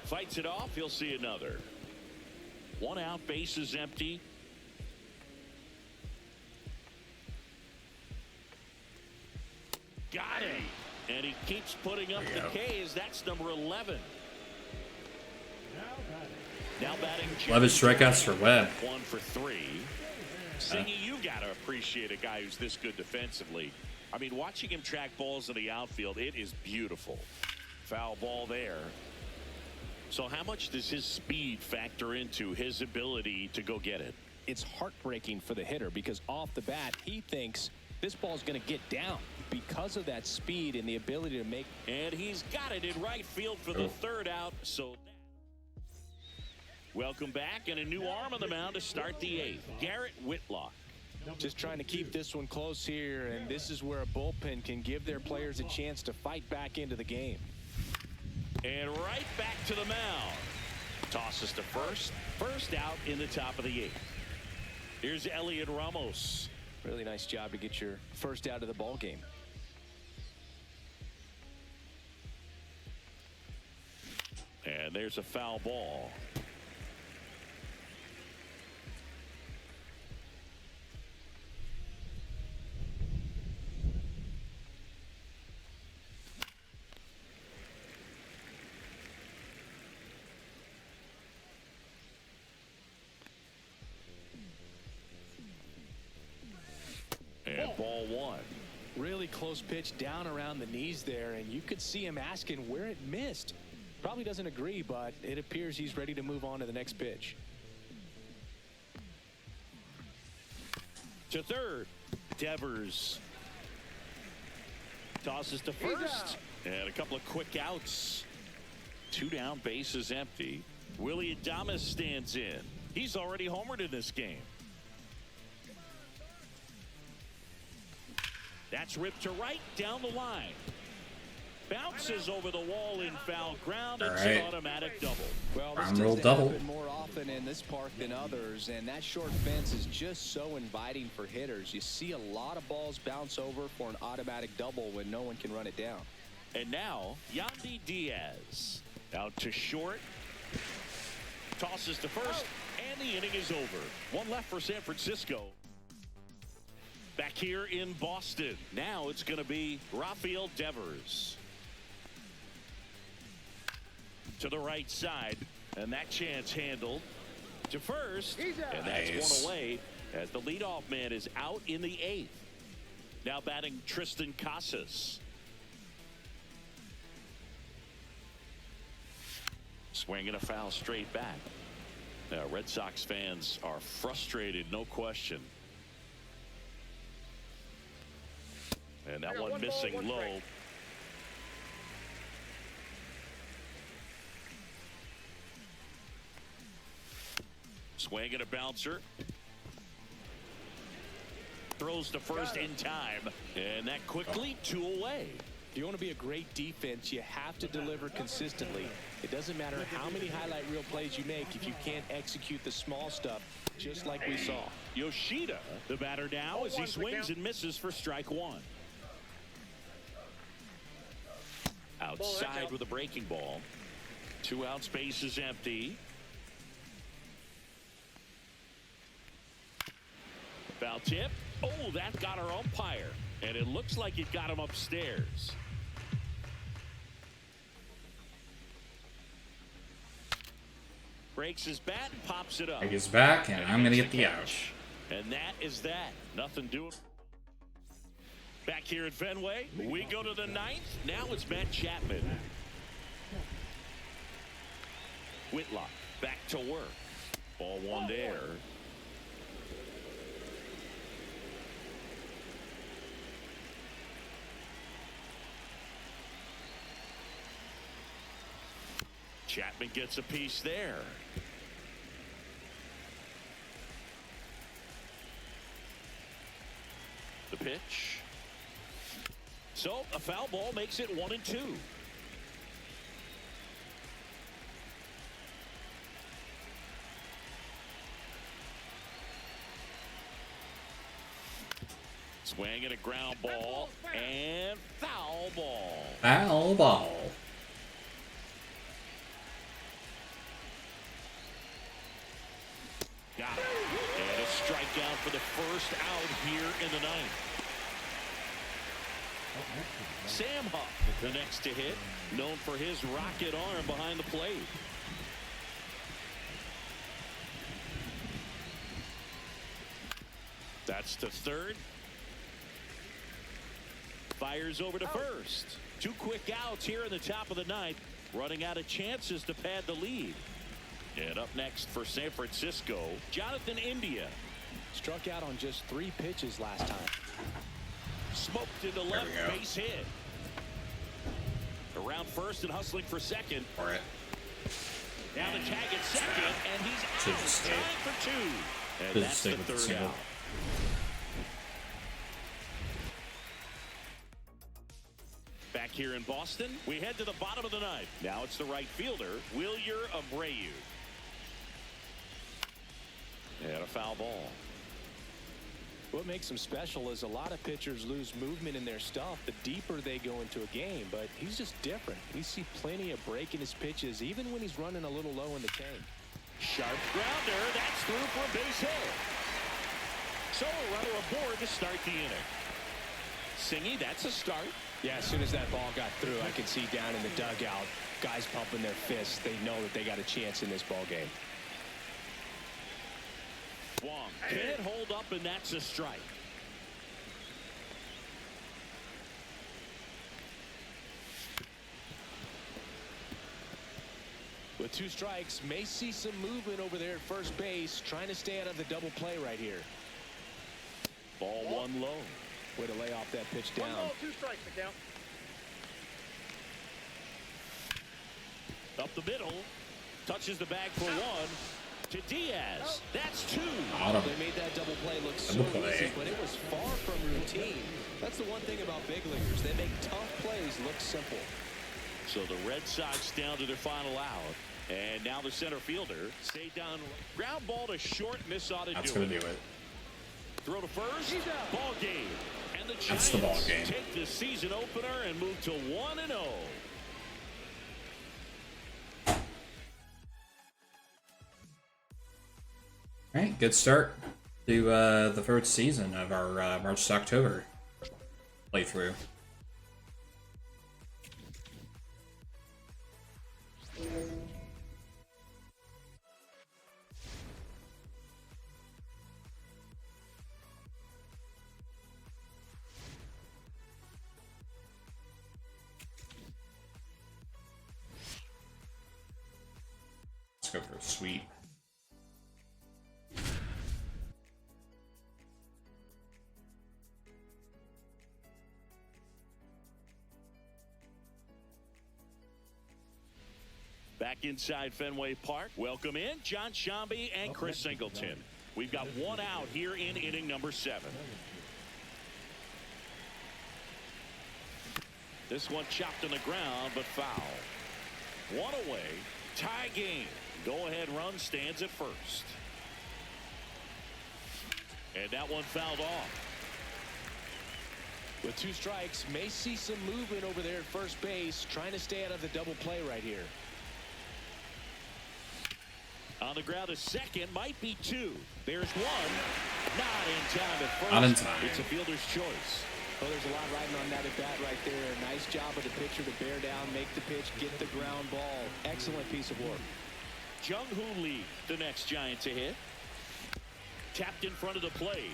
Fights it off, he'll see another. One out, bases empty. Got it. And he keeps putting up the K's. That's number 11. Now batting. 11 strikeouts for Webb. 1 for 3. Singy, you got to appreciate a guy who's this good defensively. I mean, watching him track balls in the outfield, it is beautiful. Foul ball there. So how much does his speed factor into his ability to go get it? It's heartbreaking for the hitter because off the bat, he thinks this ball's going to get down because of that speed and the ability to make. And he's got it in right field for the third out. So welcome back, and a new arm on the mound to start the 8th. Garrett Whitlock. Just trying to keep this one close here, and this is where a bullpen can give their players a chance to fight back into the game. And right back to the mound. Tosses to first. First out in the top of the 8th. Here's Elliot Ramos. Really nice job to get your first out of the ball game. And there's a foul ball. And ball 1. Really close pitch down around the knees there, and you could see him asking where it missed. Probably doesn't agree, but it appears he's ready to move on to the next pitch. To third. Devers tosses to first. And a couple of quick outs. 2 down, bases empty. Willie Adames stands in. He's already homered in this game. That's ripped to right down the line. Bounces over the wall in foul ground. It's an automatic double. Well, this Round roll tends to double. happen more often in this park than others, and that short fence is just so inviting for hitters. You see a lot of balls bounce over for an automatic double when no one can run it down. And now Yandy Diaz out to short. Tosses to first, and the inning is over. One left for San Francisco. Back here in Boston. Now it's going to be Rafael Devers. To the right side, and that chance handled to first, and that's one away as the leadoff man is out in the 8th. Now batting Tristan Casas. Swinging a foul straight back. Now Red Sox fans are frustrated, no question. And that one missing low. Swinging a bouncer. Throws to first in time. And that quickly 2 away. If you want to be a great defense, you have to deliver consistently. It doesn't matter how many highlight reel plays you make if you can't execute the small stuff, just like we saw. Yoshida, the batter now, as he swings and misses for strike one. Outside with a breaking ball. 2 outs, base is empty. Foul tip. Oh, that got our umpire. And it looks like it got him upstairs. Breaks his bat and pops it up. He gets back, and I'm going to get the out. And that is that. Nothing doing. Back here at Fenway, we go to the 9th. Now it's Matt Chapman. Whitlock back to work. Ball one there. Chapman gets a piece there. The pitch. So a foul ball makes it 1-2. Swing and a ground ball and foul ball. Foul ball. Got it. And a strikeout for the first out here in the 9th. Sam Huff, the next to hit, known for his rocket arm behind the plate. That's to third. Fires over to first. 2 quick outs here in the top of the 9th. Running out of chances to pad the lead. And up next for San Francisco, Jonathan India. Struck out on just 3 pitches last time. Smoked into left, base hit. Around first and hustling for second. For it. Now the tag at second, and he's out. Time for 2. And that's the third out. Back here in Boston, we head to the bottom of the 9th. Now it's the right fielder, Wilyer Abreu. And a foul ball. What makes him special is a lot of pitchers lose movement in their stuff the deeper they go into a game, but he's just different. We see plenty of break in his pitches, even when he's running a little low in the tank. Sharp grounder, that's through for a base hit. So a runner aboard to start the inning. Singy, that's a start. Yeah, as soon as that ball got through, I could see down in the dugout, guys pumping their fists. They know that they got a chance in this ball game. Wong can't hold up, and that's a strike. With 2 strikes, may see some movement over there at first base, trying to stay out of the double play right here. Ball 1 low. Way to lay off that pitch down. 1 ball, 2 strikes, McDowell. Up the middle. Touches the bag for 1. To Diaz. That's 2. They made that double play look so easy, but it was far from routine. That's the one thing about big leaguers. They make tough plays look simple. So the Red Sox down to their final out. And now the center fielder stayed down. Ground ball to short. Miss ought to That's do going it. to do it. Throw to first. Ball game. And the That's the ball Giants game. take the season opener and move to 1-0. All right, good start to the first season of our March to October playthrough. Let's go for a sweep. Back inside Fenway Park. Welcome in John Shambi and Chris Singleton. We've got 1 out here in inning number 7. This one chopped on the ground, but foul. One away. Tie game. Go-ahead run stands at first. And that one fouled off. With 2 strikes, may see some movement over there at first base, trying to stay out of the double play right here. On the ground, a second, might be 2. There's one. Not in time at first. Not in time. It's a fielder's choice. Well, there's a lot riding on that at bat right there. Nice job of the pitcher to bear down, make the pitch, get the ground ball. Excellent piece of work. Jung-Hoo Lee, the next Giant to hit. Tapped in front of the plate.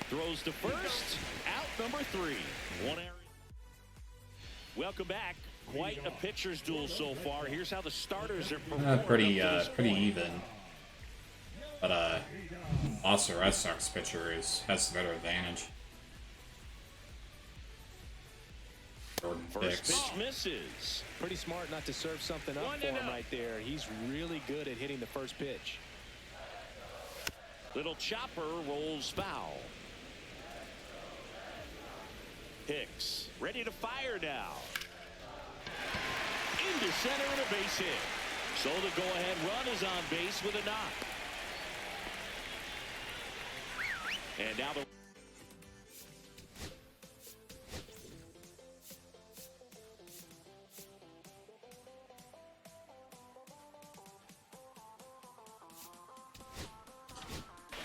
Throws to first. Out number 3. One error. Welcome back. Quite a pitcher's duel so far. Here's how the starters are performing. Pretty even. But also Red Sox pitcher has the better advantage. Jordan First Hicks. pitch misses. Pretty smart not to serve something up for him right there. He's really good at hitting the first pitch. Little chopper rolls foul. Hicks ready to fire now. Into center and a base hit. So the go-ahead run is on base with a knock. And now the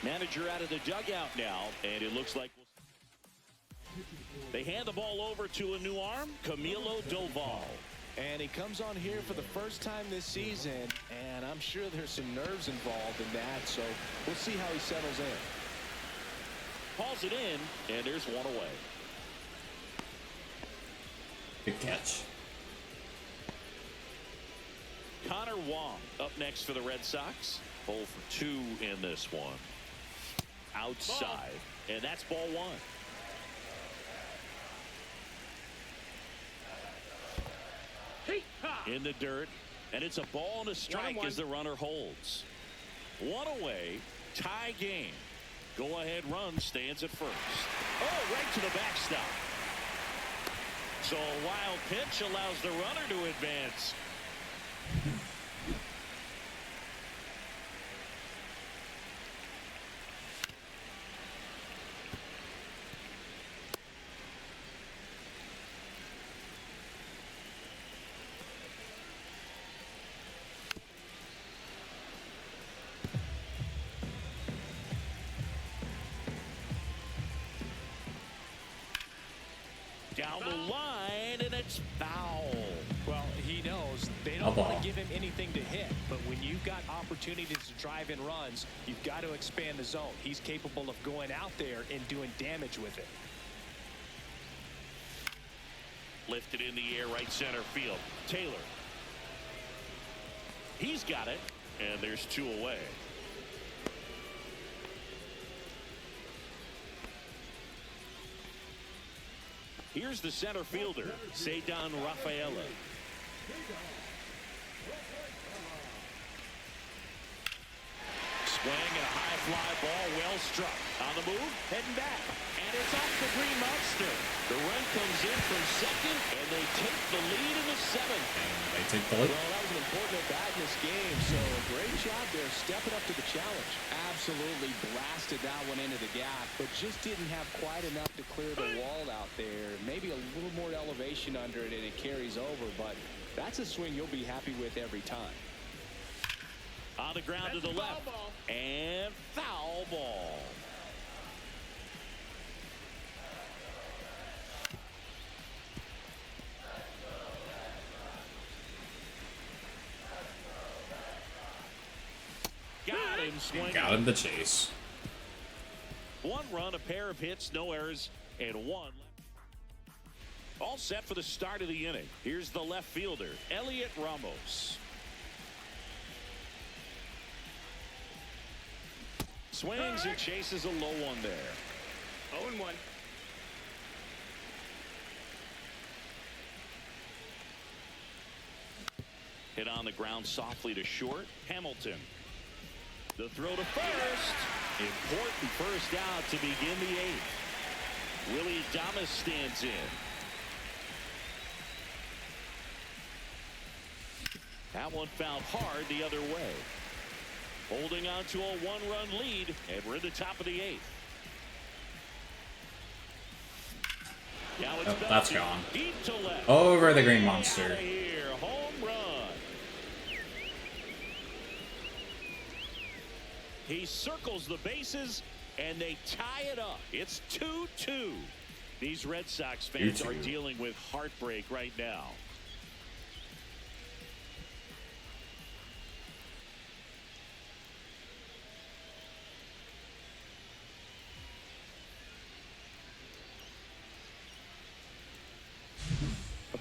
manager out of the dugout now, and it looks like they hand the ball over to a new arm, Camilo Doval. And he comes on here for the first time this season, and I'm sure there's some nerves involved in that, so we'll see how he settles in. Calls it in, and there's one away. Good catch. Connor Wong up next for the Red Sox. 0 for 2 in this one. Outside, and that's ball 1. In the dirt, and it's a ball and a strike as the runner holds. One away, tie game. Go-ahead run stands at first. Oh, right to the backstop. So a wild pitch allows the runner to advance. Down the line, and it's foul. Well, he knows they don't want to give him anything to hit, but when you've got opportunities to drive in runs, you've got to expand the zone. He's capable of going out there and doing damage with it. Lifted in the air, right center field. Taylor. He's got it, and there's 2 away. Here's the center fielder, Ceddanne Rafaela. Swing and a high fly ball, well struck. On the move, heading back. And it's off the Green Monster. The run comes in from second, and they take the lead in the 7th. They take the lead. Well, that was an important at-bat in this game, so great job there stepping up to the challenge. Absolutely blasted that one into the gap, but just didn't have quite enough to clear the wall out there. Maybe a little more elevation under it, and it carries over, but that's a swing you'll be happy with every time. On the ground to the left, and foul ball. Got him swinging. Got him the chase. 1 run, a pair of hits, no errors, and 1 left. All set for the start of the inning. Here's the left fielder, Elliot Ramos. Swings and chases a low one there. 0-1. Hit on the ground softly to short. Hamilton. The throw to first. Important first out to begin the 8th. Willie Adames stands in. That one fouled hard the other way. Holding on to a one-run lead, and we're in the top of the 8th. Now it's That's Belton, gone. deep to left. Over the green Way monster. outta here. Home run. He circles the bases, and they tie it up. It's 2-2. These Red Sox fans are dealing with heartbreak right now.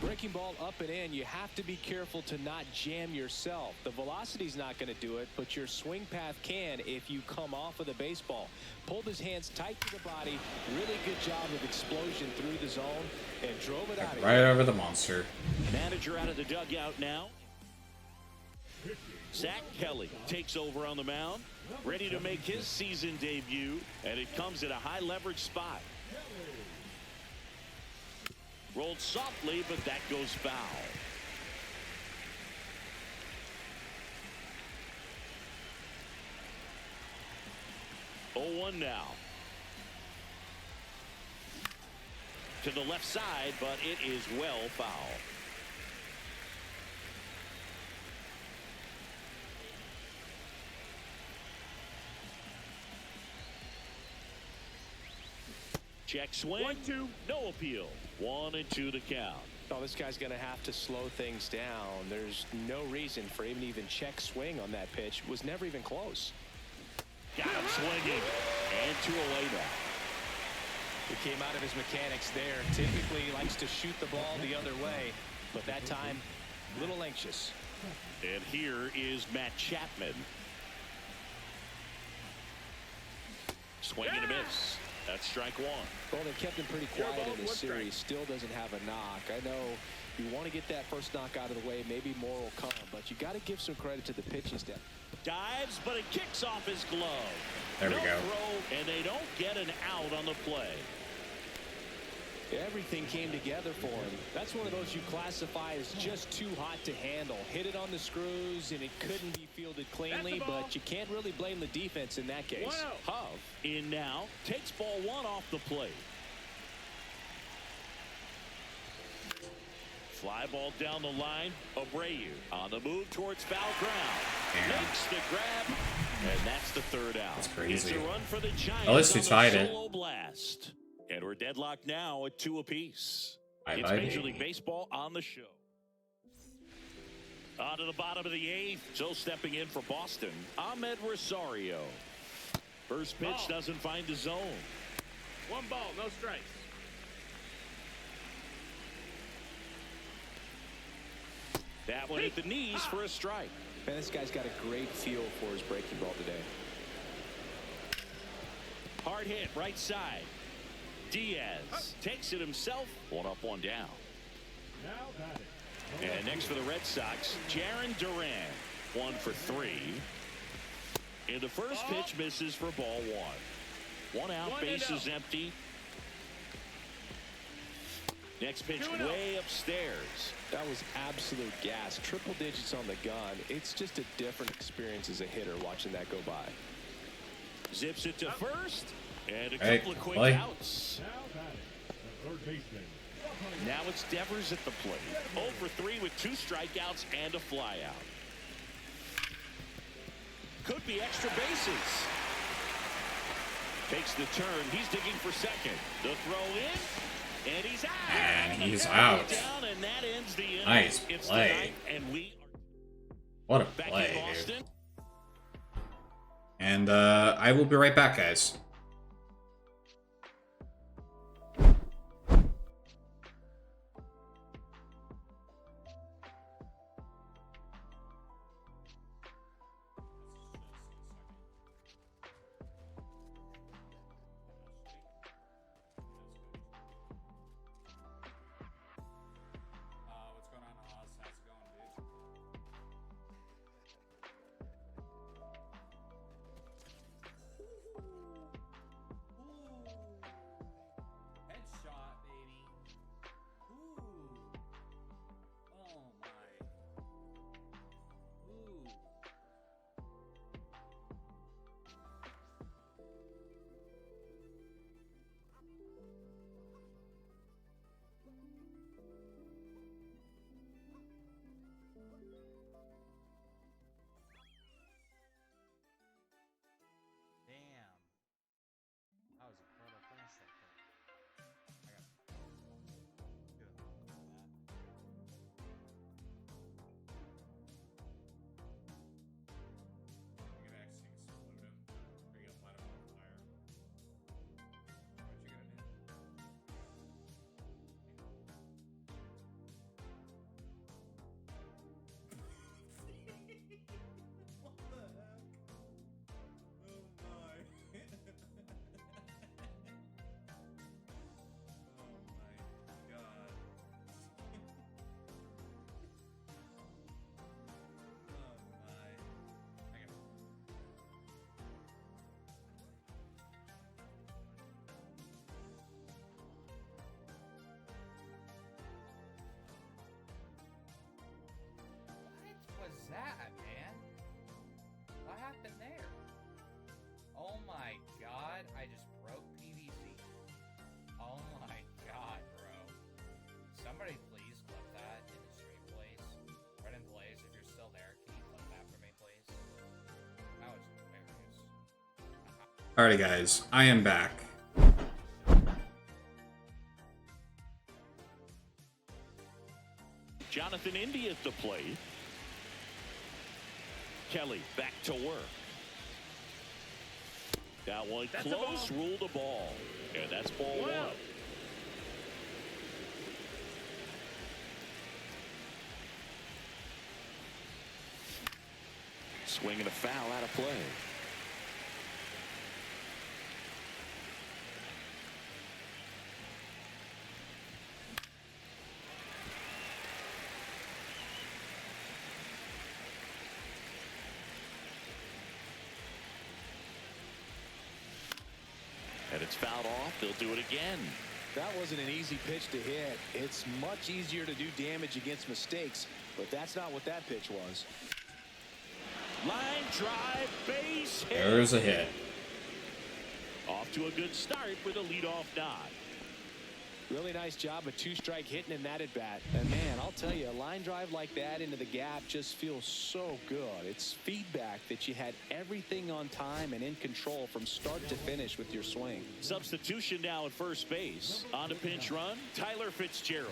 Breaking ball up and in, you have to be careful to not jam yourself. The velocity's not going to do it, but your swing path can if you come off of the baseball. Pulled his hands tight to the body. Really good job of explosion through the zone and drove it out of Right here. over the monster. Manager out of the dugout now. Zach Kelly takes over on the mound, ready to make his season debut, and it comes at a high leverage spot. Rolled softly, but that goes foul. Oh, 1 now. To the left side, but it is well foul. Check swing. 1-2. No appeal. 1-2 to count. Oh, this guy's going to have to slow things down. There's no reason for him to even check swing on that pitch. Was never even close. Got him swinging. And 2 away now. He came out of his mechanics there. Typically he likes to shoot the ball the other way, but that time a little anxious. And here is Matt Chapman. Swing and a miss. That's strike 1. Well, they kept him pretty quiet in this series. Still doesn't have a knock. I know you want to get that first knock out of the way. Maybe more will come, but you got to give some credit to the pitching staff. Dives, but it kicks off his glove. There we no go. Throw, and they don't get an out on the play. Everything came together for him. That's one of those you classify as just too hot to handle. Hit it on the screws, and it couldn't be fielded cleanly, but you can't really blame the defense in that case. Wow. Hove in now, takes ball 1 off the plate. Fly ball down the line. Abreu on the move towards foul ground. Damn. Makes the grab, and that's the 3rd out. That's crazy. It's a run for the Giants. At least we on the tied it. solo blast. And we're deadlocked now at 2 apiece. It's Bye-bye. Major League Baseball on the show. On to the bottom of the 8th. So stepping in for Boston, Ahmed Rosario. First pitch doesn't find the zone. 1 ball, no strikes. That one hit the knees for a strike. Man, this guy's got a great feel for his breaking ball today. Hard hit right side. Diaz takes it himself. 1 up, 1 down. And next for the Red Sox, Jarren Duran. 1 for 3. And the first pitch misses for ball 1. 1 out, bases empty. Next pitch way upstairs. That was absolute gas. Triple digits on the gun. It's just a different experience as a hitter watching that go by. Zips it to first. And a Hey, couple of quick play. outs. Now it's Devers at the plate. 0 for 3 with 2 strikeouts and a flyout. Could be extra bases. Takes the turn. He's digging for second. The throw in. And he's out. And he's out. Down, and that ends the inning. Nice It's play. the ninth, and we What a are back play, in dude. Boston. And I will be right back, guys. What's going on, Oz? How's it going, dude? Alrighty, guys, I am back. Jonathan India at the plate. Kelly back to work. That one That's a close, ball. ruled a ball. And that's ball One one. out. Swing and a foul out of play. And it's fouled off. They'll do it again. That wasn't an easy pitch to hit. It's much easier to do damage against mistakes, but that's not what that pitch was. Line drive, base hit. There's a hit. Off to a good start with a leadoff nod. Really nice job of two-strike hitting in that at bat. And man, I'll tell you, a line drive like that into the gap just feels so good. It's feedback that you had everything on time and in control from start to finish with your swing. Substitution now at first base. On the pinch run, Tyler Fitzgerald.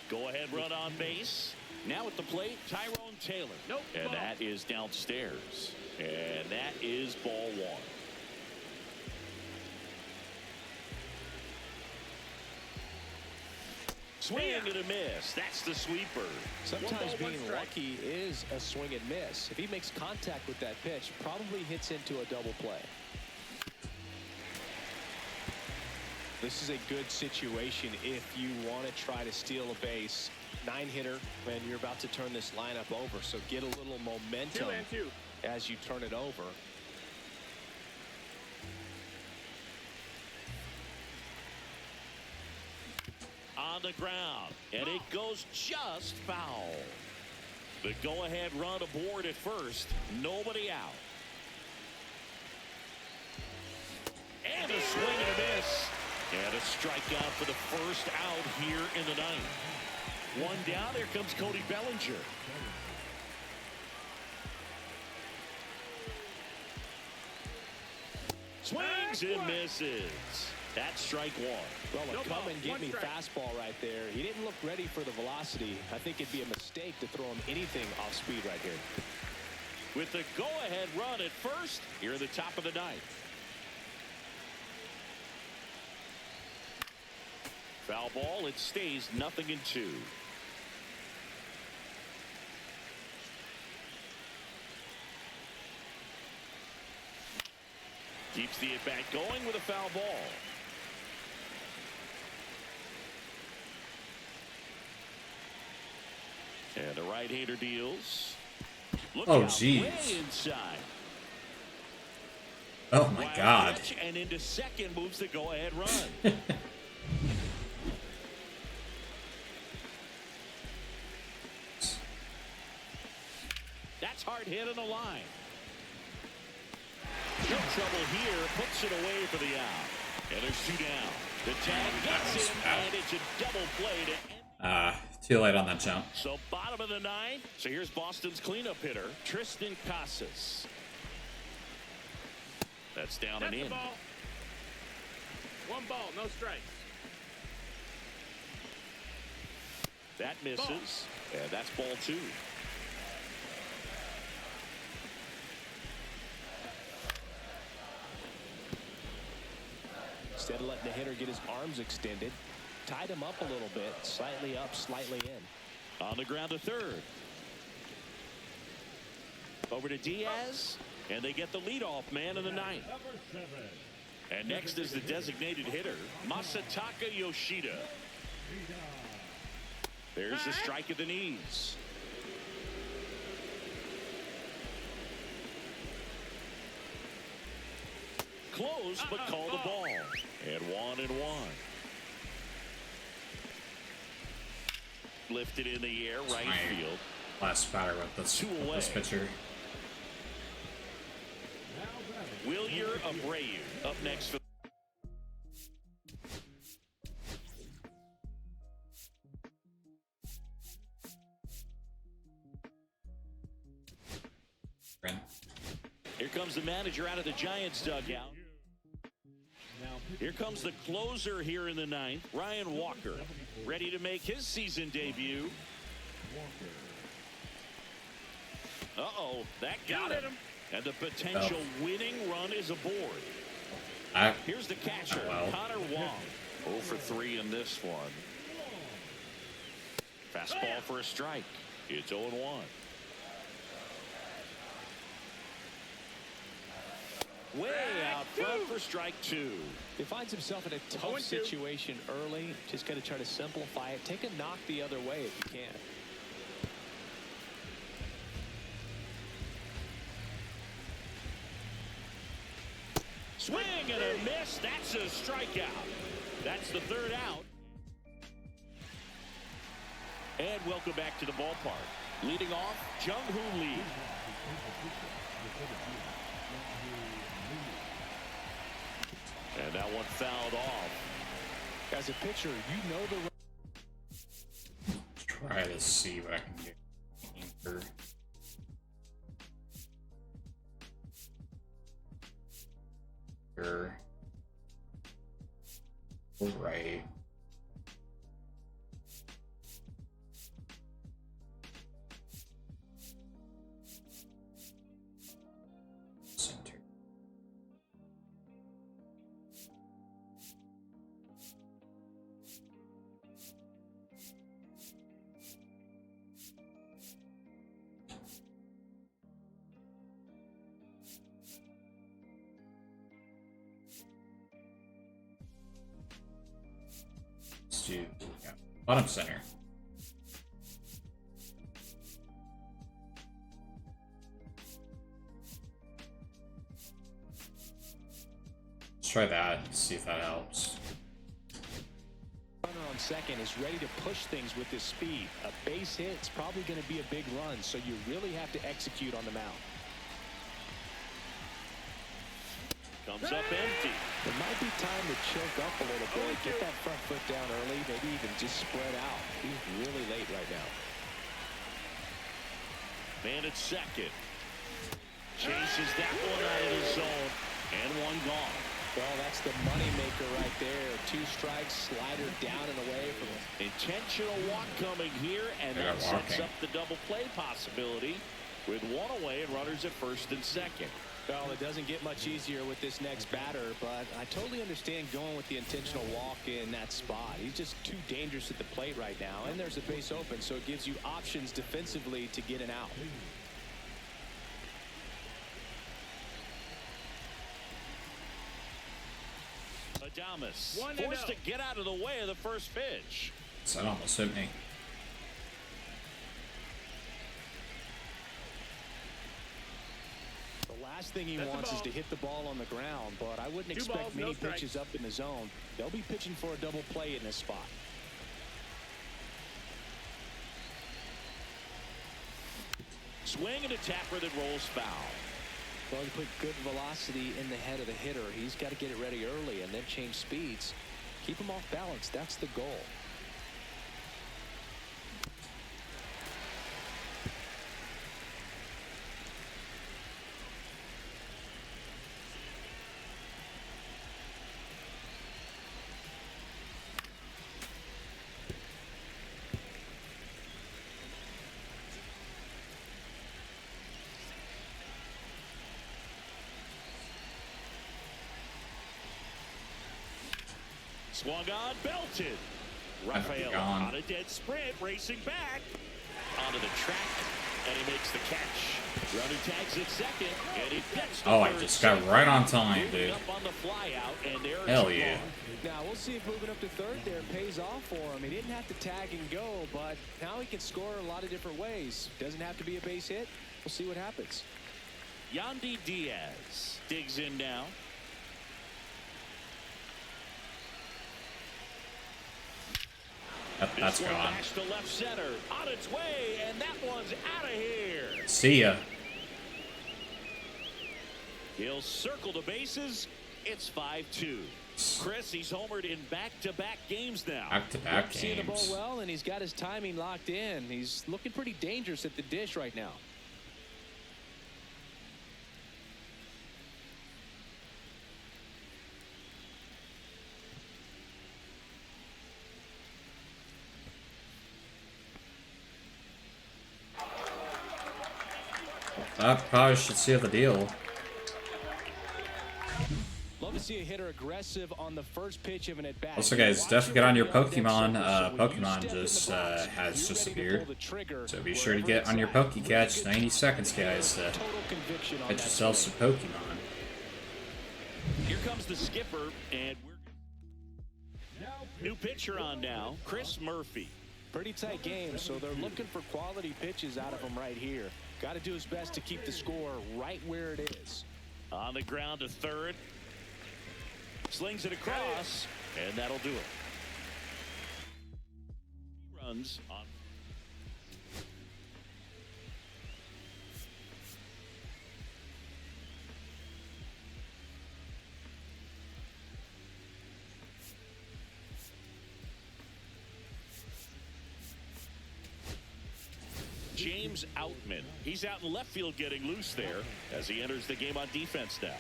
Go ahead run on base. Now at the plate, Tyrone Taylor. Nope. And Ball. that is downstairs. And that is ball one. Swing and a miss. That's the sweeper. Sometimes One ball, one being strike. lucky is a swing and miss. If he makes contact with that pitch, probably hits into a double play. This is a good situation if you want to try to steal a base. 9-hitter, and you're about to turn this lineup over, so get a little momentum 2-2. as you turn it over. On the ground, and it goes just foul. The go-ahead run aboard at first. Nobody out. And a swing and a miss. And a strikeout for the first out here in the ninth. One down. Here comes Cody Bellinger. Swings and misses. That's strike one. Well, No a ball, come and get one me strike. fastball right there. He didn't look ready for the velocity. I think it'd be a mistake to throw him anything off speed right here. With the go-ahead run at first, here at the top of the ninth. Foul ball. It stays 0-2. Keeps the at-bat going with a foul ball. And the right-hander deals. Look Oh, out, jeez. way inside. Oh my Wild god. pitch, and into second moves the go-ahead run. That's hard hit on the line. No trouble here. Puts it away for the out. And there's two down. The tag gets in, and it's a double play to end. Too late on that jump. So bottom of the ninth. So here's Boston's cleanup hitter, Tristan Casas. That's down That's and the in. ball. One ball, no strikes. That misses. And that's ball two. Instead of letting the hitter get his arms extended, tied him up a little bit, slightly up, slightly in. On the ground to third. Over to Diaz, and they get the leadoff man in the ninth. And next is the designated hitter, Masataka Yoshida. There's the strike at the knees. Close, but call the ball. And 1-1. Lifted in the air, right field. Last batter with this, Two away. this pitcher. Wilyer Abreu up next for Here comes the manager out of the Giants dugout. Here comes the closer here in the ninth, Ryan Walker, ready to make his season debut. Uh-oh, that got him. And the potential winning run is aboard. Here's the catcher, Connor Wong. 0 for 3 in this one. Fastball for a strike. It's 0-1. Way out front for strike 2. He finds himself in a tough situation early. Just got to try to simplify it. Take a knock the other way if you can. Swing and a miss. That's a strikeout. That's the third out. And welcome back to the ballpark. Leading off, Jung-Hoo Lee. And that one fouled off. As a pitcher, you know the... Try to see what I can get. Anchor. Right. Center. Let's do bottom center. Let's try that and see if that helps. Runner on second is ready to push things with his speed. A base hit, it's probably going to be a big run, so you really have to execute on the mound. Comes up empty. It might be time to choke up a little bit. Get that front foot down early. Maybe even just spread out. He's really late right now. Man at second. Chases that one out of the zone. And one gone. Well, that's the moneymaker right there. 2 strikes, slider down and away from him. Intentional walk coming here, and that sets up the double play possibility with 1 away and runners at first and second. Well, it doesn't get much easier with this next batter, but I totally understand going with the intentional walk in that spot. He's just too dangerous at the plate right now, and there's a base open, so it gives you options defensively to get an out. Adames forced to get out of the way of the first pitch. That almost hit me. The last thing he wants is to hit the ball on the ground, but I wouldn't expect many pitches up in the zone. They'll be pitching for a double play in this spot. Swing and a tapper that rolls foul. Well, you put good velocity in the head of the hitter. He's got to get it ready early and then change speeds. Keep him off balance. That's the goal. Swung on, belted. Rafael on a dead sprint, racing back onto the track, and he makes the catch. Runner tags at second, and he gets the I just got right on time, dude. Up on the fly out, and there Hell yeah. Now we'll see if moving up to third there pays off for him. He didn't have to tag and go, but now he can score a lot of different ways. Doesn't have to be a base hit. We'll see what happens. Yandy Diaz digs in now. That's gone. Bash to left center, on its way, and that one's out of here. See ya. He'll circle the bases. It's 5-2. Chris, he's homered in back-to-back games now. Back-to-back Seeing the ball games. well, and he's got his timing locked in. He's looking pretty dangerous at the dish right now. I probably should seal the deal. Love to see a hitter aggressive on the first pitch of an at-bat. Also, guys, definitely get on your Pokemon. Pokemon just has just appeared. So be sure to get on your Pokecatch. 90 seconds, guys, to get yourself some Pokemon. Here comes the skipper, and we're new pitcher on now, Chris Murphy. Pretty tight game, so they're looking for quality pitches out of him right here. Got to do his best to keep the score right where it is. On the ground to third. Slings it across, and that'll do it. Runs on. James Outman. He's out in left field getting loose there as he enters the game on defense now.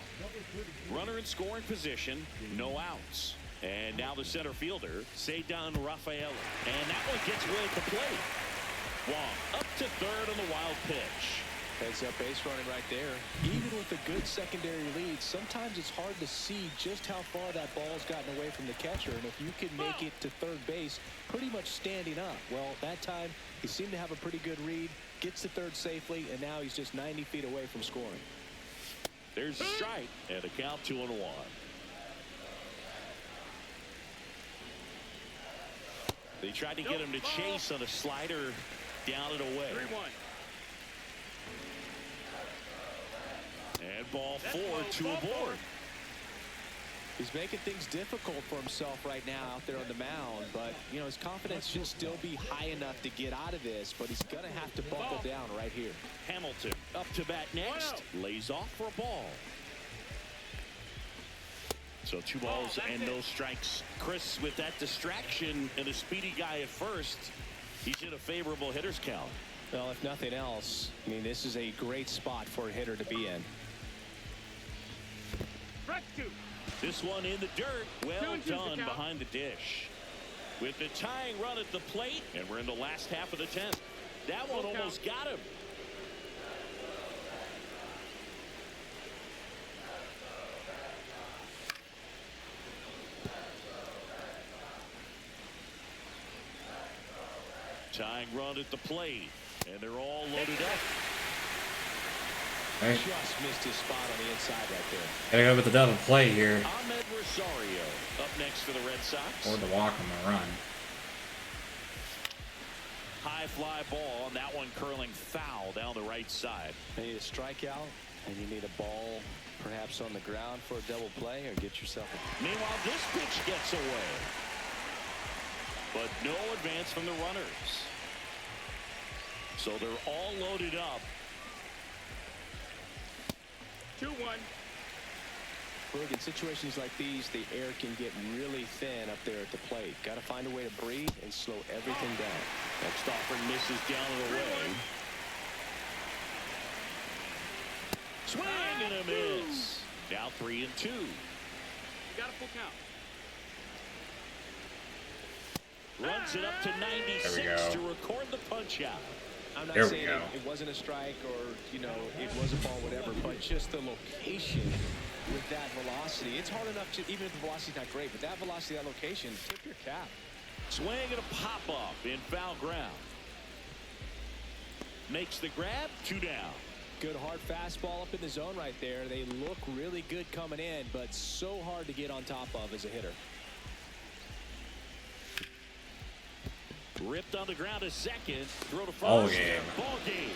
Runner in scoring position, no outs. And now the center fielder, Cedar Rafael. And that one gets way at the plate. Wong up to third on the wild pitch. Heads up base running right there. Even with a good secondary lead, sometimes it's hard to see just how far that ball's gotten away from the catcher. And if you can make it to third base pretty much standing up, well, that time he seemed to have a pretty good read, gets to third safely, and now he's just 90 feet away from scoring. There's a strike, and a count 2-1. They tried to get him to chase on a slider down and away. 3-1. And ball 4, 2 aboard. He's making things difficult for himself right now out there on the mound, but you know his confidence should still be high enough to get out of this, but he's gonna have to buckle down right here. Hamilton up to bat next, lays off for a ball. So 2 balls and no strikes. Chris, with that distraction and a speedy guy at first, he's in a favorable hitter's count. Well, if nothing else, I mean, this is a great spot for a hitter to be in. This one in the dirt. Well done behind the dish. With the tying run at the plate, and we're in the last half of the 10th. That one almost got him. Tying run at the plate, and they're all loaded up. Right. Just missed his spot on the inside right there. Gotta go with the double play here. Ahmed Rosario up next for the Red Sox. Or the walk on the run. High fly ball, and that one curling foul down the right side. You need a strikeout, and you need a ball perhaps on the ground for a double play, or get yourself a... Meanwhile, this pitch gets away. But no advance from the runners. So they're all loaded up. 2-1. Look, in situations like these, the air can get really thin up there at the plate. Got to find a way to breathe and slow everything down. Next offering misses down and away. Swing and a miss. Now 3-2. You got a full count. Runs it up to 96 to record the punch out. I'm not There we saying go. it wasn't a strike or, you know, it was a ball, whatever, but just the location with that velocity. It's hard enough to, even if the velocity's not great, but that velocity, that location, tip your cap. Swing and a pop-up in foul ground. Makes the grab, 2 down. Good hard fastball up in the zone right there. They look really good coming in, but so hard to get on top of as a hitter. Ripped on the ground a second. Throw to first. Ball game. Ball game.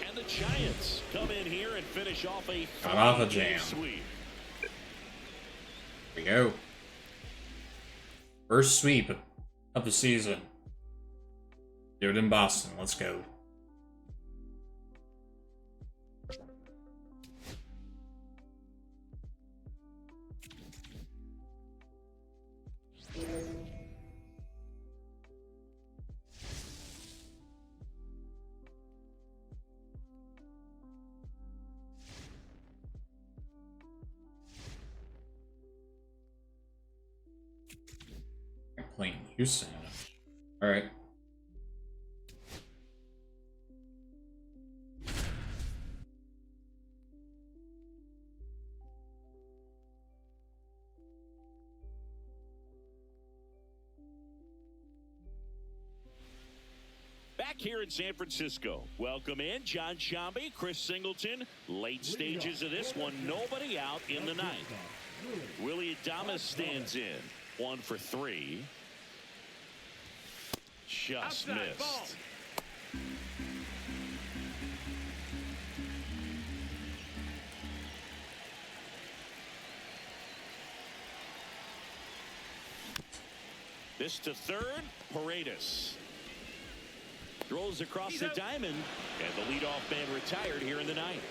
And the Giants come in here and finish off a Got off a 5-game jam. sweep. Here we go. First sweep of the season. Do it in Boston. Let's go. I'm playing Houston. All right. back here in San Francisco. Welcome in John Shambi, Chris Singleton. Late stages of this one, nobody out in the ninth. Willie Adames stands in. 1 for 3. Just Outside, missed. ball. This to third, Paredes. Throws across the diamond, and the leadoff man retired here in the ninth.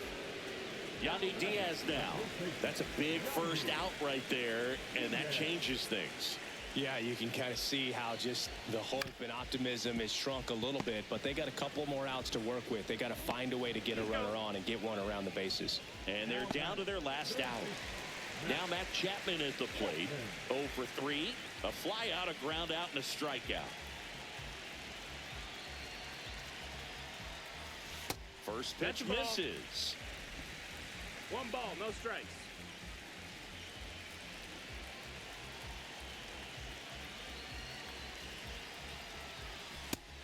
Yandy Diaz now. That's a big first out right there, and that changes things. Yeah, you can kind of see how just the hope and optimism is shrunk a little bit, but they got a couple more outs to work with. They got to find a way to get a runner on and get one around the bases. And they're down to their last out. Now Matt Chapman at the plate. 0 for 3. A fly out, a ground out, and a strikeout. First pitch That's a ball. misses. 1 ball, no strikes.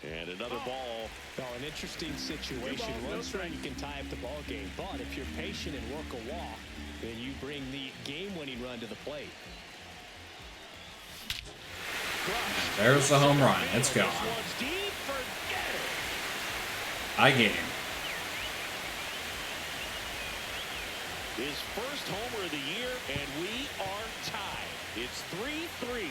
And another ball. Oh, an interesting situation. balls, no One strike, strikes. you can tie up the ball game, but if you're patient and work a walk, then you bring the game-winning run to the plate. There's the home run. It's gone. This one's deep. Forget it. I get him. His first homer of the year, and we are tied. It's 3-3.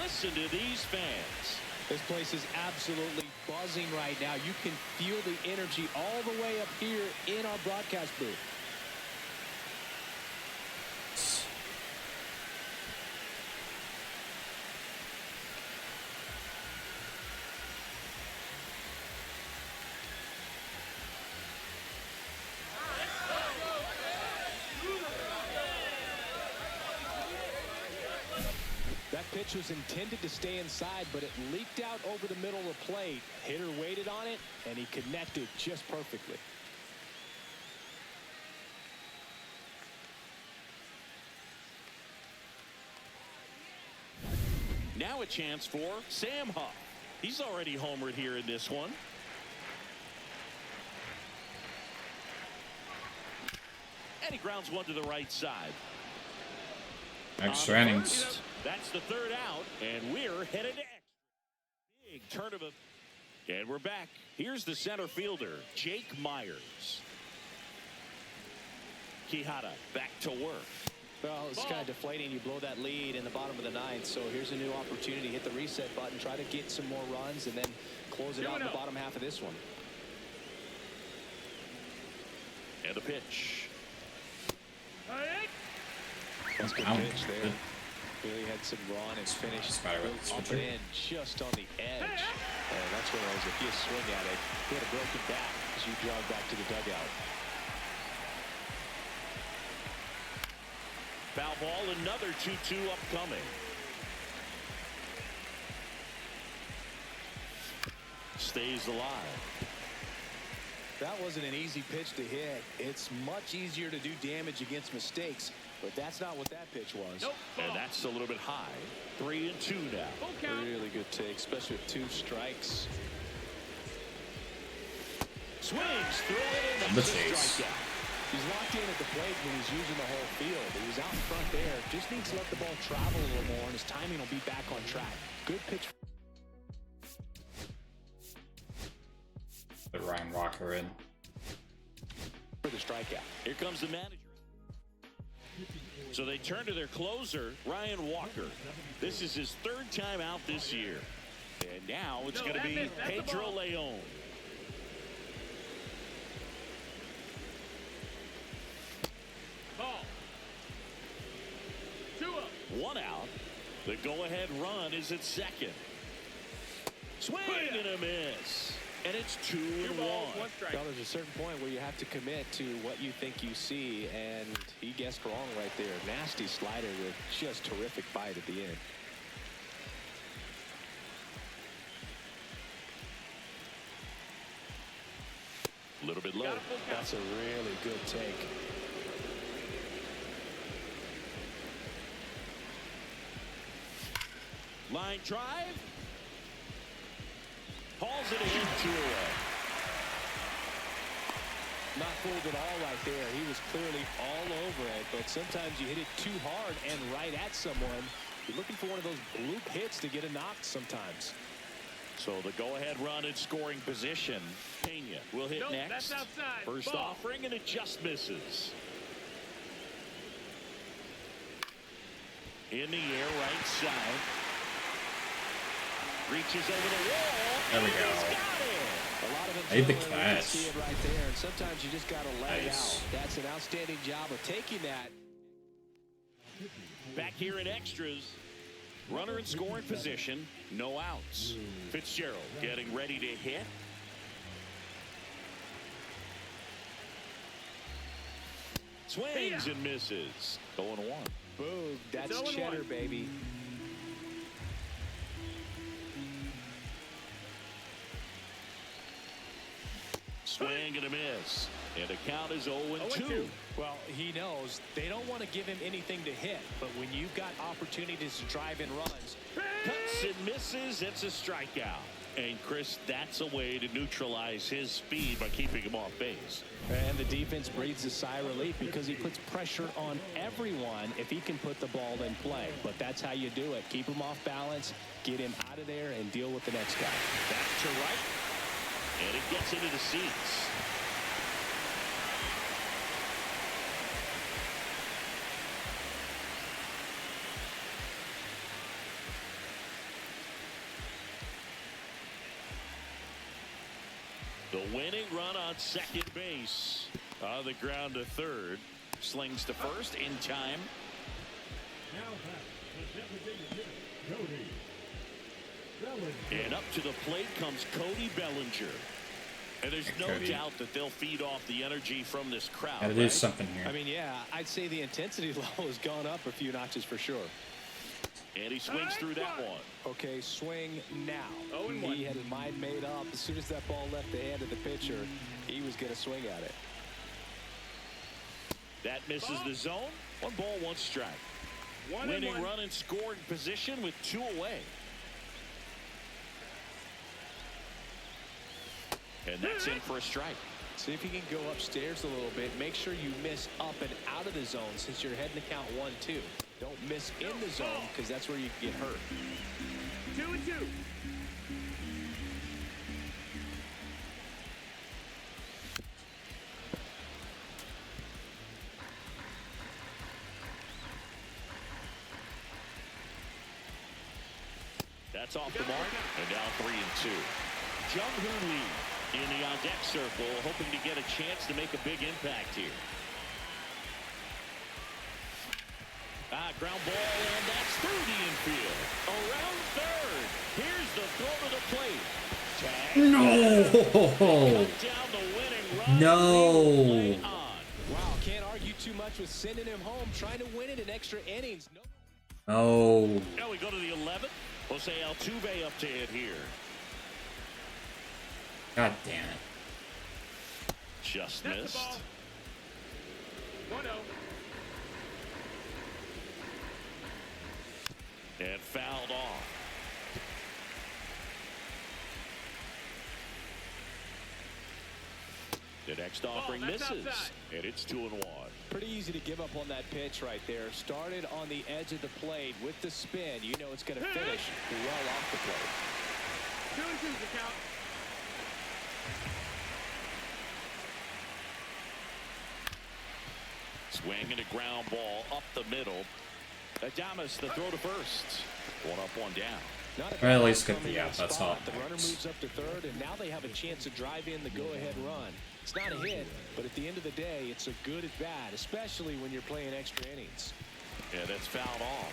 Listen to these fans. This place is absolutely buzzing right now. You can feel the energy all the way up here in our broadcast booth. That pitch was intended to stay inside, but it leaked out over the middle of the plate. Hitter waited on it, and he connected just perfectly. Now a chance for Sam Huff. He's already homered here in this one. And he grounds one to the right side. Extra On the innings. first, that's the third out, and we're headed to extra. Big turn of a... And we're back. Here's the center fielder, Jake Myers. Quijada back to work. Well, it's kind of deflating. You blow that lead in the bottom of the ninth, so here's a new opportunity. Hit the reset button, try to get some more runs, and then close it out in the bottom half of this one. And the pitch. That's a good Ow. pitch there. Really had some run and finished Spider with the up switcher. and in just on the edge. And that's one of those, if you swing at it, you had a broken back as you jog back to the dugout. Foul ball, another 2-2 upcoming. Stays alive. That wasn't an easy pitch to hit. It's much easier to do damage against mistakes, but that's not what that pitch was. Nope. And Ball. that's a little bit high. 3-2 now. Full count. Really good take, especially with 2 strikes. Swings through it, and The that's a chase. strikeout. He's locked in at the plate when he's using the whole field. He was out in front there. Just needs to let the ball travel a little more, and his timing will be back on track. Good pitch. The Ryan Walker in. For the strikeout. Here comes the manager. So they turn to their closer, Ryan Walker. This is his 3rd time out this year. And now it's going to be Pedro Leon. Ball. 2-0. 1 out. The go-ahead run is at second. Swing and a miss. And it's 2-1. 2 balls, 1 strike. Well, there's a certain point where you have to commit to what you think you see, and he guessed wrong right there. Nasty slider with just terrific bite at the end. A little bit low. Got a full count. That's a really good take. Line drive. Hauls it in, 2 away. Not fooled at all right there. He was clearly all over it, but sometimes you hit it too hard and right at someone. You're looking for one of those bloop hits to get a knock sometimes. So the go-ahead run in scoring position. Pena will hit Nope, next. that's outside. First Ball. offering, and it just misses. In the air, right side. Reaches over the wall. There we and go. he's got it. A lot of Made the adrenaline, you can catch. see it right there, and sometimes you just got to let it Nice. out. That's an outstanding job of taking that. Back here in extras. Runner in scoring position. No outs. Fitzgerald getting ready to hit. Swings and misses. 0-1. Boom, that's 0-1. cheddar, baby. Swing and a miss. And the count is 0-2. 0-2. Well, he knows they don't want to give him anything to hit, but when you've got opportunities to drive in runs, Cuts and misses. It's a strikeout. And Chris, that's a way to neutralize his speed by keeping him off base. and the defense breathes a sigh of relief because he puts pressure on everyone if he can put the ball in play. But that's how you do it. Keep him off balance, get him out of there, and deal with the next guy. Back to right. And it gets into the seats. The winning run on second base. On the ground to third. Slings to first in time. And up to the plate comes Cody Bellinger. And there's no Cody. doubt that they'll feed off the energy from this crowd. Gotta do right? something I here. mean, yeah, I'd say the intensity level has gone up a few notches for sure. And he swings through that one. Okay, swing now. 0-1. He had his mind made up. As soon as that ball left the hand of the pitcher, he was going to swing at it. That misses the zone. 1 ball, 1 strike. 1-1. Winning run in scoring position with 2 away. And that's in for a strike. See if you can go upstairs a little bit. Make sure you miss up and out of the zone since you're heading to count 1-2. Don't miss in the zone because that's where you can get hurt. 2-2. That's off the mark. And now 3-2. Jung-Hoo Lee in the on-deck circle, hoping to get a chance to make a big impact here. Ground ball, and that's through the infield. Around third. Here's the throw to the plate. Tag. No! Cut down the winning run. No. Play on. Wow, can't argue too much with sending him home, trying to win it in extra innings. No. Oh. Now we go to the 11th. Jose Altuve up to hit here. God damn it. Just That's the missed. ball. 1-0. And fouled off. The next offering that's misses. outside. And it's 2-1. Pretty easy to give up on that pitch right there. Started on the edge of the plate with the spin. You know it's going to finish well off the plate. 2-2 the count. Swing and a ground ball up the middle. Adames the throw to first. 1 up, 1 down. Not a Or at bad least outcome get the- in yeah, that that's spot. all The that runner matters. moves up to third, and now they have a chance to drive in the go-ahead run. It's not a hit, but at the end of the day, it's a good at bat, especially when you're playing extra innings. And that's fouled off.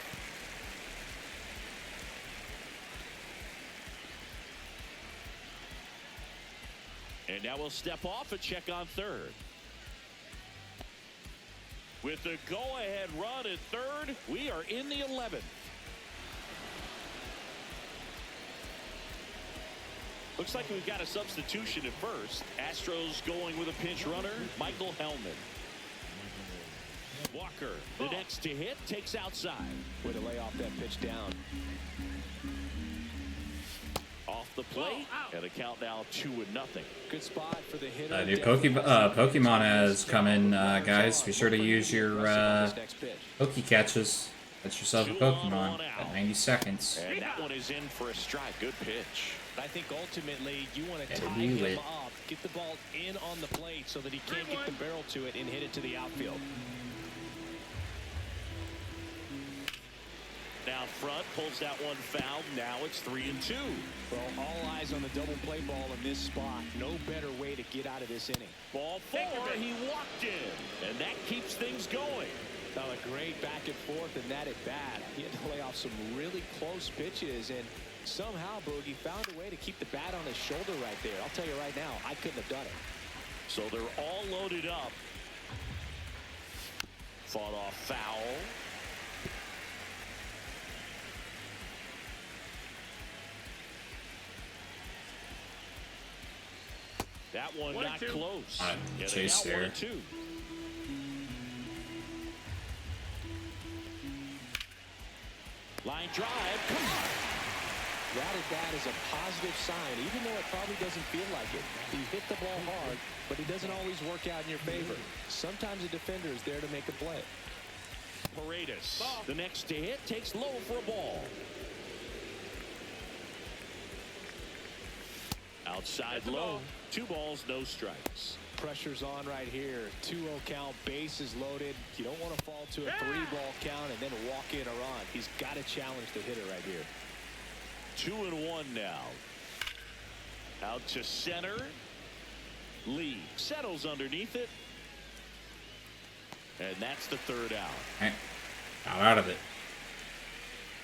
And now we'll step off and check on third. With the go-ahead run at third, we are in the 11th. Looks like we've got a substitution at first. Astros going with a pinch runner, Michael Hellman. Walker, the next to hit, takes outside. Way to lay off that pitch down. Off the plate, and the count now 2-0. Good spot for the hitter. New Pokemon has come in, guys. Be sure to use your Poke catches. Catch yourself a Pokemon at 90 seconds. And that one is in for a strike. Good pitch. I think ultimately you want to Yeah, tie do him it. up, get the ball in on the plate so that he can't get the barrel to it and hit it to the outfield. Down front, pulls that one foul. Now it's 3-2. Well, all eyes on the double play ball in this spot. No better way to get out of this inning. Ball 4, he walked in, and that keeps things going. Now a great back and forth and that at bat. He had to lay off some really close pitches, and somehow Boogie found a way to keep the bat on his shoulder right there. I'll tell you right now, I couldn't have done it. So they're all loaded up. Fought off foul. That one not close. Chase there. 1-2. Line drive. Come on. That at bat is a positive sign, even though it probably doesn't feel like it. You hit the ball hard, but it doesn't always work out in your favor. Sometimes a defender is there to make a play. Paredes. The next to hit takes low for a ball. Outside low. 2 balls, no strikes. Pressure's on right here. 2-0 count, bases loaded. You don't want to fall to a 3-ball count and then walk in a run. He's got to challenge the hitter right here. 2-1 now. Out to center. Lee settles underneath it. And that's the 3rd out. Got out of it.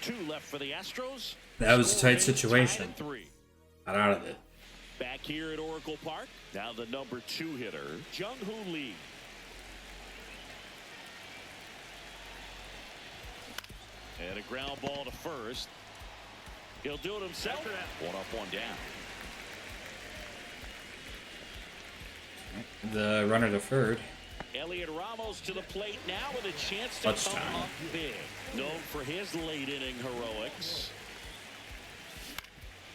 2 left for the Astros. That was a tight Scoring situation. tied at 3. Got out of it. Back here at Oracle Park. Now the number 2 hitter, Jung-Hoo Lee. And a ground ball to first. He'll do it himself. 1 up, 1 down. The runner to third. Elliot Ramos to the plate now with a chance to Touchdown. come up big. Known for his late inning heroics.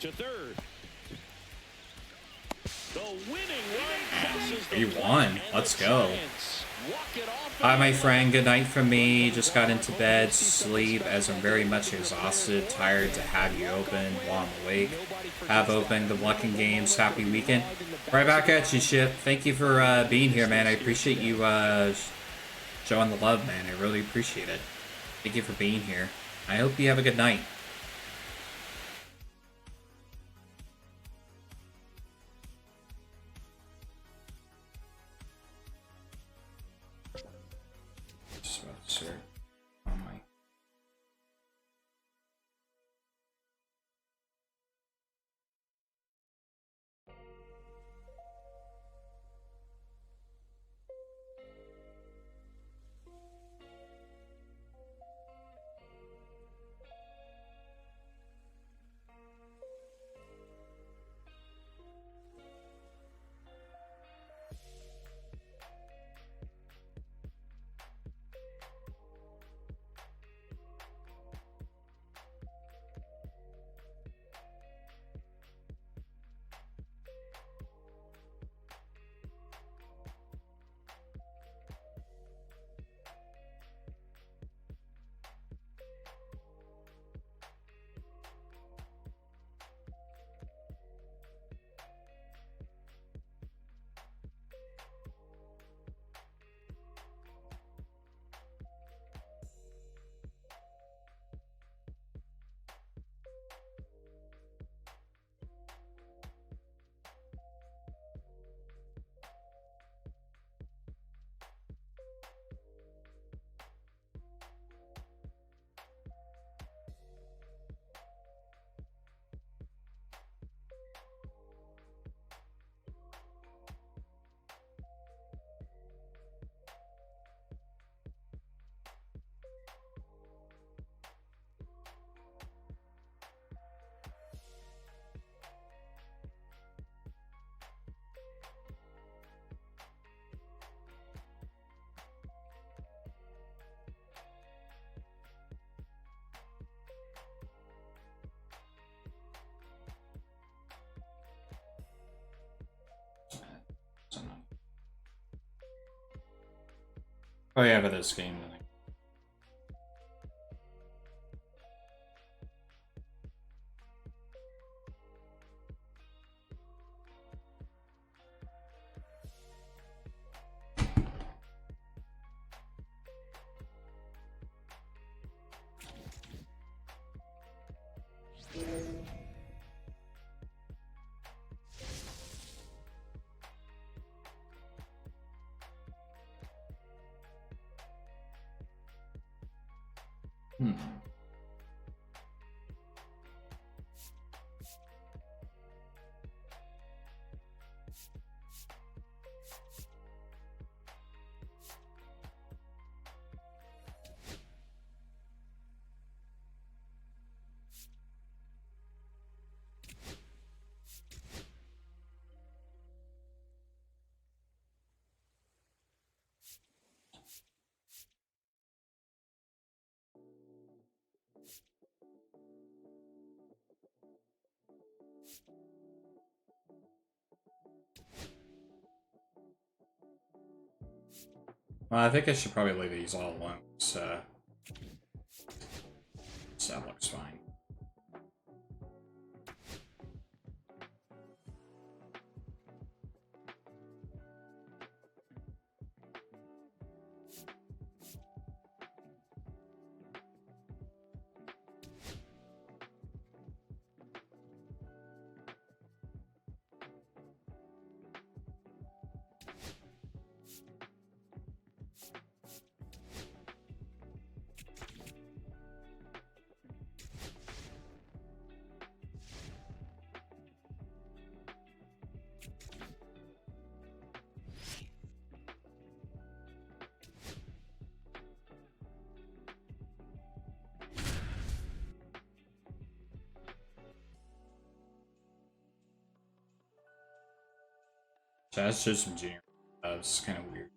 To third. The winning run crosses the He plate, won. and Let's the go. Giants walk it off. Hi, my friend. Good night from me. Just got into bed, sleep, as I'm very much exhausted, tired to have you open while I'm awake. Have open. Good luck in games. Happy weekend. Right back at you, Chip. Thank you for being here, man. I appreciate you showing the love, man. I really appreciate it. Thank you for being here. I hope you have a good night. Sir. Oh my. Oh yeah, but this game. I think. Hmm. Well, I think I should probably leave these all alone, so that looks fine. So that's just some junior. That's kind of weird.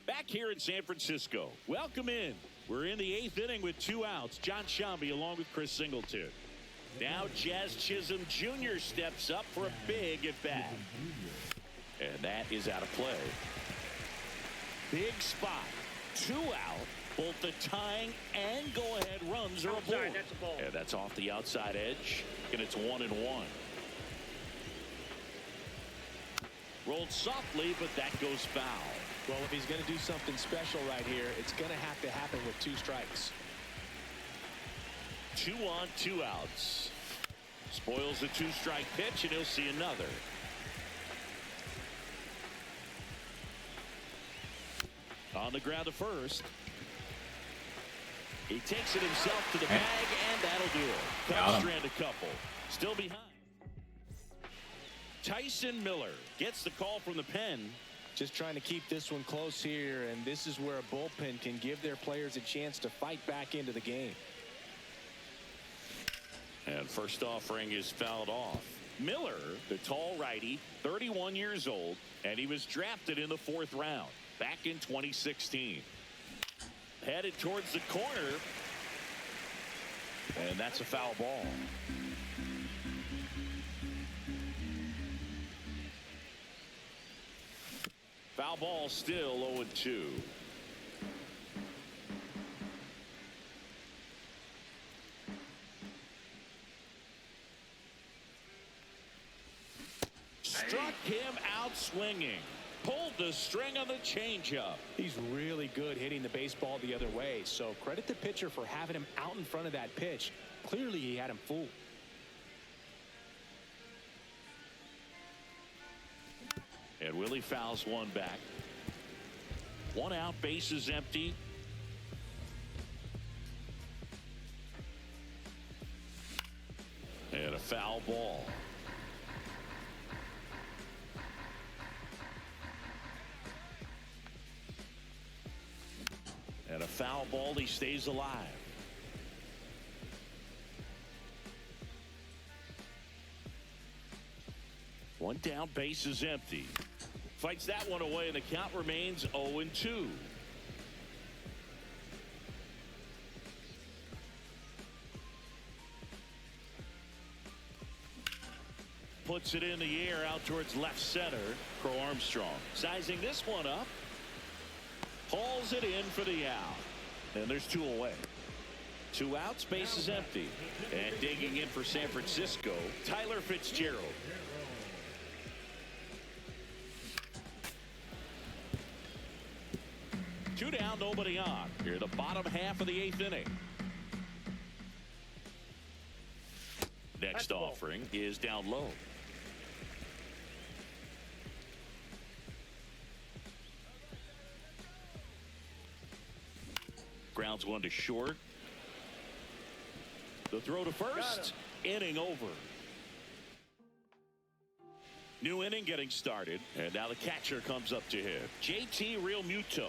Back here in San Francisco. Welcome in. We're in the 8th inning with 2 outs. John Shambi along with Chris Singleton. Now Jazz Chisholm Jr. steps up for a big at bat. And that is out of play. Big spot. 2 out. Both the tying and go-ahead runs are aboard. That's a ball. And that's off the outside edge. And it's 1-1. Rolled softly, but that goes foul. Well, if he's going to do something special right here, it's going to have to happen with 2 strikes. 2 on, 2 outs. Spoils the 2-strike pitch, and he'll see another. On the ground to first. He takes it himself to the bag, and that'll do it. Cubs strand a couple. Still behind. Tyson Miller gets the call from the pen. Just trying to keep this one close here, and this is where a bullpen can give their players a chance to fight back into the game. And first offering is fouled off. Miller, the tall righty, 31 years old, and he was drafted in the 4th round back in 2016. Headed towards the corner, and that's a foul ball. Foul ball, still 0-2. Struck him out swinging. Pulled the string on the changeup. He's really good hitting the baseball the other way, so credit the pitcher for having him out in front of that pitch. Clearly he had him fooled. And Willie fouls one back. 1 out, bases empty. And a foul ball. And a foul ball, he stays alive. One down, base is empty. Fights that one away, and the count remains 0-2. Puts it in the air out towards left center. Crow Armstrong sizing this one up. Hauls it in for the out. And there's 2 away. 2 outs, base is empty. And digging in for San Francisco, Tyler Fitzgerald. Two down, nobody on. Here, the bottom half of the 8th inning. Next offering is down low. Grounds one to short. The throw to first. Inning over. New inning getting started. And now the catcher comes up to him. JT Realmuto.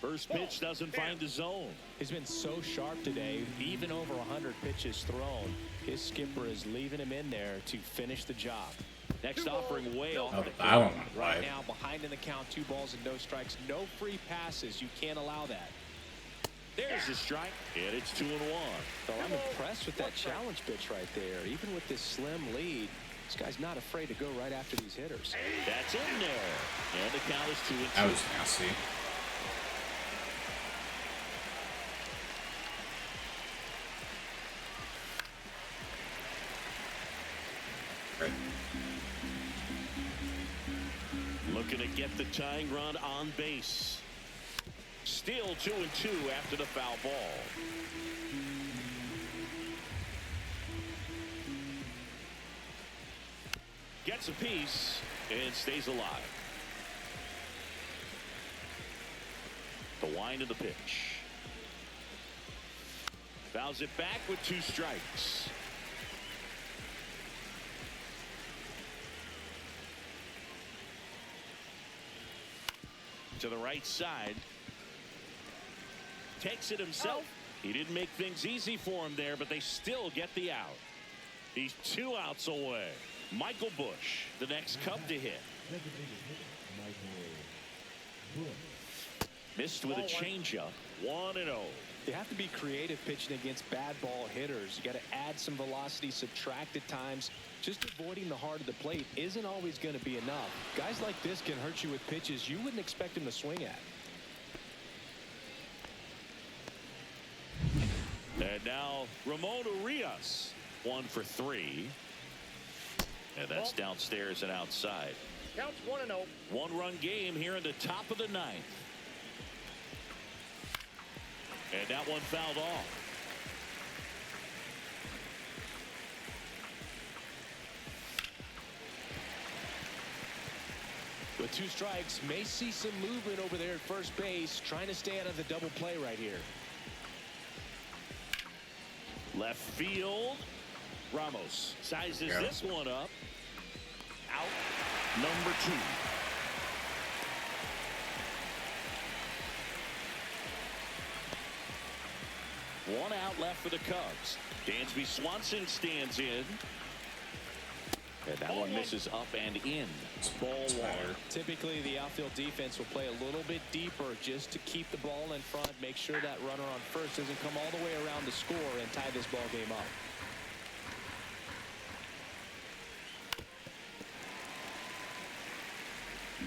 First pitch doesn't find the zone. He's been so sharp today, even over 100 pitches thrown. His skipper is leaving him in there to finish the job. Next offering way off Oh, the that one went Right wide. now, behind in the count, 2 balls and no strikes. No free passes. You can't allow that. There's the strike, and it's 2-1. So I'm impressed with that challenge pitch right there. Even with this slim lead, this guy's not afraid to go right after these hitters. That's in there. And the count is 2-2. That was nasty. Looking to get the tying run on base. Still 2-2 after the foul ball. Gets a piece and stays alive. The wind of the pitch. Fouls it back with 2 strikes. To the right side. Takes it himself. He didn't make things easy for him there, but they still get the out. He's 2 outs away. Michael Busch, the next Cub to hit. Missed with a changeup. 1-0. You have to be creative pitching against bad ball hitters. You got to add some velocity, subtract at times. Just avoiding the heart of the plate isn't always going to be enough. Guys like this can hurt you with pitches you wouldn't expect him to swing at. And now Ramon Urias, 1 for 3. And that's downstairs and outside. Counts 1-0. 1-run game here in the top of the 9th. And that one fouled off. With 2 strikes, may see some movement over there at first base, trying to stay out of the double play right here. Left field. Ramos sizes this one up. Out number 2. One out left for the Cubs. Dansby Swanson stands in. And that one misses up and in. It's ball 1. Typically, the outfield defense will play a little bit deeper just to keep the ball in front, make sure that runner on first doesn't come all the way around to score and tie this ball game up.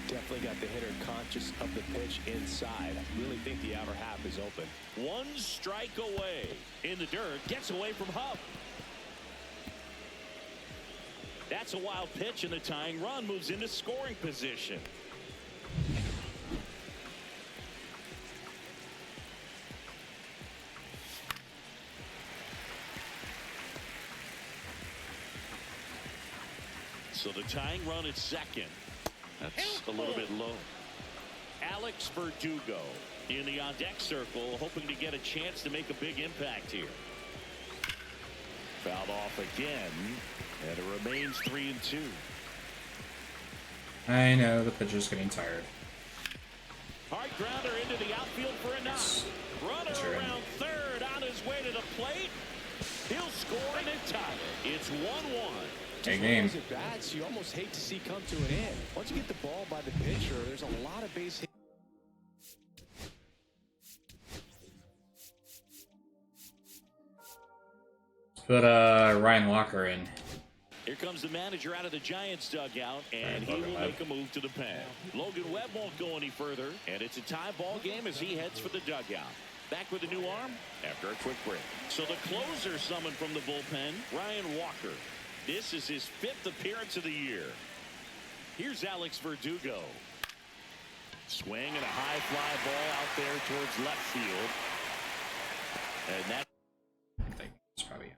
Definitely got the hitter conscious of the pitch inside. I really think the outer half is open. 1 strike away. In the dirt. Gets away from Huff. That's a wild pitch, and the tying run moves into scoring position. So the tying run at second. That's a little bit low. Alex Verdugo in the on-deck circle, hoping to get a chance to make a big impact here. Fouled off again, and it remains 3-2. I know the pitcher's getting tired. Hard grounder into the outfield for a knock. Runner Sure. around third on his way to the plate. He'll score and tie it. It's 1-1. Hey, game. Those at bats you almost hate to see come to an end. Once you get the ball by the pitcher, there's a lot of base hits. Put Ryan Walker in. Here comes the manager out of the Giants dugout, and he will make a move to the pen. Logan Webb won't go any further, and it's a tie ball game as he heads for the dugout. Back with a new arm after a quick break. So the closer summoned from the bullpen, Ryan Walker. This is his 5th appearance of the year. Here's Alex Verdugo. Swing and a high fly ball out there towards left field. And that. I think it's probably on.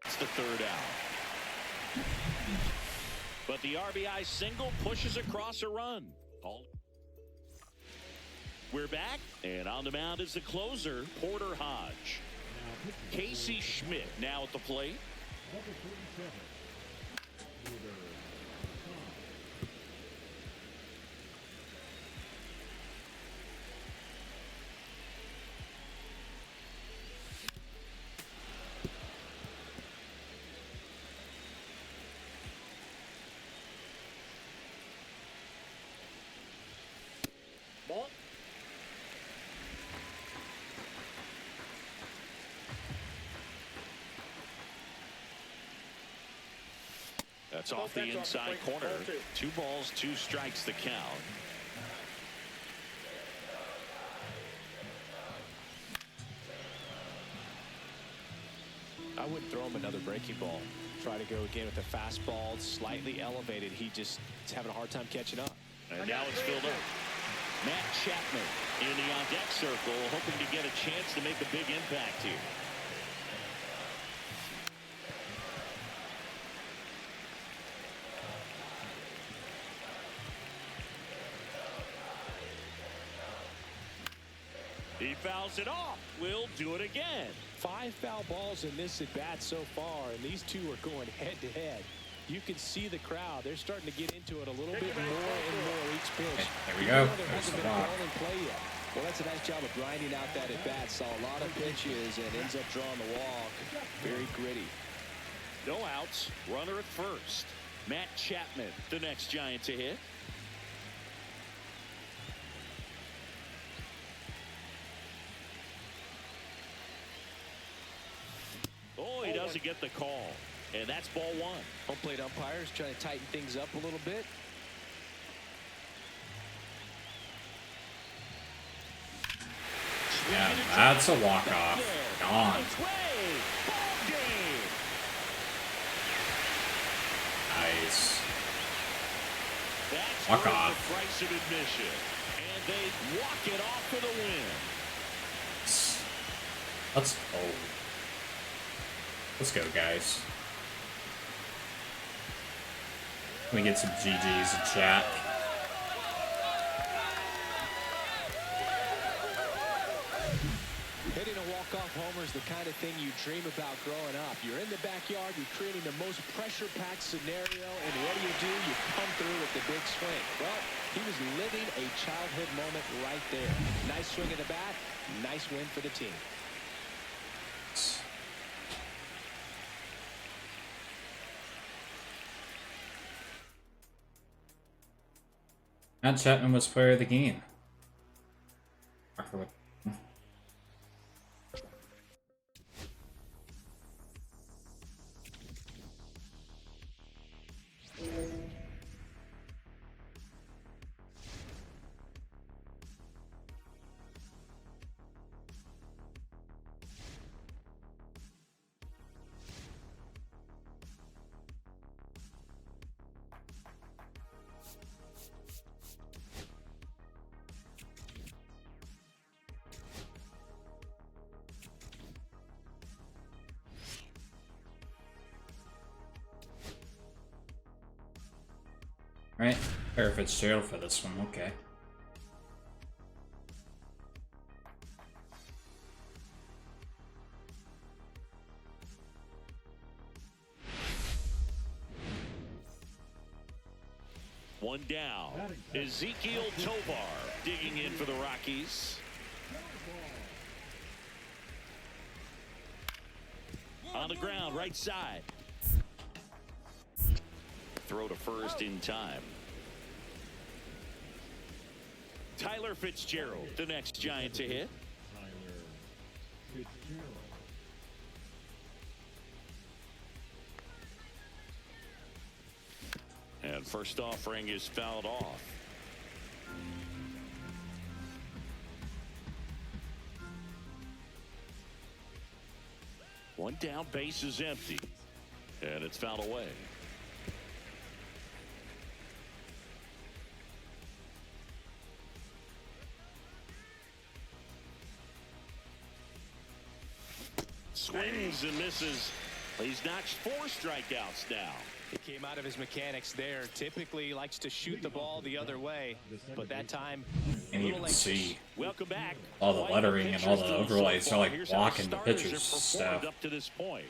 It's the 3rd out. But the RBI single pushes across a run. We're back, and on the mound is the closer, Porter Hodge. Casey Schmidt now at the plate. Ball. That's off the inside corner. 2 balls, 2 strikes the count. I wouldn't throw him another breaking ball. Try to go again with the fastball, slightly elevated. He just is having a hard time catching up. And now it's filled up. Matt Chapman in the on-deck circle, hoping to get a chance to make a big impact here. He fouls it off. We'll do it again. 5 foul balls in this at bat so far, and these two are going head to head. You can see the crowd. They're starting to get into it a little bit more and more each pitch. There we go. There There's hasn't the been a block. ball in play yet. Well, that's a nice job of grinding out that at bat. Saw a lot of pitches and ends up drawing the walk. Very gritty. No outs. Runner at first. Matt Chapman, the next Giant to hit. Oh, he doesn't get the call. And that's ball 1. Home plate umpires trying to tighten things up a little bit. Yeah, that's a walk-off. Gone. Nice. That's Walk worth off. the price of admission. And they walk it off for the win. Let's go. Let's go, guys. Let me get some GGs in chat. Hitting a walk-off homer is the kind of thing you dream about growing up. You're in the backyard, you're creating the most pressure-packed scenario, and what do? You come through with the big swing. Well, he was living a childhood moment right there. Nice swing at the bat, nice win for the team. Matt Chapman was player of the game. Right? Or Fitzgerald for this one, okay. One down. Ezekiel Tovar digging in for the Rockies. On the ground, right side. Throw to first in time. Tyler Fitzgerald, the next Giant to hit. And first offering is fouled off. One down, base is empty. And it's fouled away. Swings and misses. He's notched 4 strikeouts now. He came out of his mechanics there. Typically likes to shoot the ball the other way, but that time And you can see welcome back. all the lettering and all the overlays are like blocking the pitcher's stuff. Up to this point.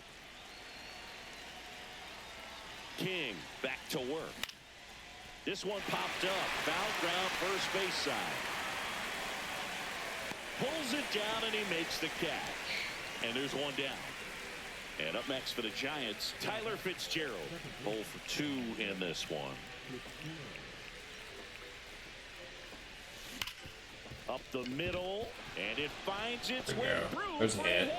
King back to work. This one popped up. Foul ground, first base side. Pulls it down and he makes the catch. And there's one down. And up next for the Giants, Tyler Fitzgerald. 0 for 2 in this one. Up the middle, and it finds its way through. There's a hit.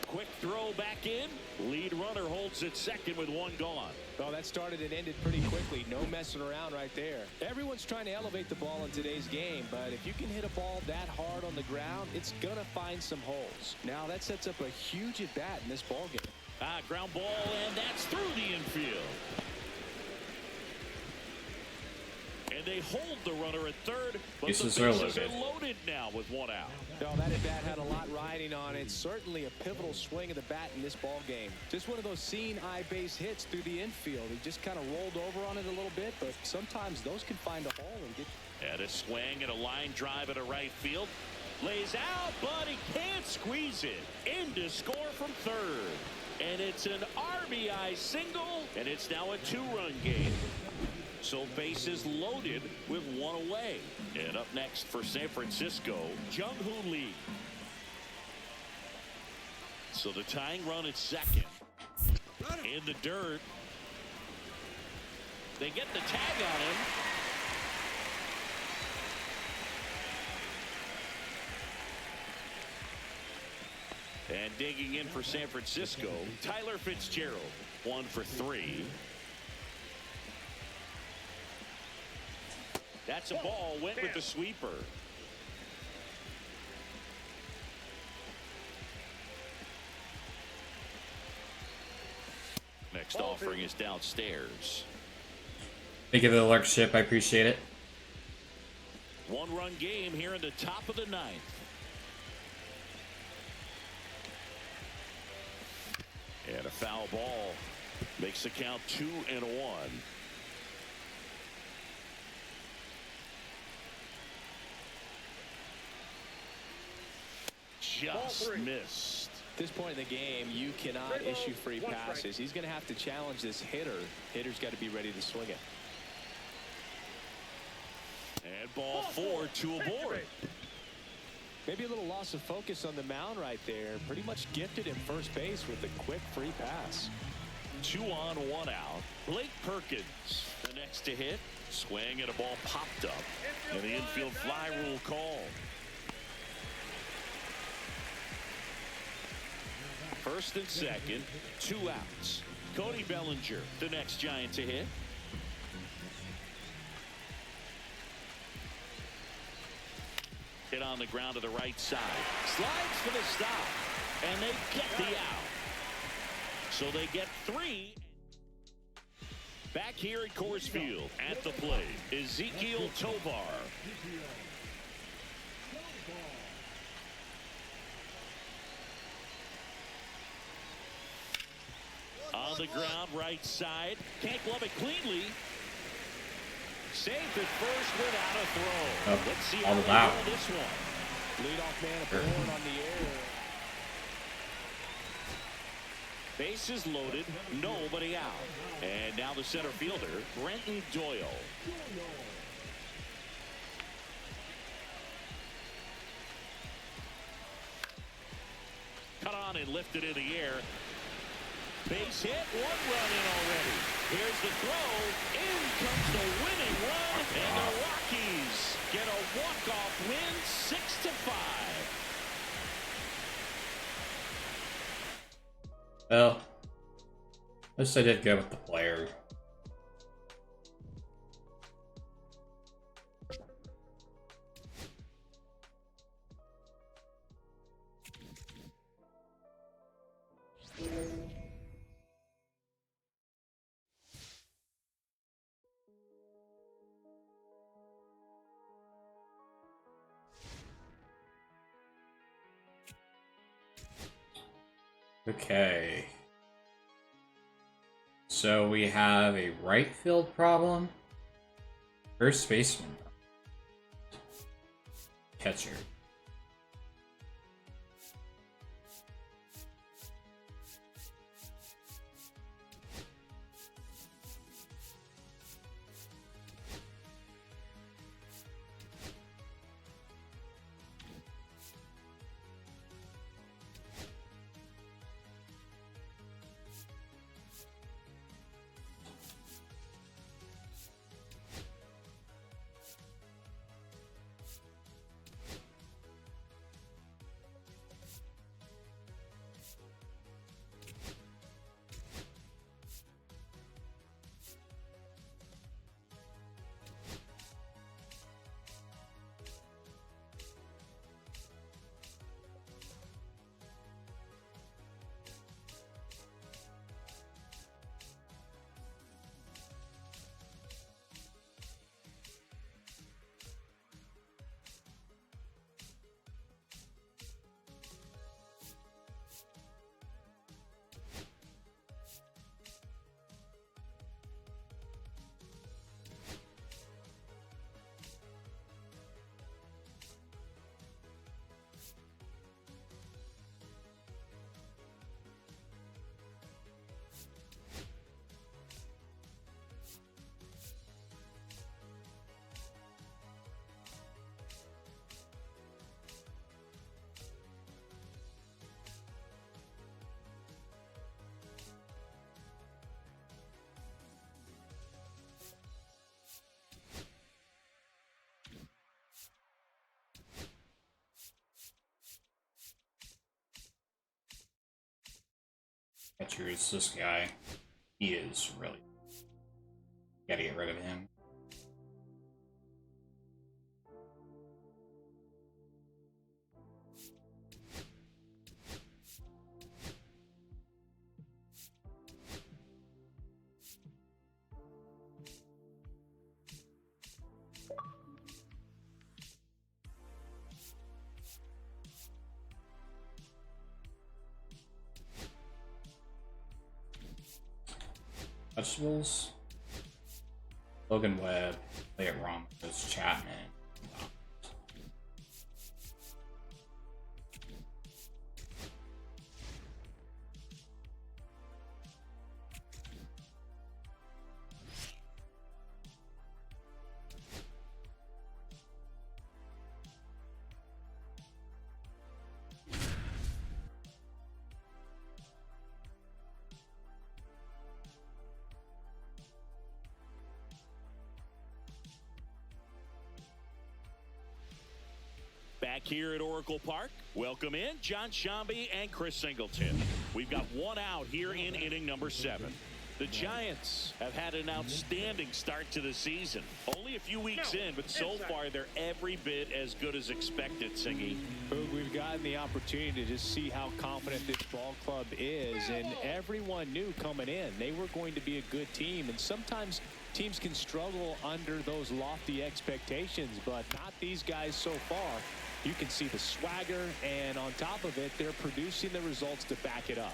Quick throw back in. Lead runner holds it second with 1 gone. Well, that started and ended pretty quickly. No messing around right there. Everyone's trying to elevate the ball in today's game, but if you can hit a ball that hard on the ground, it's going to find some holes. Now, that sets up a huge at-bat in this ball game. Ground ball, and that's through the infield. And they hold the runner at third, but Bases the are bases loaded. are loaded now with 1 out. No, that at-bat had a lot riding on it. Certainly a pivotal swing of the bat in this ball game. Just one of those seeing eye base hits through the infield. He just kind of rolled over on it a little bit, but sometimes those can find a hole and get. And a swing and a line drive at a right field. Lays out, but he can't squeeze it. In to score from third. And it's an RBI single, and it's now a 2-run game. So bases loaded with 1 away. And up next for San Francisco, Jung-Hoo Lee. So the tying run at second. In the dirt. They get the tag on him. And digging in for San Francisco, Tyler Fitzgerald. 1 for 3. That's a ball, went with the sweeper. Next offering is downstairs. Thank you for the lectureship. I appreciate it. 1-run game here in the top of the 9th. And a foul ball makes the count 2-1. Just missed. At this point in the game, you cannot issue free passes. He's going to have to challenge this hitter. Hitter's got to be ready to swing it. And ball 4, 2 aboard. Maybe a little loss of focus on the mound right there. Pretty much gifted in first base with a quick free pass. 2 on, 1 out. Blake Perkins, the next to hit. Swing and a ball popped up. And the infield fly rule call. First and second, 2 outs. Cody Bellinger, the next Giant to hit. Hit on the ground to the right side. Slides for the stop. And they get the out. So they get 3. Back here at Coors Field at the plate, Ezekiel Tovar. On the ground, right side. Can't glove it cleanly. Saved at first without a throw. Oh, Let's see all how they out. roll this one. Leadoff man at the horn on the air. Bases loaded, nobody out. And now the center fielder, Brenton Doyle. Cut on and lifted in the air. Base hit, 1 run in already. Here's the throw. In comes the winning run. And the Rockies get a walk-off win, 6-5. Well, at least I did good with the player. Okay. So we have a right field problem. First baseman. Catcher. Catcher is this guy. He is really. Gotta get rid of him. Vegetables. Logan Webb. Play it wrong. It's Chapman. Back here at Oracle Park, welcome in John Shambi and Chris Singleton. We've got one out here in inning number 7. The Giants have had an outstanding start to the season. Only a few weeks in, but so far they're every bit as good as expected, Singy. We've gotten the opportunity to just see how confident this ball club is, and everyone knew coming in they were going to be a good team, and sometimes teams can struggle under those lofty expectations, but not these guys so far. You can see the swagger, and on top of it, they're producing the results to back it up.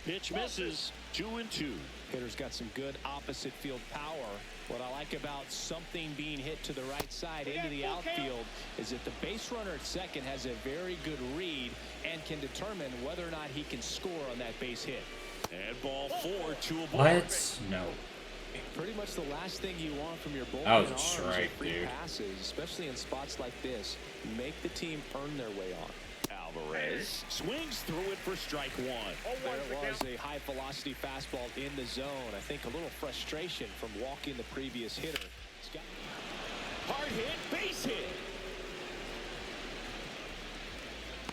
Pitch misses, 2-2. Hitter's got some good opposite field power. What I like about something being hit to the right side into the outfield is that the base runner at second has a very good read and can determine whether or not he can score on that base hit. And ball 4, 2 aboard. What? No. Pretty much the last thing you want from your bullpen That was a arms strike, are free dude. passes, especially in spots like this. Make the team earn their way on. Alvarez swings through it for strike 1. There was a high velocity fastball in the zone. I think a little frustration from walking the previous hitter. Hard hit, base hit.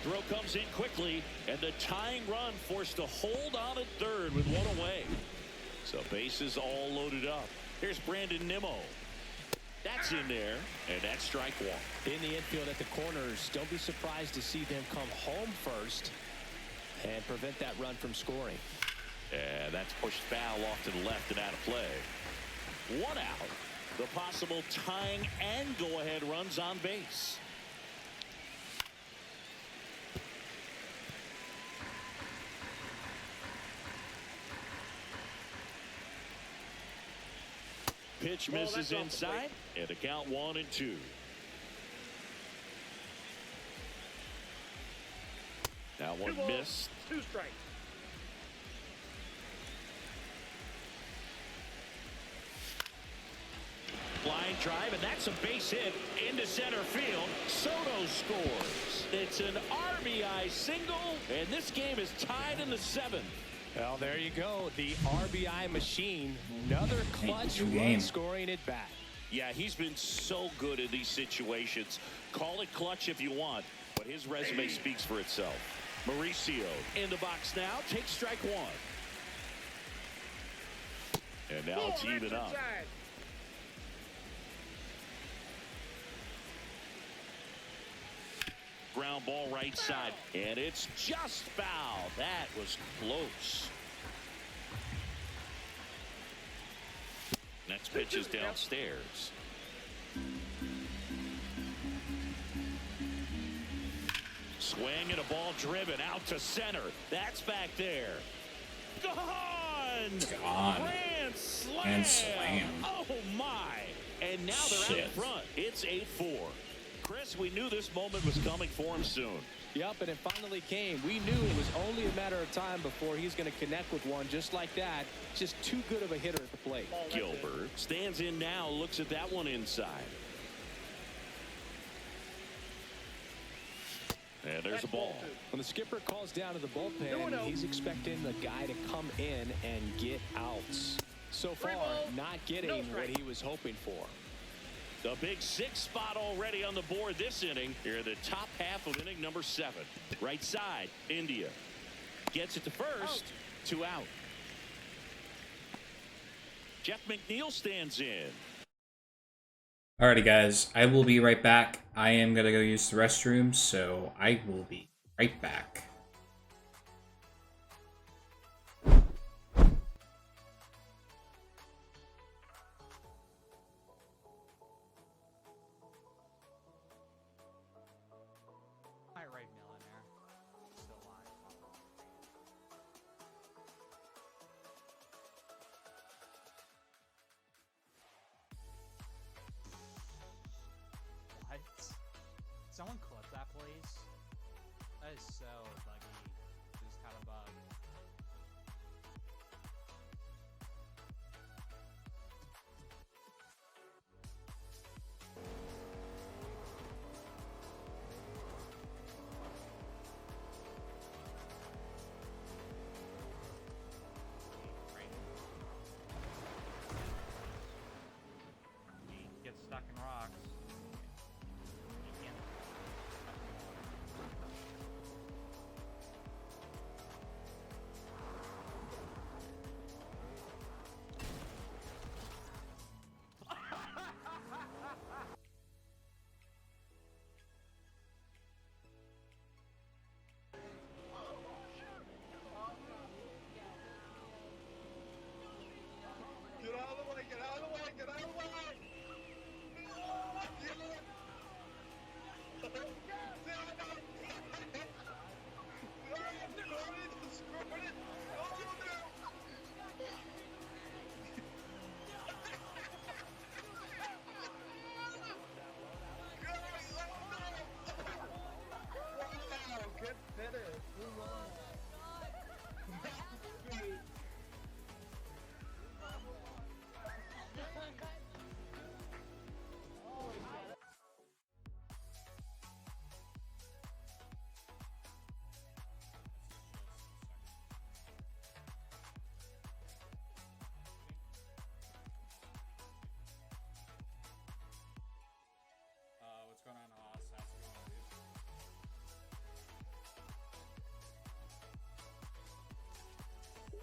Throw comes in quickly, and the tying run forced to hold on at third with one away. So bases all loaded up. Here's Brandon Nimmo. That's in there, and that's strike 1. In the infield at the corners, don't be surprised to see them come home first and prevent that run from scoring. And that's pushed foul off to the left and out of play. One out. The possible tying and go-ahead runs on base. Pitch misses inside, and the count 1-2. Now one missed. 2 strikes. Line drive, and that's a base hit into center field. Soto scores. It's an RBI single, and this game is tied in the 7th. Well, there you go. The RBI machine. Another clutch good run game. scoring at bat. Yeah, he's been so good in these situations. Call it clutch if you want, but his resume speaks for itself. Mauricio in the box now. Takes strike 1. And now it's even up. Ground ball right side, and it's just foul. That was close. Next pitch is downstairs. Swing and a ball driven out to center. That's back there. Gone! Gone. Grand slam! And slam. Oh my! And now they're out Shit. in front. It's 8-4. Chris, we knew this moment was coming for him soon. Yep, and it finally came. We knew it was only a matter of time before he's going to connect with one just like that. Just too good of a hitter at the plate. Gilbert stands in now, looks at that one inside. And there's a ball. When the skipper calls down to the bullpen, he's expecting the guy to come in and get outs. So far, not getting what he was hoping for. The big 6 spot already on the board this inning. Here in the top half of inning number 7. Right side, India. Gets it to first. 2 out. Jeff McNeil stands in. Alrighty, guys. I will be right back. I am going to go use the restroom, so I will be right back. Right, millionaire. Still alive. What? Someone clip that, please. That is so buggy. Just kind of bug. Get stuck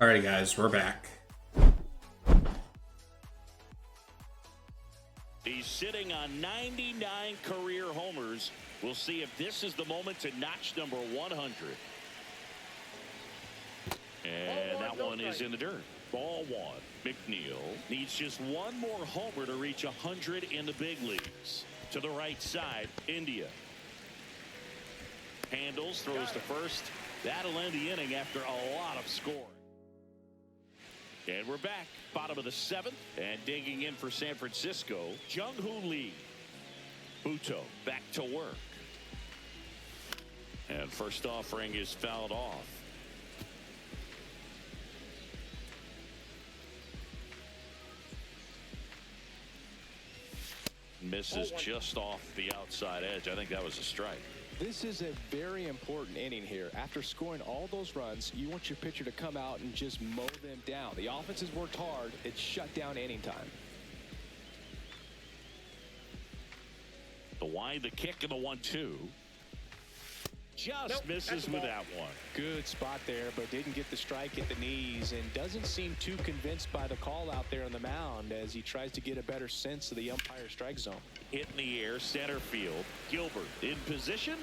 Alrighty, guys, we're back. He's sitting on 99 career homers. We'll see if this is the moment to notch number 100. And that one is in the dirt. Ball one. McNeil needs just one more homer to reach 100 in the big leagues. To the right side, India. Handles, throws to first. That'll end the inning after a lot of scoring. And we're back. Bottom of the seventh. And digging in for San Francisco, Jung-Hoo Lee. Buto back to work. And first offering is fouled off. Misses just off the outside edge. I think that was a strike. This is a very important inning here. After scoring all those runs, you want your pitcher to come out and just mow them down. The offense has worked hard. It's shut down inning time. The wind, the kick, and the 1-2. Just misses with that one. Good spot there, but didn't get the strike at the knees and doesn't seem too convinced by the call out there on the mound as he tries to get a better sense of the umpire strike zone. Hit in the air, center field. Gilbert in position.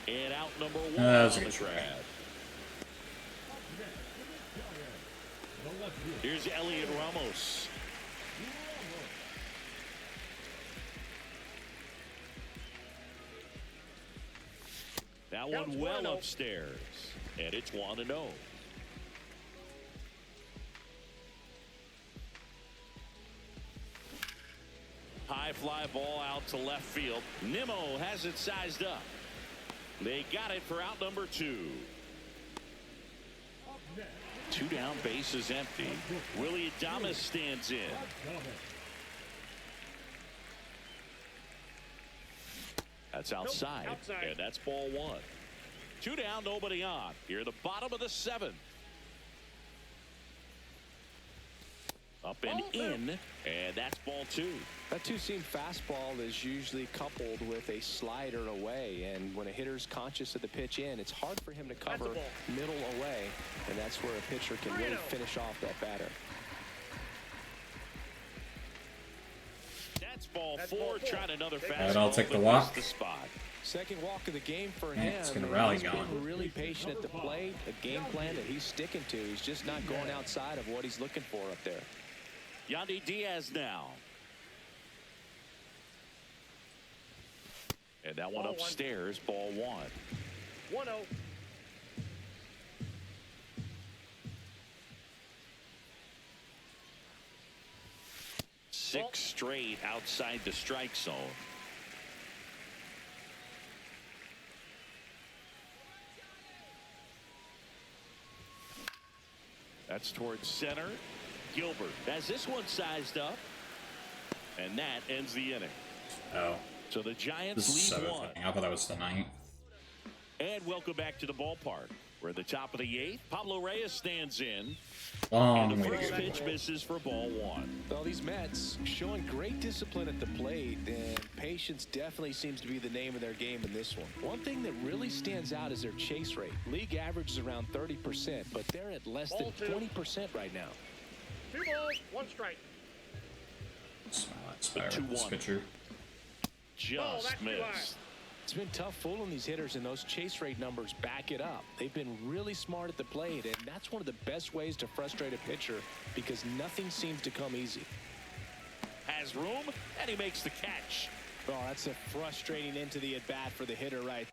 And out number one That was on a the good try. grab. Here's Elliot Ramos. That one well upstairs. And it's 1-0. High fly ball out to left field. Nimmo has it sized up. They got it for out number 2. 2 down, base is empty. Willie Adames stands in. That's outside. And that's ball 1. 2 down, nobody on. Here the bottom of the 7th. Up and in, and that's ball 2. That two-seam fastball is usually coupled with a slider away, and when a hitter's conscious of the pitch in, it's hard for him to cover middle away, and that's where a pitcher can really finish off that batter. That's ball 4. Trying another fastball. Alright, I'll take the but walk. missed the spot. Second walk of the game for Man, him. it's gonna rally He's going. been really patient at the plate. A game plan that he's sticking to. He's just not going outside of what he's looking for up there. Yandy Diaz now. And that one upstairs, ball 1. 1-0. Six straight outside the strike zone. That's towards center. Gilbert has this one sized up. And that ends the inning. Oh. So the This Giants is lead 7th 1. inning. I thought that was the 9th. And welcome back to the ballpark. We're at the top of the 8th. Pablo Reyes stands in. Long And the way to first go. pitch misses for ball 1. Well, these Mets showing great discipline at the plate, and patience definitely seems to be the name of their game in this one. One thing that really stands out is their chase rate. League average is around 30%, but they're at less than 20% right now. 2 balls, 1 strike. That's my last fire The with this 2-1. pitcher. Just that's too high. missed. It's been tough fooling these hitters, and those chase rate numbers back it up. They've been really smart at the plate, and that's one of the best ways to frustrate a pitcher because nothing seems to come easy. Has room, and he makes the catch. Oh, that's a frustrating end to the at-bat for the hitter right.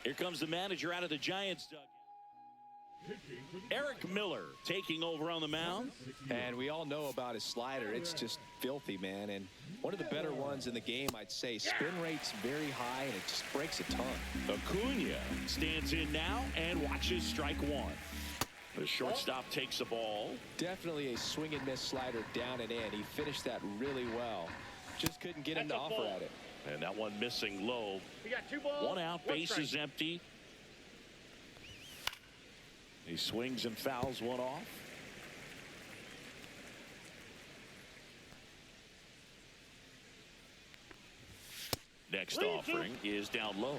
Here comes the manager out of the Giants dugout. Eric Miller taking over on the mound. And we all know about his slider. It's just filthy, man. And one of the better ones in the game, I'd say. Spin rate's very high, and it just breaks a ton. Acuna stands in now and watches strike 1. The shortstop takes the ball. Definitely a swing and miss slider down and in. He finished that really well. Just couldn't get him to offer at it. And that one missing low. We got 2 balls. 1 out, 1 base strike. is empty. He swings and fouls one off. Next offering is down low.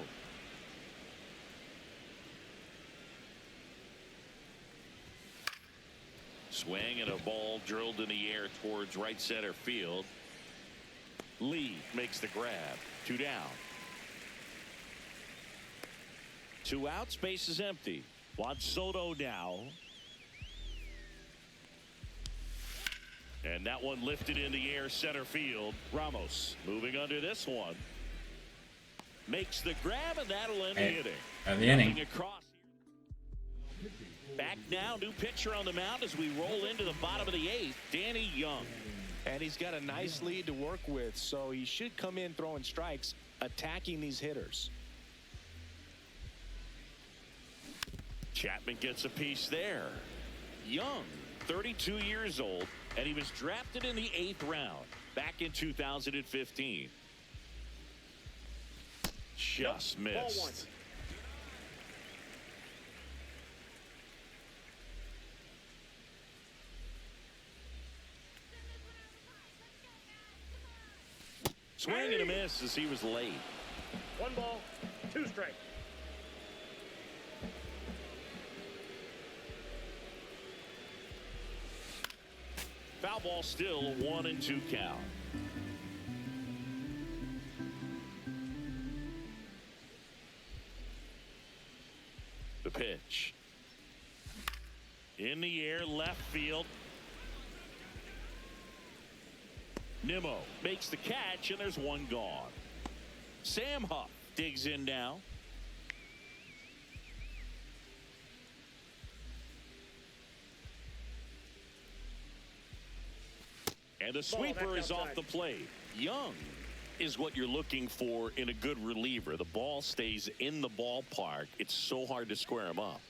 Swing and a ball drilled in the air towards right center field. Lee makes the grab. 2 down. 2 outs, base is empty. Juan Soto now. And that one lifted in the air center field. Ramos moving under this one. Makes the grab, and that'll end the inning. End the inning. Across. Back now, new pitcher on the mound as we roll into the bottom of the 8th, Danny Young. And he's got a nice lead to work with, so he should come in throwing strikes, attacking these hitters. Chapman gets a piece there. Young, 32 years old, and he was drafted in the 8th round back in 2015. Just missed. Swing and a miss as he was late. 1 ball, 2 strikes. Foul ball still, 1-2 count. The pitch. In the air, left field. Nimmo makes the catch, and there's 1 gone. Sam Huff digs in now. And the sweeper is off the plate. Young is what you're looking for in a good reliever. The ball stays in the ballpark. It's so hard to square him up.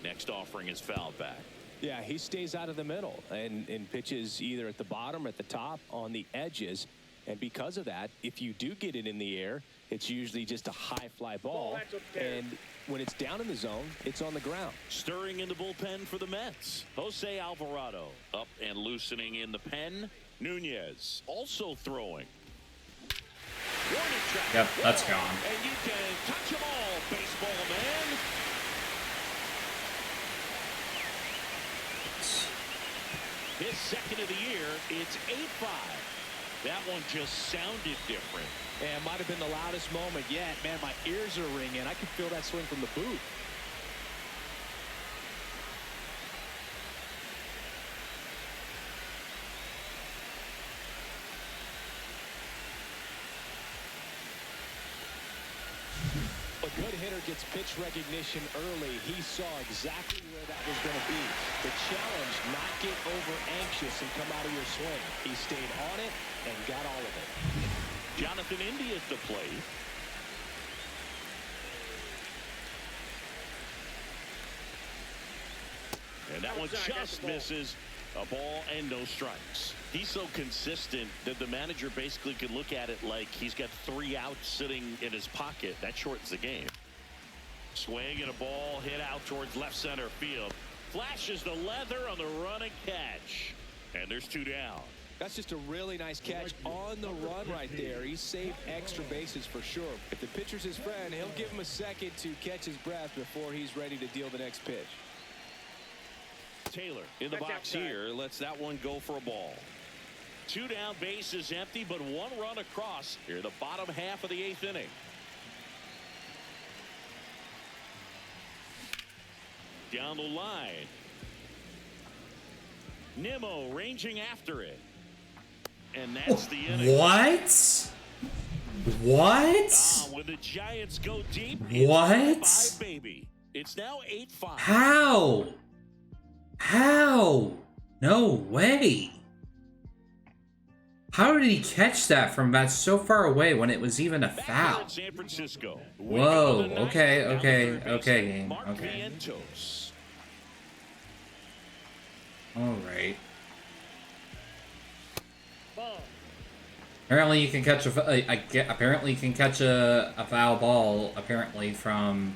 Next offering is fouled back. Yeah, he stays out of the middle and pitches either at the bottom or at the top on the edges. And because of that, if you do get it in the air, it's usually just a high fly ball. And when it's down in the zone, it's on the ground. Stirring in the bullpen for the Mets. Jose Alvarado up and loosening in the pen. Nunez also throwing. Yep, that's gone. And you can touch them all, baseball man. His second of the year, it's 8-5. That one just sounded different. And it might have been the loudest moment yet. Man, my ears are ringing. I could feel that swing from the booth. A good hitter gets pitch recognition early. He saw exactly where that was going to be. The challenge, not get over anxious and come out of your swing. He stayed on it and got all of it. Jonathan India at the plate. And that one just misses. A ball and no strikes. He's so consistent that the manager basically could look at it like he's got 3 outs sitting in his pocket. That shortens the game. Swing and a ball hit out towards left center field. Flashes the leather on the run and catch. And there's 2 down. That's just a really nice catch on the run right there. He saved extra bases for sure. If the pitcher's his friend, he'll give him a second to catch his breath before he's ready to deal the next pitch. Taylor in the box here lets that one go for a ball. 2 down, base is empty, but 1 run across here the bottom half of the 8th inning. Down the line. Nimmo ranging after it. And that's the inning. What? What? When the Giants go deep, What? It's 5, baby. It's now 8-5. How? How? No way. How did he catch that from that so far away when it was even a foul? San Francisco. Whoa. Okay, game. Okay. All right. Apparently you can catch apparently you can catch a foul ball apparently from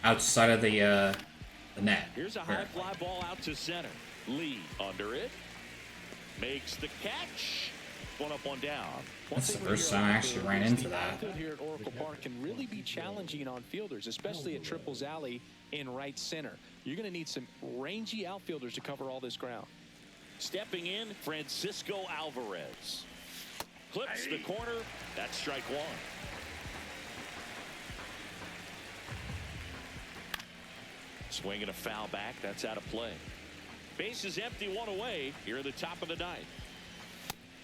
outside of the net. Here's a high fly ball out to center. Lee under it. Makes the catch. One up, one down. That's the first time I actually ran into that. Outfield here at Oracle Park can really be challenging on fielders, especially at Triples Alley in right center. You're going to need some rangy outfielders to cover all this ground. Stepping in, Francisco Alvarez. Clips the corner. That's strike one. Swing and a foul back. That's out of play. Base is empty, one away here at the top of the ninth.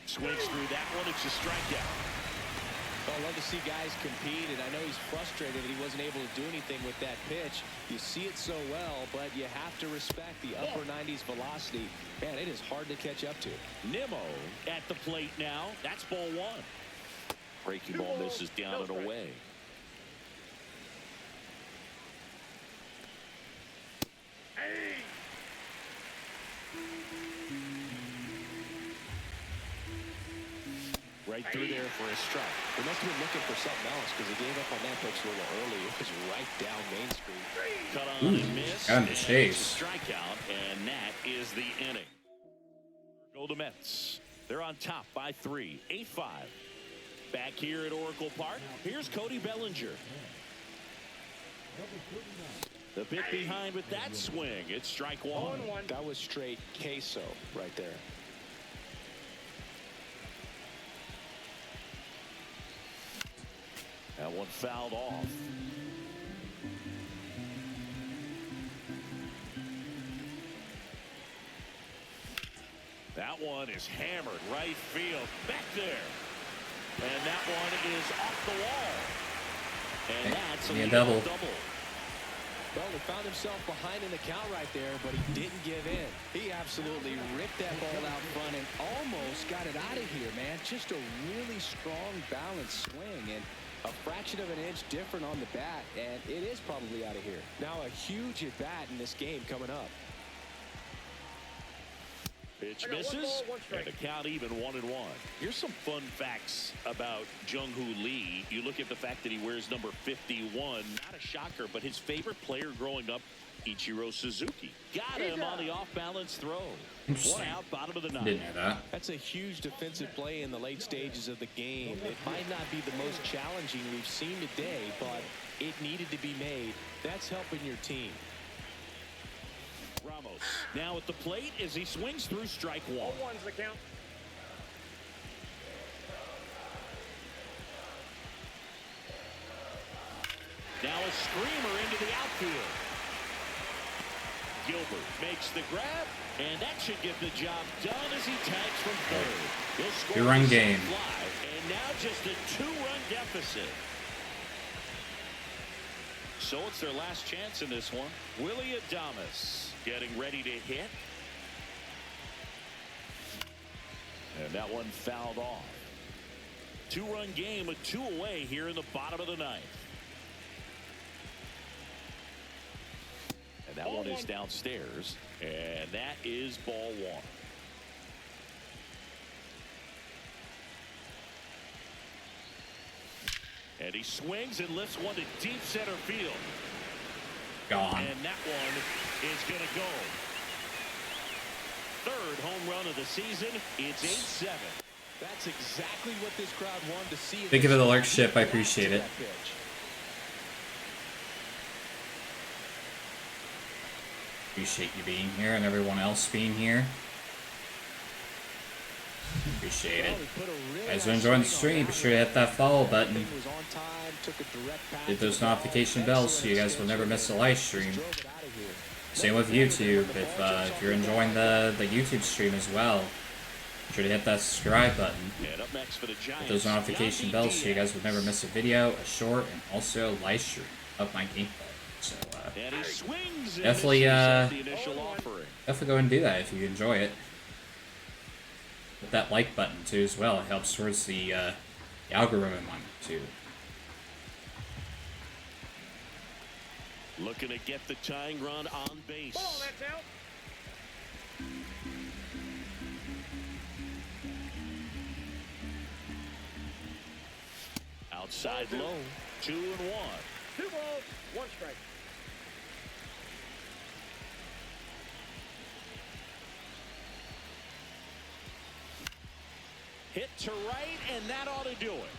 Swings through that one. It's a strikeout. Well, I love to see guys compete, and I know he's frustrated that he wasn't able to do anything with that pitch. You see it so well, but you have to respect the upper 90s velocity. Man, it is hard to catch up to. Nimmo at the plate now. That's ball one. Breaking ball misses down and away. Right through there for a strike. They must have been looking for something else because he gave up on that pitch a little early. It was right down Main Street. Cut on and miss. Got him to chase. It's a strikeout, and that is the inning. Go the Mets. They're on top by 3, 8-5. Back here at Oracle Park, here's Cody Bellinger. The bit behind with that swing. It's strike one. That was straight queso right there. That one fouled off. That one is hammered right field back there. And that one is off the wall. And that's a double. Well, he found himself behind in the count right there, but he didn't give in. He absolutely ripped that ball out front and almost got it out of here, man. Just a really strong, balanced swing, and a fraction of an inch different on the bat, and it is probably out of here. Now a huge at-bat in this game coming up. Pitch I got misses, one ball, one strike. and the count even 1-1. Here's some fun facts about Jung-Hoo Lee. You look at the fact that he wears number 51. Not a shocker, but his favorite player growing up, Ichiro Suzuki. Got him on the off-balance throw. Interesting. One out, bottom of the ninth. Didn't know that. That's a huge defensive play in the late stages of the game. It might not be the most challenging we've seen today, but it needed to be made. That's helping your team. Ramos now at the plate as he swings through strike one. 1-1's the count. Now a screamer into the outfield. Gilbert makes the grab, and that should get the job done as he tags from third. He'll score Two-run the game. fly, and now just a 2-run deficit. So it's their last chance in this one. Willie Adames getting ready to hit. And that one fouled off. 2-run game with 2 away here in the bottom of the ninth. And that one is downstairs. And that is ball one. And he swings and lifts one to deep center field. Gone. And that one is going to go. Third home run of the season. It's 8-7. That's exactly what this crowd wanted to see. Thank you for the lurk ship. I appreciate it. Appreciate you being here and everyone else being here. Appreciate it. As you're enjoying the stream, be sure to hit that follow button. Hit those notification bells so you guys will never miss a live stream. Same with YouTube. If you're enjoying the YouTube stream as well, be sure to hit that subscribe button. Hit those notification bells so you guys will never miss a video, a short, and also a live stream of my gameplay. So definitely definitely go and do that if you enjoy it. Hit that like button too as well. It helps towards the algorithm on too. Looking to get the tying run on base. Ball, that's out. Outside low, 2-1. 2 balls, 1 strike. Hit to right, and that ought to do it.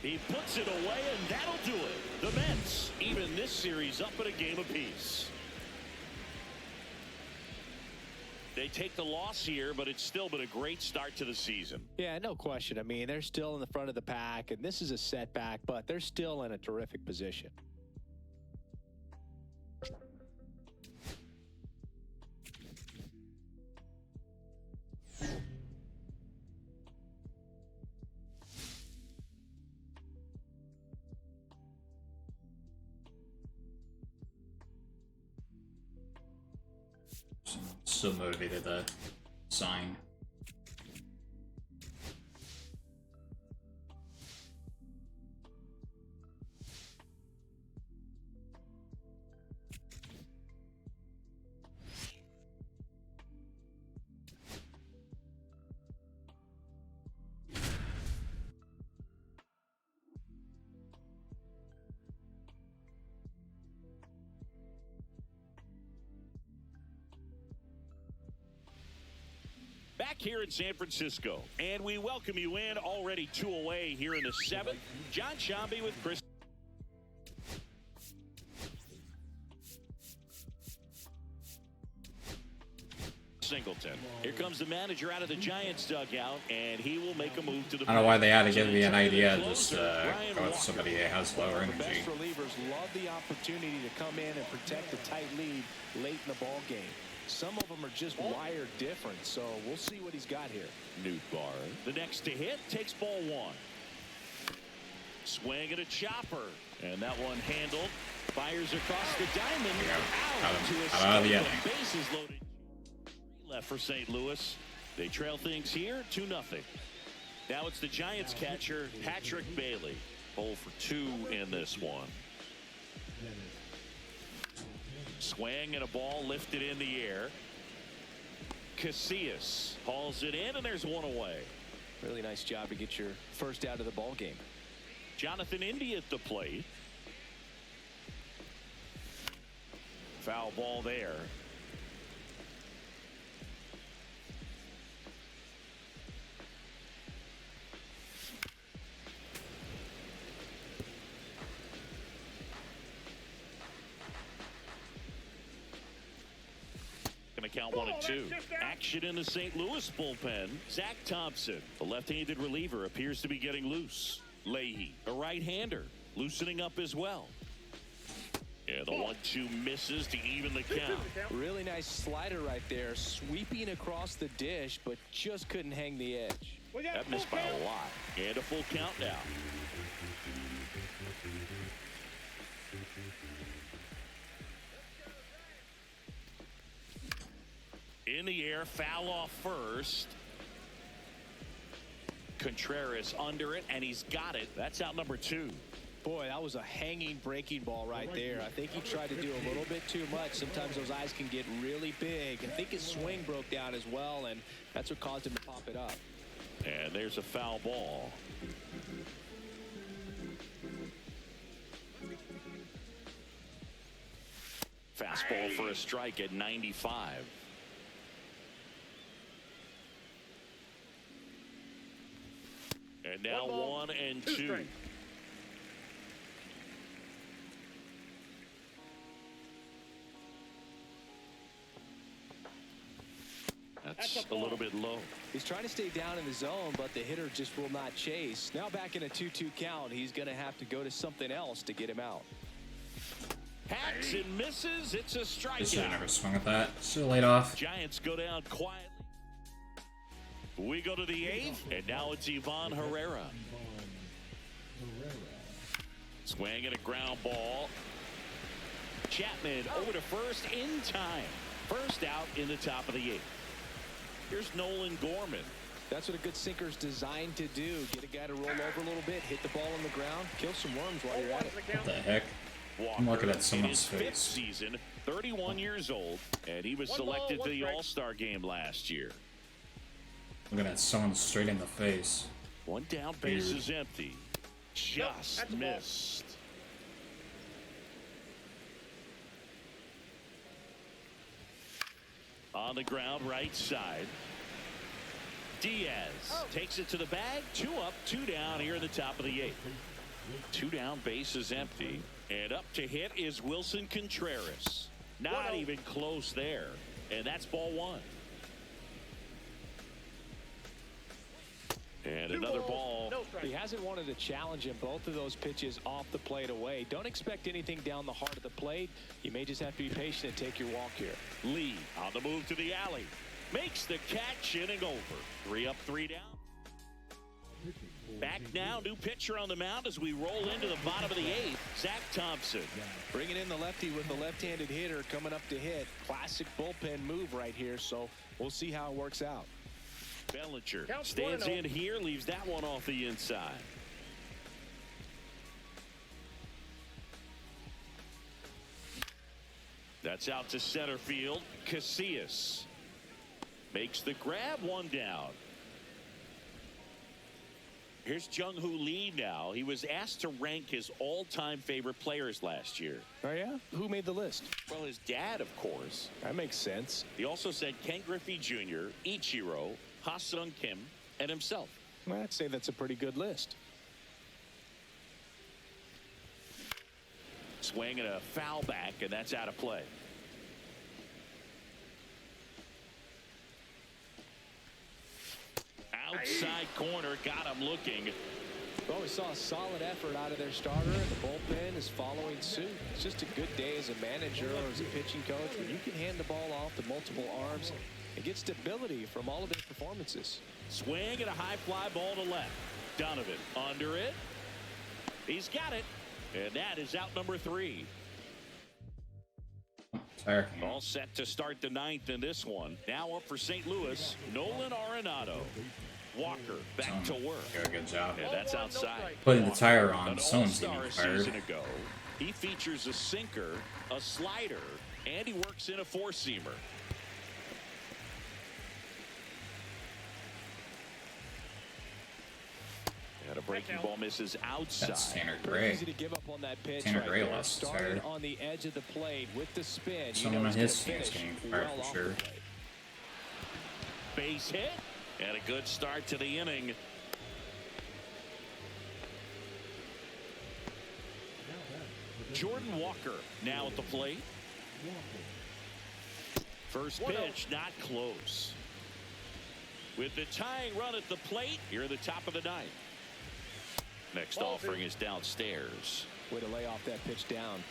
He puts it away, and that'll do it. The Mets even this series up at a game apiece. They take the loss here, but it's still been a great start to the season. Yeah, no question. I mean, they're still in the front of the pack, and this is a setback, but they're still in a terrific position. So motivated to sign. Back here in San Francisco, and we welcome you in. Already 2 away here in the 7th. John Shambi with Chris Singleton. Here comes the manager out of the Giants dugout, and he will make a move to the. I don't know why they had to give me an idea. Just go with somebody that has lower The energy. best relievers love the opportunity to come in and protect the tight lead late in the ball game. Some of them are just wired different, so we'll see what he's got here. Newt Bar, the next to hit, takes ball 1. Swing at a chopper, and that one handled. Fires across the diamond. Out of the inning. Bases loaded. Left for St. Louis. They trail things here 2-0. Now it's the Giants catcher Patrick Bailey. 0 for 2 in this one. Swing and a ball lifted in the air. Casillas hauls it in, and there's 1 away. Really nice job to get your first out of the ball game. Jonathan India at the plate. Foul ball there. Count 1 and 2. Action in the St. Louis bullpen. Zach Thompson, the left-handed reliever, appears to be getting loose. Leahy, a right-hander, loosening up as well. And the 1-2 misses to even the count. Really nice slider right there, sweeping across the dish, but just couldn't hang the edge. That missed by a lot. And a full count now. In the air, foul off first. Contreras under it, and he's got it. That's out number 2. Boy, that was a hanging breaking ball right there. I think he tried to do a little bit too much. Sometimes those eyes can get really big. I think his swing broke down as well, and that's what caused him to pop it up. And there's a foul ball. Fastball for a strike at 95. And now 1 and 2. That's a little bit low. He's trying to stay down in the zone, but the hitter just will not chase. Now back in a 2-2 count, he's going to have to go to something else to get him out. Hacks and misses. It's a strikeout. I should have never swung at that. Should have laid off. Giants go down quietly. We go to the 8th, and now it's Ivan Herrera. Swing and a ground ball. Chapman over to first in time. First out in the top of the 8th. Here's Nolan Gorman. That's what a good sinker's designed to do. Get a guy to roll over a little bit, hit the ball on the ground, kill some worms while you're at it. What the heck? Walker, I'm looking at in someone's his 5th face. season, 31 years old, and he was selected to the All-Star game last year. Looking at someone straight in the face. One down, base is empty. Just missed. On the ground, right side. Diaz takes it to the bag. 2 up, 2 down here in the top of the 8th. 2 down, base is empty. And up to hit is Wilson Contreras. Not even close there. And that's ball 1. And another ball. He hasn't wanted a challenge in both of those pitches off the plate away. Don't expect anything down the heart of the plate. You may just have to be patient and take your walk here. Lee on the move to the alley. Makes the catch, inning over. 3 up, 3 down. Back now, new pitcher on the mound as we roll into the bottom of the 8th. Zach Thompson. Bringing in the lefty with the left-handed hitter coming up to hit. Classic bullpen move right here, so we'll see how it works out. Bellinger stands in here, leaves that one off the inside. That's out to center field. Casillas makes the grab, 1 down. Here's Jung-Hoo Lee now. He was asked to rank his all-time favorite players last year. Oh, yeah? Who made the list? Well, his dad, of course. That makes sense. He also said Ken Griffey Jr., Ichiro, Ha-Sung Kim, and himself. Well, I'd say that's a pretty good list. Swing and a foul back, and that's out of play. Outside corner, got him looking. Well, we saw a solid effort out of their starter, and the bullpen is following suit. It's just a good day as a manager or as a pitching coach when you can hand the ball off to multiple arms and get stability from all of their performances. Swing and a high fly ball to left. Donovan under it. He's got it. And that is out number 3. All set to start the 9th in this one. Now up for St. Louis, Nolan Arenado. Walker back to work. Good job. And that's outside. Putting the tire on. An Someone's all-star getting fired. season ago. He features a sinker, a slider, and he works in a 4-seamer. And a breaking ball misses outside. That's Tanner Pretty Gray. easy to give up on that pitch. Tanner right Gray there. lost his Started tire. on the edge of the plate with the spin. Someone on he's his gonna team's finish getting fired well for off sure. the plate. Base hit. And a good start to the inning. Jordan Walker now at the plate. First pitch, not close. With the tying run at the plate, here at the top of the 9th. Next offering is downstairs. Way to lay off that pitch down.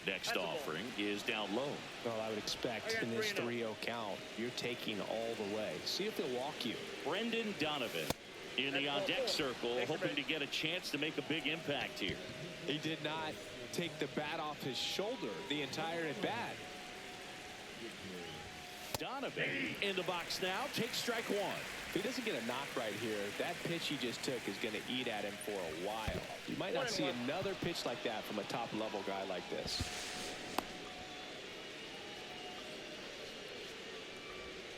Next offering is down low. Well, I would expect in this 3-0 count, you're taking all the way. See if they'll walk you. Brendan Donovan in the on-deck circle, hoping to get a chance to make a big impact here. He did not take the bat off his shoulder the entire at bat. Donovan in the box now, takes strike 1. If he doesn't get a knock right here, that pitch he just took is going to eat at him for a while. You might not see another pitch like that from a top-level guy like this.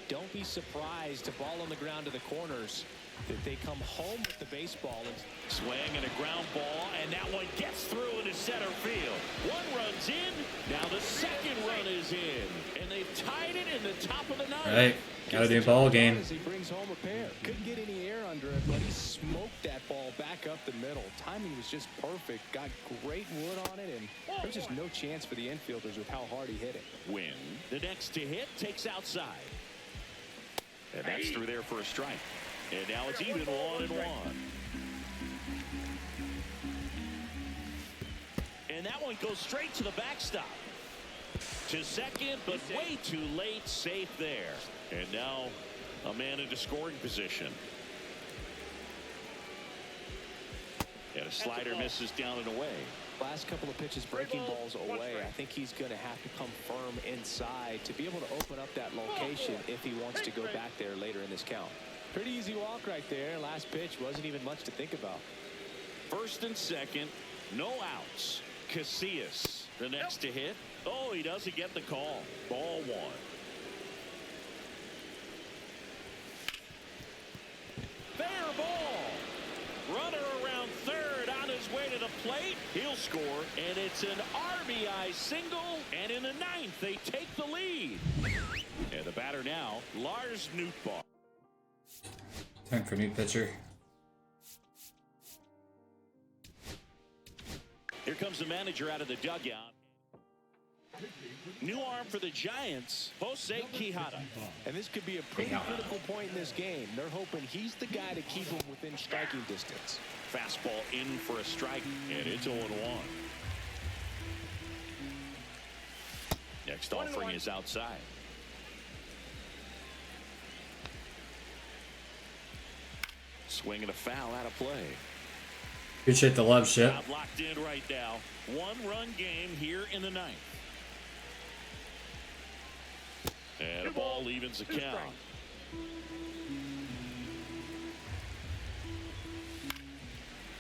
Don't be surprised to ball on the ground to the corners that they come home with the baseball. And swing and a ground ball, and that one gets through into center field. 1 run's in. Now the 2nd run is in, and they've tied it in the top of the 9th. Right. Gotta do ball game. As he brings home a pair. Couldn't get any air under it, but he smoked that ball back up the middle. Timing was just perfect. Got great wood on it, and there's just no chance for the infielders with how hard he hit it. Win. The next to hit takes outside. And that's through there for a strike. And now it's even 1-1. And that one goes straight to the backstop. To second, but way too late. Safe there. And now a man into scoring position. And a slider misses down and away. Last couple of pitches breaking balls away. I think he's going to have to come firm inside to be able to open up that location if he wants to go back there later in this count. Pretty easy walk right there. Last pitch wasn't even much to think about. 1st and 2nd, no outs. Casillas the next to hit. Oh, he doesn't get the call. Ball 1. Fair ball. Runner around 3rd on his way to the plate. He'll score, and it's an RBI single. And in the 9th, they take the lead. And the batter now, Lars Nootbaar. Time for new pitcher. Here comes the manager out of the dugout. New arm for the Giants, Jose Quijada. And this could be a pretty critical point in this game. They're hoping he's the guy to keep them within striking distance. Fastball in for a strike, and it's 0-1. Next offering is outside. Swing and a foul out of play. Appreciate the love, shit. Not locked in right now. One-run game here in the ninth. And a ball evens the count.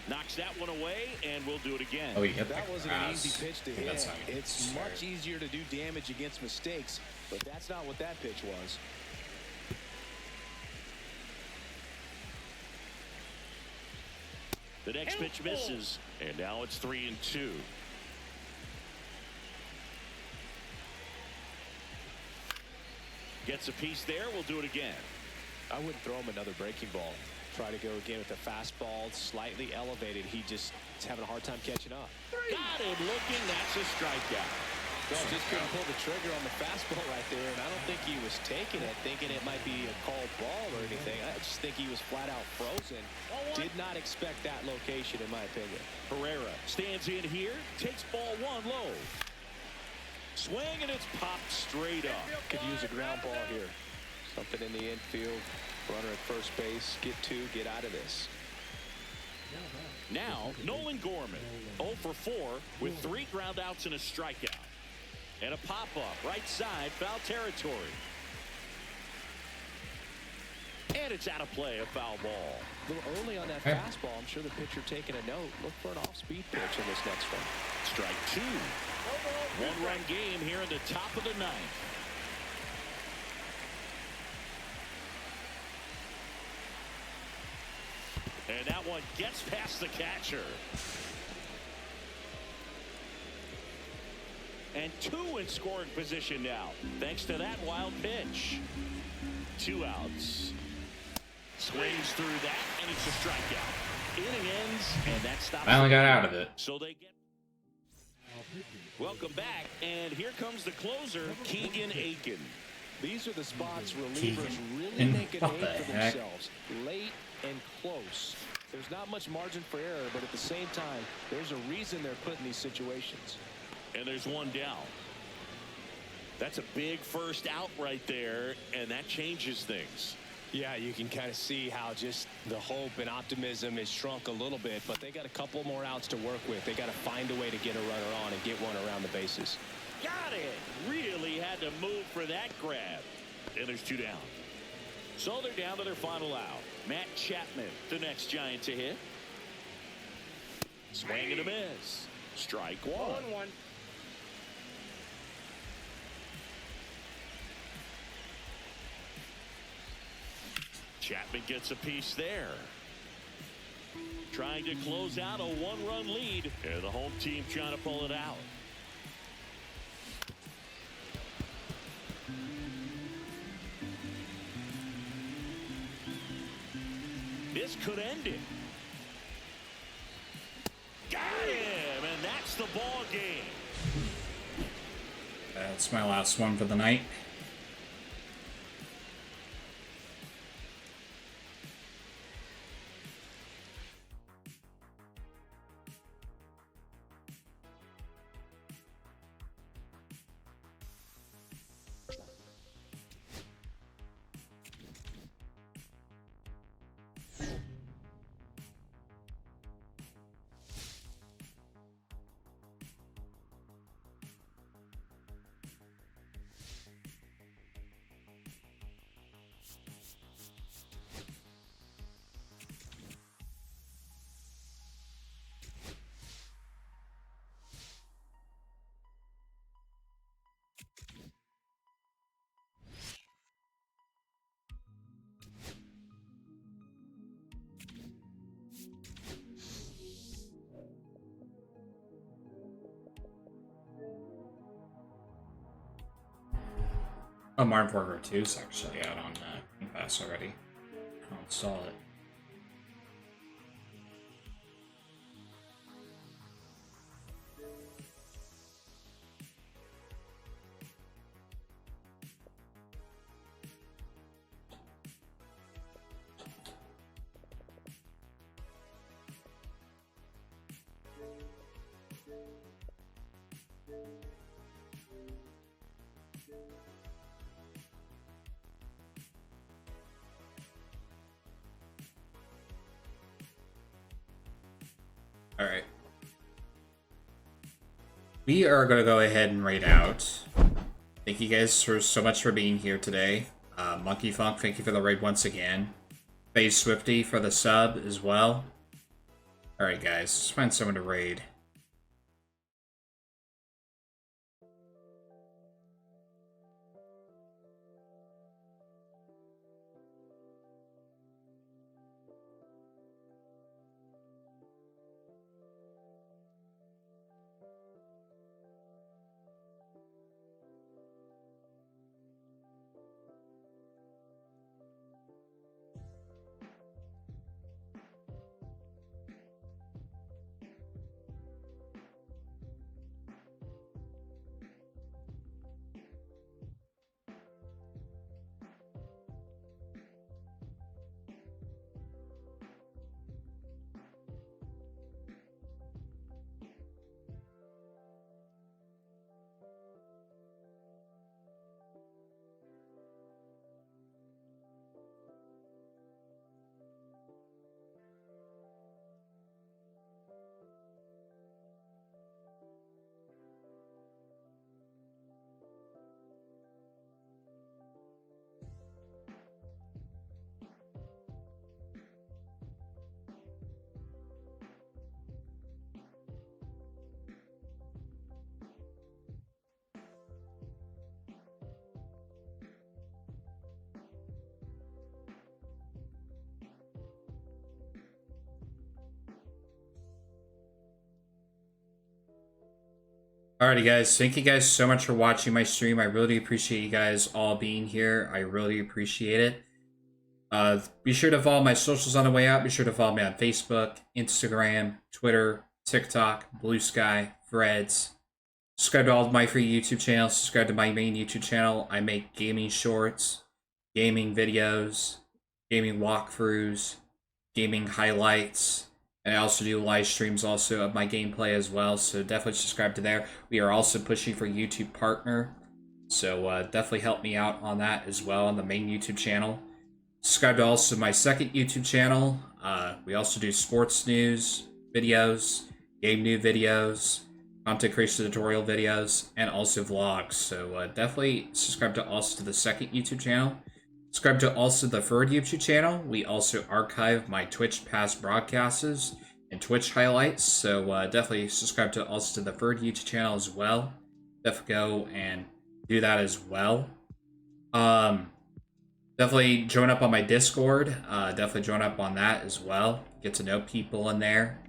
Knocks that one away, and we'll do it again. Oh, he hit That the wasn't an grass. easy pitch to I think that's hit. how he It's started. much easier to do damage against mistakes, but that's not what that pitch was. The next pitch misses, and now it's 3-2. Gets a piece there. We'll do it again. I wouldn't throw him another breaking ball. Try to go again with the fastball, slightly elevated. He just is having a hard time catching up. Got him looking. That's a strikeout. Well, just couldn't pull the trigger on the fastball right there, and I don't think he was taking it, thinking it might be a called ball or anything. I just think he was flat out frozen. Did not expect that location, in my opinion. Herrera stands in here, takes ball one low. Swing, and it's popped straight up. Could use a ground ball here. Something in the infield. Runner at first base. Get two. Get out of this. Now, Nolan Gorman, 0 for 4 with 3 groundouts and a strikeout. And a pop-up, right side, foul territory. And it's out of play, a foul ball. A little early on that Hey. fastball. I'm sure the pitcher taking a note. Look for an off-speed pitch in this next one. Strike 2. One-run game here in the top of the ninth. And that one gets past the catcher. And 2 in scoring position now, thanks to that wild pitch. 2 outs. Swings through that, and it's a strikeout. Inning ends, and that stops. Finally got out of it. So they get. Welcome back, and here comes the closer, Keegan Aiken. These are the spots relievers Keegan. really And make a what name the for heck? themselves. Late and close. There's not much margin for error, but at the same time, there's a reason they're put in these situations. And there's one down. That's a big first out right there, and that changes things. Yeah, you can kind of see how just the hope and optimism is shrunk a little bit, but they got a couple more outs to work with. They got to find a way to get a runner on and get one around the bases. Got it. Really had to move for that grab. And there's 2 down. So they're down to their final out. Matt Chapman, the next Giant to hit. Swing and a miss. Strike 1. 1-1. Chapman gets a piece there. Trying to close out a 1-run lead. And the home team trying to pull it out. This could end it. Got him, and that's the ball game. That's my last one for the night. Oh, Modern Warfare 2 is actually out on Game Pass already. I'll install it. Alright. We are going to go ahead and raid out. Thank you guys so much for being here today. Monkey Funk, thank you for the raid once again. Phase Swifty for the sub as well. Alright guys, let's find someone to raid. Alrighty guys, thank you guys so much for watching my stream. I really appreciate you guys all being here. I really appreciate it. Be sure to follow my socials on the way out. Be sure to follow me on Facebook, Instagram, Twitter, TikTok, Blue Sky, Threads. Subscribe to all of my free YouTube channels. Subscribe to my main YouTube channel. I make gaming shorts, gaming videos, gaming walkthroughs, gaming highlights. And I also do live streams also of my gameplay as well, so definitely subscribe to there. We are also pushing for YouTube Partner, so definitely help me out on that as well on the main YouTube channel. Subscribe to also my second YouTube channel. We also do sports news videos, game new videos, content creation tutorial videos, and also vlogs. So definitely subscribe to also to the second YouTube channel. Subscribe to also the third YouTube channel. We also archive my Twitch past broadcasts and Twitch highlights, so definitely subscribe to also to the third YouTube channel as well. Definitely go and do that as well. Definitely join up on my Discord. Definitely join up on that as well. Get to know people in there.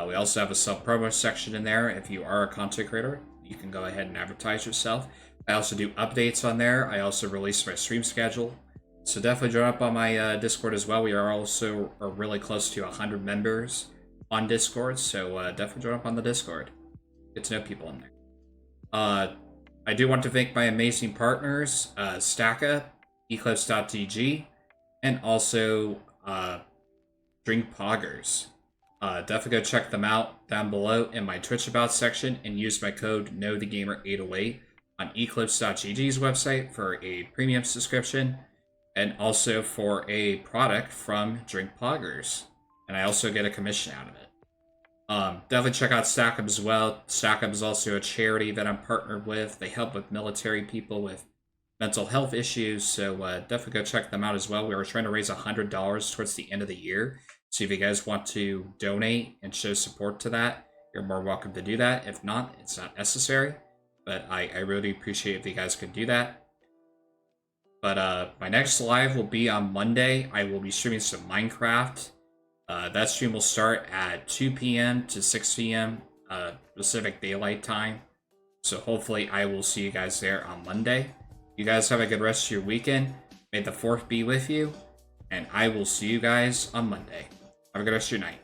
We also have a sub-promo section in there. If you are a content creator, you can go ahead and advertise yourself. I also do updates on there. I also release my stream schedule. So definitely join up on my Discord as well. We are also really close to 100 members on Discord, so definitely join up on the Discord. Get to know people in there. I do want to thank my amazing partners, Stacka, Eclipse.gg, and also Drink Poggers. Definitely go check them out down below in my Twitch About section and use my code KnowTheGamer808 on Eclipse.gg's website for a premium subscription. And also for a product from Drink Poggers. And I also get a commission out of it. Definitely check out Stack Up as well. Stack Up is also a charity that I'm partnered with. They help with military people with mental health issues. So definitely go check them out as well. We were trying to raise $100 towards the end of the year. So if you guys want to donate and show support to that, you're more welcome to do that. If not, it's not necessary. But I really appreciate if you guys could do that. But my next live will be on Monday. I will be streaming some Minecraft. That stream will start at 2 p.m. to 6 p.m. Pacific Daylight Time. So hopefully I will see you guys there on Monday. You guys have a good rest of your weekend. May the 4th be with you. And I will see you guys on Monday. Have a good rest of your night.